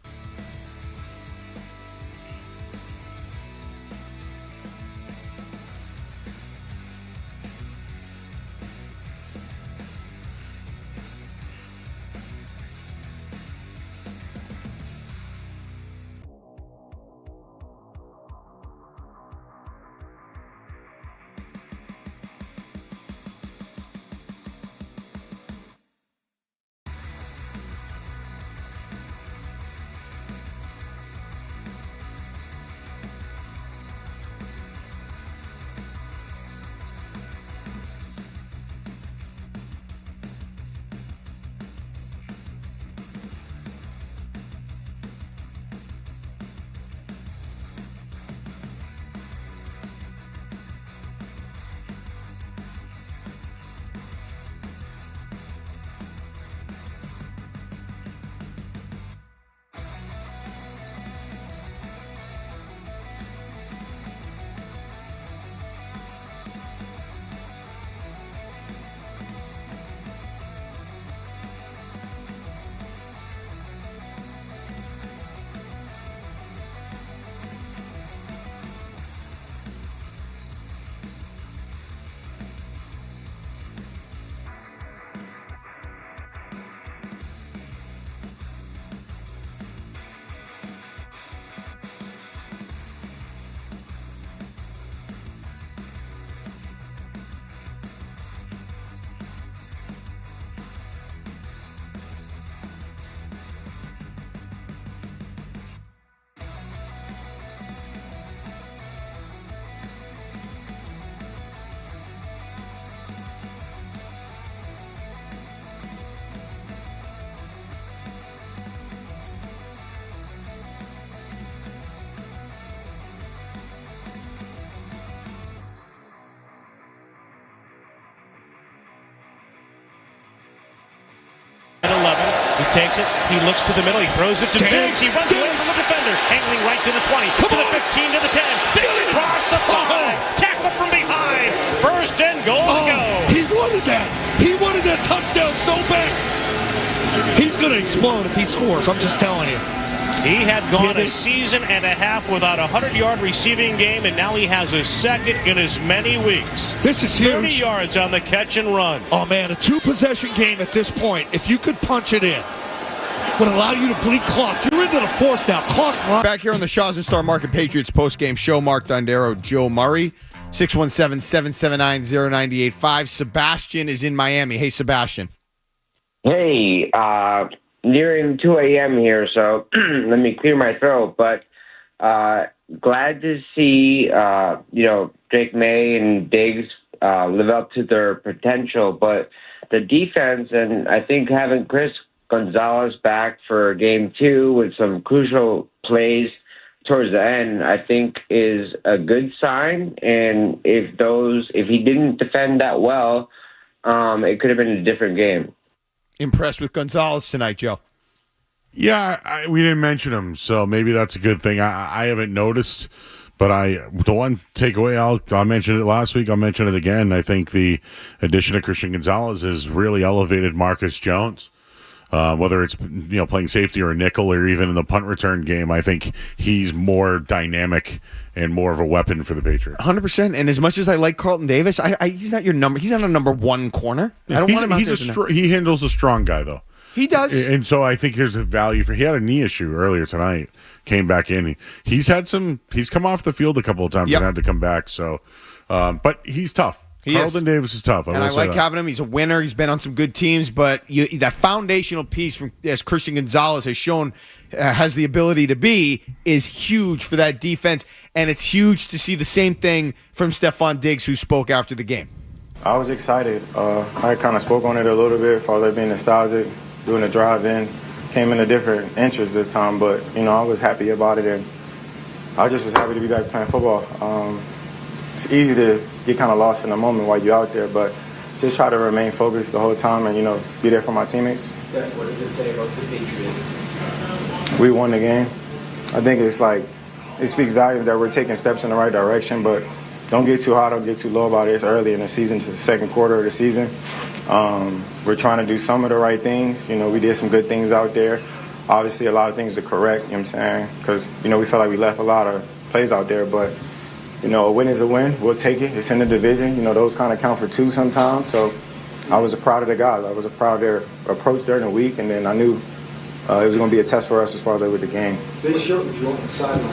takes it. He looks to the middle. He throws it to Diggs. He runs away from the defender. Angling right to the 20, to the 15, to the 10. Diggs across the 5. Tackle from behind. First and goal to go. He wanted that. He wanted that touchdown so bad. He's going to explode if he scores. I'm just telling you. He had gone a season and a half without a 100-yard receiving game, and now he has a second in as many weeks. This is huge. 30 yards on the catch and run. Oh, man, a two-possession game at this point, if you could punch it in, would allow you to bleed clock. You're into the fourth now. Clock run. Back here on the Shaw's and Star Market Patriots postgame show, Mark Dondero, Joe Murray, 617-779-0985. Sebastian is in Miami. Hey, Sebastian. Hey, nearing 2 a.m. here, so let me clear my throat. But glad to see, Drake May and Diggs live up to their potential. But the defense, and I think having Chris Gonzalez back for game 2 with some crucial plays towards the end, I think is a good sign. And if he didn't defend that well, it could have been a different game. Impressed with Gonzalez tonight, Joe? Yeah, we didn't mention him, so maybe that's a good thing. I haven't noticed, but the one takeaway, I mentioned it last week, I'll mention it again. I think the addition of Christian Gonzalez has really elevated Marcus Jones. Whether it's playing safety or nickel or even in the punt return game, I think he's more dynamic and more of a weapon for the Patriots. 100%. And as much as I like Carlton Davis, he's not your number. He's not a number one corner. I don't want him out there. He handles a strong guy though. He does, and so I think there's a value for. He had a knee issue earlier tonight. Came back in. He's come off the field a couple of times and had to come back. So, but he's tough. Carlton Davis is tough. I like having him. He's a winner. He's been on some good teams, but that foundational piece as Christian Gonzalez has shown has the ability to be is huge for that defense, and it's huge to see the same thing from Stephon Diggs, who spoke after the game. I was excited. I kind of spoke on it a little bit, for being nostalgic, doing the drive-in. Came in a different interest this time, but, I was happy about it, and I just was happy to be back playing football. It's easy to get kind of lost in the moment while you're out there, but just try to remain focused the whole time and, be there for my teammates. What does it say about the Patriots? We won the game. I think it speaks volumes that we're taking steps in the right direction, but don't get too high, don't get too low about it. It's early in the season, to the second quarter of the season. We're trying to do some of the right things. We did some good things out there. Obviously, a lot of things to correct, you know what I'm saying? Because, we felt like we left a lot of plays out there, but a win is a win. We'll take it. It's in the division. Those kind of count for 2 sometimes. So I was proud of the guys. I was proud of their approach during the week, and then I knew it was going to be a test for us as far as with the game. They showed you on the sideline,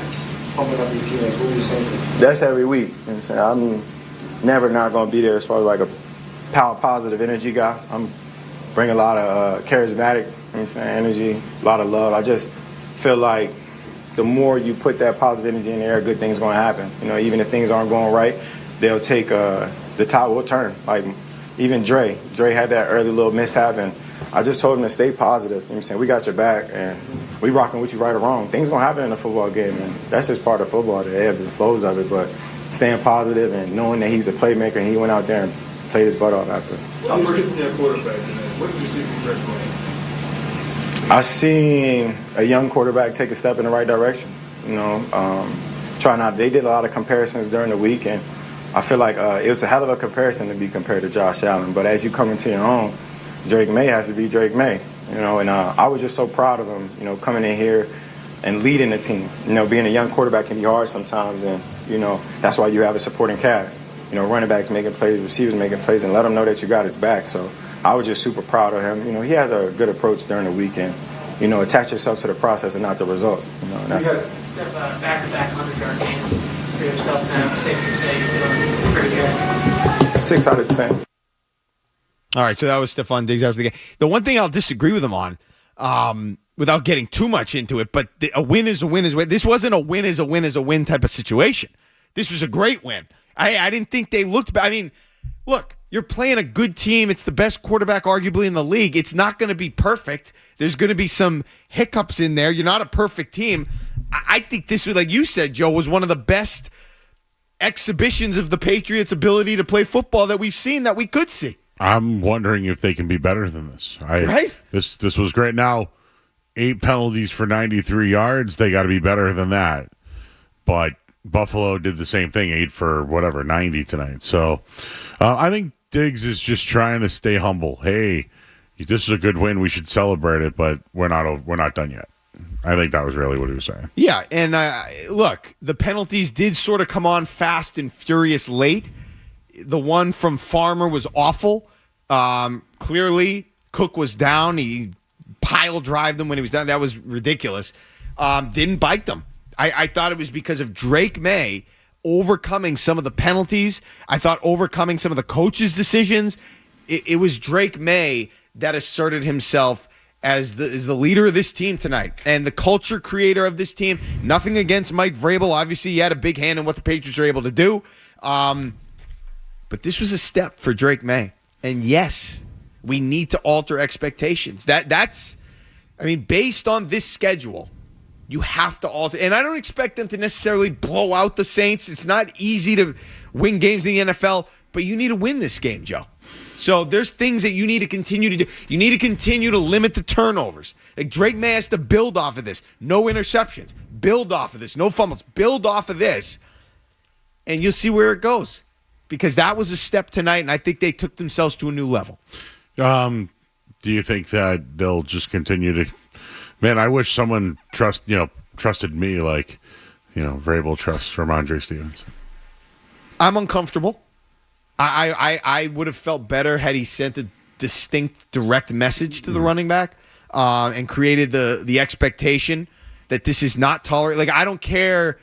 pumping up your teammates. What were you saying? That's every week. You know what I'm saying? I'm never not going to be there as far as a positive energy guy. I'm bring a lot of charismatic energy, a lot of love. I just feel like the more you put that positive energy in the air, good things going to happen. Even if things aren't going right, they'll take the tide will turn. Like even Dre had that early little mishap, and I just told him to stay positive. You know what I'm saying? We got your back, and we rocking with you right or wrong. Things going to happen in a football game, and that's just part of football, the ebbs and flows of it. But staying positive and knowing that he's a playmaker, and he went out there and played his butt off after. What did you see from their quarterback today? What did you see from Drake May? I seen a young quarterback take a step in the right direction. They did a lot of comparisons during the week, and I feel like it was a hell of a comparison to be compared to Josh Allen. But as you come into your own, Drake May has to be Drake May. And I was just so proud of him, coming in here and leading the team. Being a young quarterback can be hard sometimes, and, that's why you have a supporting cast. Running backs making plays, receivers making plays, and let them know that you got his back. So I was just super proud of him. He has a good approach during the weekend. Attach yourself to the process and not the results. That's back-to-back 100-yard games for yourself now. Safe to say you're doing pretty good. 6 out of 10. All right, so that was Stephon Diggs after the game. The one thing I'll disagree with him on, without getting too much into it, but a win is a win is a win. This wasn't a win is a win is a win type of situation. This was a great win. I didn't think they looked bad. I mean, look, you're playing a good team. It's the best quarterback arguably in the league. It's not going to be perfect. There's going to be some hiccups in there. You're not a perfect team. I think this was, like you said, Joe, was one of the best exhibitions of the Patriots' ability to play football that we've seen, that we could see. I'm wondering if they can be better than this. Right? This was great. Now, 8 penalties for 93 yards. They got to be better than that. But Buffalo did the same thing, 8 for 90 tonight. So I think Diggs is just trying to stay humble. Hey, this is a good win. We should celebrate it, but we're not done yet. I think that was really what he was saying. Yeah, and look, the penalties did sort of come on fast and furious late. The one from Farmer was awful. Clearly, Cook was down. He pile drived them when he was down. That was ridiculous. Didn't bite them. I thought it was because of Drake May overcoming some of the penalties. I thought overcoming some of the coaches' decisions. It was Drake May that asserted himself as the leader of this team tonight and the culture creator of this team. Nothing against Mike Vrabel. Obviously, he had a big hand in what the Patriots were able to do. But this was a step for Drake May. And yes, we need to alter expectations. That's based on this schedule, you have to alter. And I don't expect them to necessarily blow out the Saints. It's not easy to win games in the NFL, but you need to win this game, Joe. So there's things that you need to continue to do. You need to continue to limit the turnovers. Like Drake May has to build off of this. No interceptions. Build off of this. No fumbles. Build off of this. And you'll see where it goes. Because that was a step tonight, and I think they took themselves to a new level. Do you think that they'll just continue to? Man, I wish someone trusted me like, Vrabel trusts Ramondre Stevenson. I'm uncomfortable. I would have felt better had he sent a distinct, direct message to the running back and created the expectation that this is not tolerated. Like, I don't care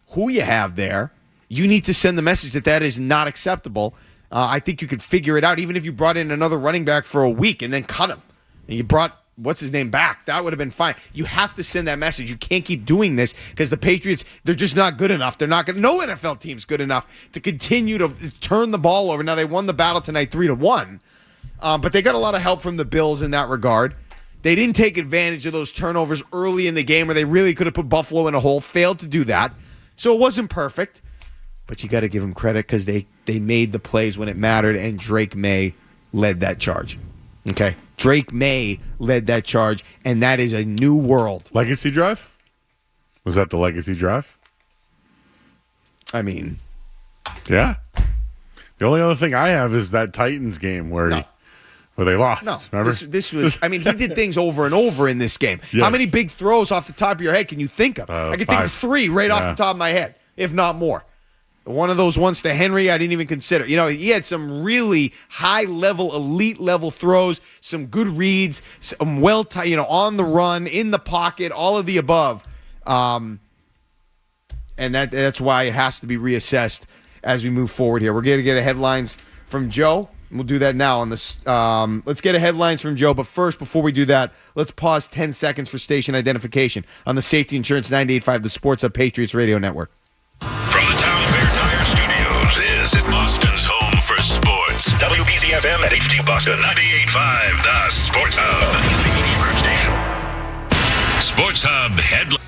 who you have there. You need to send the message that is not acceptable. I think you could figure it out, even if you brought in another running back for a week and then cut him. And you brought, what's his name, back. That would have been fine. You have to send that message. You can't keep doing this because the Patriots, they're just not good enough. They're not good. No NFL team's good enough to continue to turn the ball over. Now, they won the battle tonight 3-1, but they got a lot of help from the Bills in that regard. They didn't take advantage of those turnovers early in the game where they really could have put Buffalo in a hole, failed to do that. So it wasn't perfect. But you got to give them credit because they made the plays when it mattered, and Drake May led that charge. Okay? Drake May led that charge, and that is a new world. Legacy drive? Was that the legacy drive? I mean. Yeah. The only other thing I have is that Titans game where they lost. No. Remember? This was, he did things over and over in this game. Yes. How many big throws off the top of your head can you think of? I can think of 3 right off the top of my head, if not more. One of those ones to Henry, I didn't even consider. He had some really high-level, elite-level throws, some good reads, some on the run, in the pocket, all of the above. And that's why it has to be reassessed as we move forward here. We're going to get headlines from Joe. We'll do that now on this. Let's get headlines from Joe. But first, before we do that, let's pause 10 seconds for station identification on the Safety Insurance 98.5, the Sports Hub Patriots Radio Network. From the Town Fair Tire Studios, this is Boston's home for sports. WBZ-FM at HD Boston 98.5, the Sports Hub. Sports Hub headline.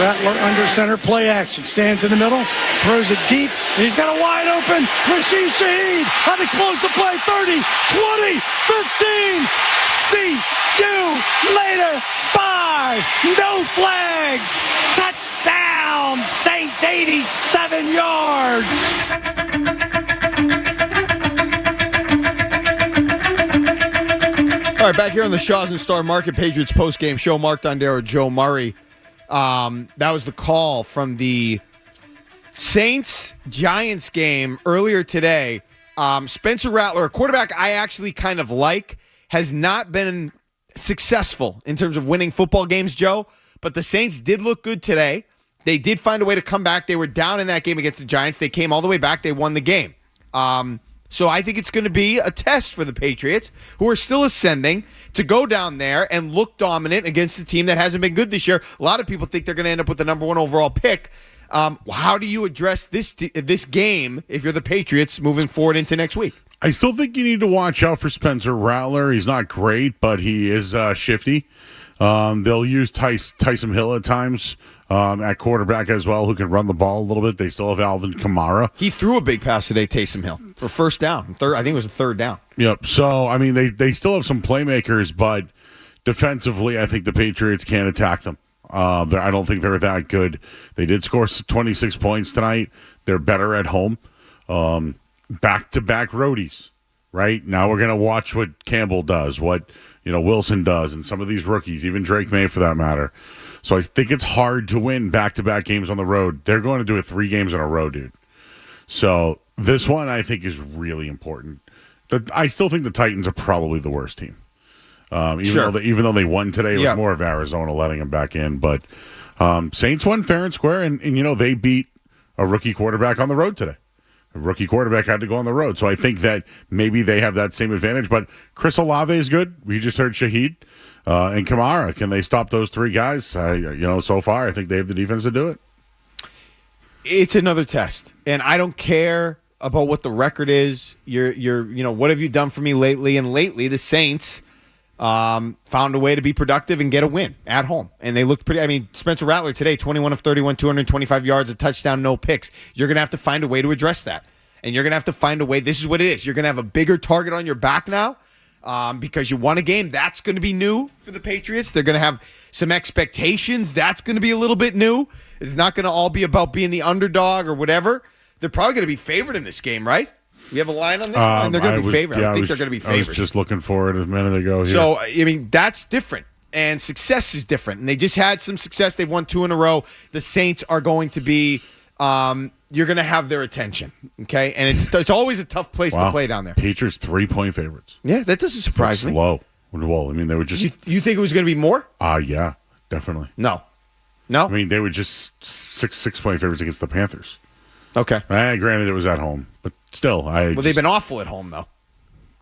Rattler under center, play action. Stands in the middle, throws it deep, and he's got a wide open Rashid Shaheed on explosive play. 30, 20, 15. See you later. 5. No flags. Touchdown. Saints 87 yards. All right, back here on the Shaws and Star Market Patriots postgame show. Mark Dondero, Joe Murray. That was the call from the Saints-Giants game earlier today. Spencer Rattler, a quarterback I actually kind of like, has not been successful in terms of winning football games, Joe. But the Saints did look good today. They did find a way to come back. They were down in that game against the Giants. They came all the way back. They won the game. So I think it's going to be a test for the Patriots, who are still ascending, to go down there and look dominant against a team that hasn't been good this year. A lot of people think they're going to end up with the number 1 overall pick. How do you address this game if you're the Patriots moving forward into next week? I still think you need to watch out for Spencer Rattler. He's not great, but he is shifty. They'll use Taysom Hill at times. At quarterback as well, who can run the ball a little bit. They still have Alvin Kamara. He threw a big pass today, Taysom Hill, for first down. I think it was a third down. Yep. So, I mean, they still have some playmakers, but defensively, I think the Patriots can't attack them. I don't think they're that good. They did score 26 points tonight. They're better at home. Back-to-back roadies, right? Now we're going to watch what Campbell does, what Wilson does, and some of these rookies, even Drake May for that matter. So I think it's hard to win back-to-back games on the road. They're going to do it 3 games in a row, dude. So this one I think is really important. I still think the Titans are probably the worst team. Even though they won today, it was more of Arizona letting them back in. But Saints won fair and square, and they beat a rookie quarterback on the road today. A rookie quarterback had to go on the road. So I think that maybe they have that same advantage. But Chris Olave is good. We just heard Shaheed. And Kamara, can they stop those 3 guys? So far, I think they have the defense to do it. It's another test, and I don't care about what the record is. What have you done for me lately? And lately, the Saints found a way to be productive and get a win at home, and they looked pretty. I mean, Spencer Rattler today, 21 of 31, 225 yards, a touchdown, no picks. You're going to have to find a way to address that, and you're going to have to find a way. This is what it is. You're going to have a bigger target on your back now. Because you won a game. That's going to be new for the Patriots. They're going to have some expectations. That's going to be a little bit new. It's not going to all be about being the underdog or whatever. They're probably going to be favored in this game, right? We have a line on this line? They're going to be favored. I think they're going to be favored. I was just looking for it a minute ago here. So, I mean, that's different. And success is different. And they just had some success. They've won 2 in a row. The Saints are going to be you're going to have their attention, okay? And it's always a tough place to play down there. Patriots 3-point favorites. Yeah, that doesn't surprise me. Low. Well, I mean, they were just. You think it was going to be more? Yeah, definitely. No. I mean, they were just 6-point favorites against the Panthers. Okay. Granted, it was at home, but still, they've been awful at home, though.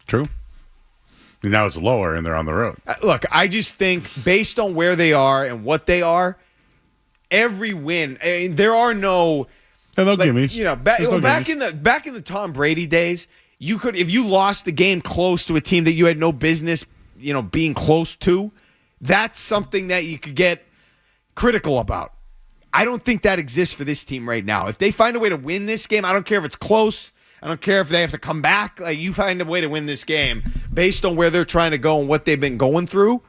True. And now it's lower, and they're on the road. Look, I just think based on where they are and what they are, every win. I mean, there are no. No gimmies. Back in the Tom Brady days, you could, if you lost the game close to a team that you had no business, being close to, that's something that you could get critical about. I don't think that exists for this team right now. If they find a way to win this game, I don't care if it's close. I don't care if they have to come back. Like, you find a way to win this game based on where they're trying to go and what they've been going through.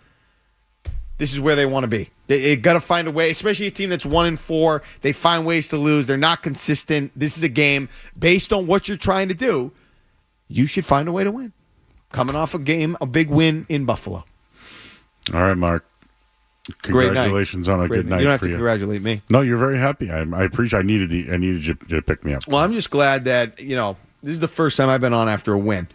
This is where they want to be. They got to find a way, especially a team that's 1-4. They find ways to lose. They're not consistent. This is a game based on what you're trying to do. You should find a way to win. Coming off a big win in Buffalo. All right, Mark. Congratulations on a good night. You don't have to congratulate me. No, you're very happy. I appreciate. I needed you to pick me up. Well, I'm just glad that this is the first time I've been on after a win.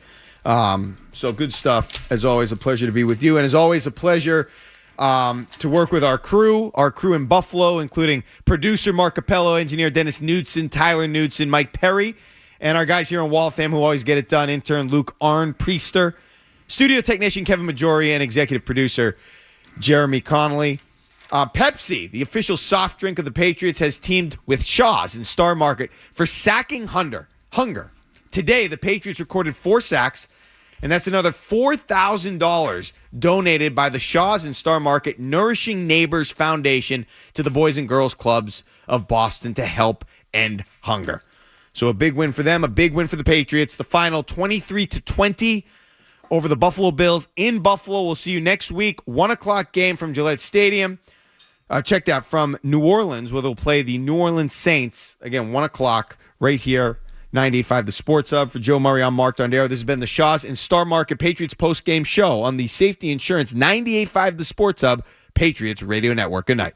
So good stuff. As always, a pleasure to be with you, and as always, a pleasure to work with our crew in Buffalo, including producer Mark Capello, engineer Dennis Knudsen, Tyler Knudsen, Mike Perry, and our guys here in Waltham who always get it done. Intern Luke Arnpriester, studio technician Kevin Majori, and executive producer Jeremy Connolly. Pepsi, the official soft drink of the Patriots, has teamed with Shaw's and Star Market for sacking hunger. Today, the Patriots recorded 4 sacks And that's another $4,000 donated by the Shaws and Star Market Nourishing Neighbors Foundation to the Boys and Girls Clubs of Boston to help end hunger. So a big win for them, a big win for the Patriots. The final 23-20 over the Buffalo Bills in Buffalo. We'll see you next week. 1 o'clock game from Gillette Stadium. Check that from New Orleans, where they'll play the New Orleans Saints. Again, 1 o'clock right here, 98.5 The Sports Hub. For Joe Murray, I'm Mark Dondero. This has been the Shaws and Star Market Patriots postgame show on the Safety Insurance 98.5 The Sports Hub Patriots Radio Network. Good night.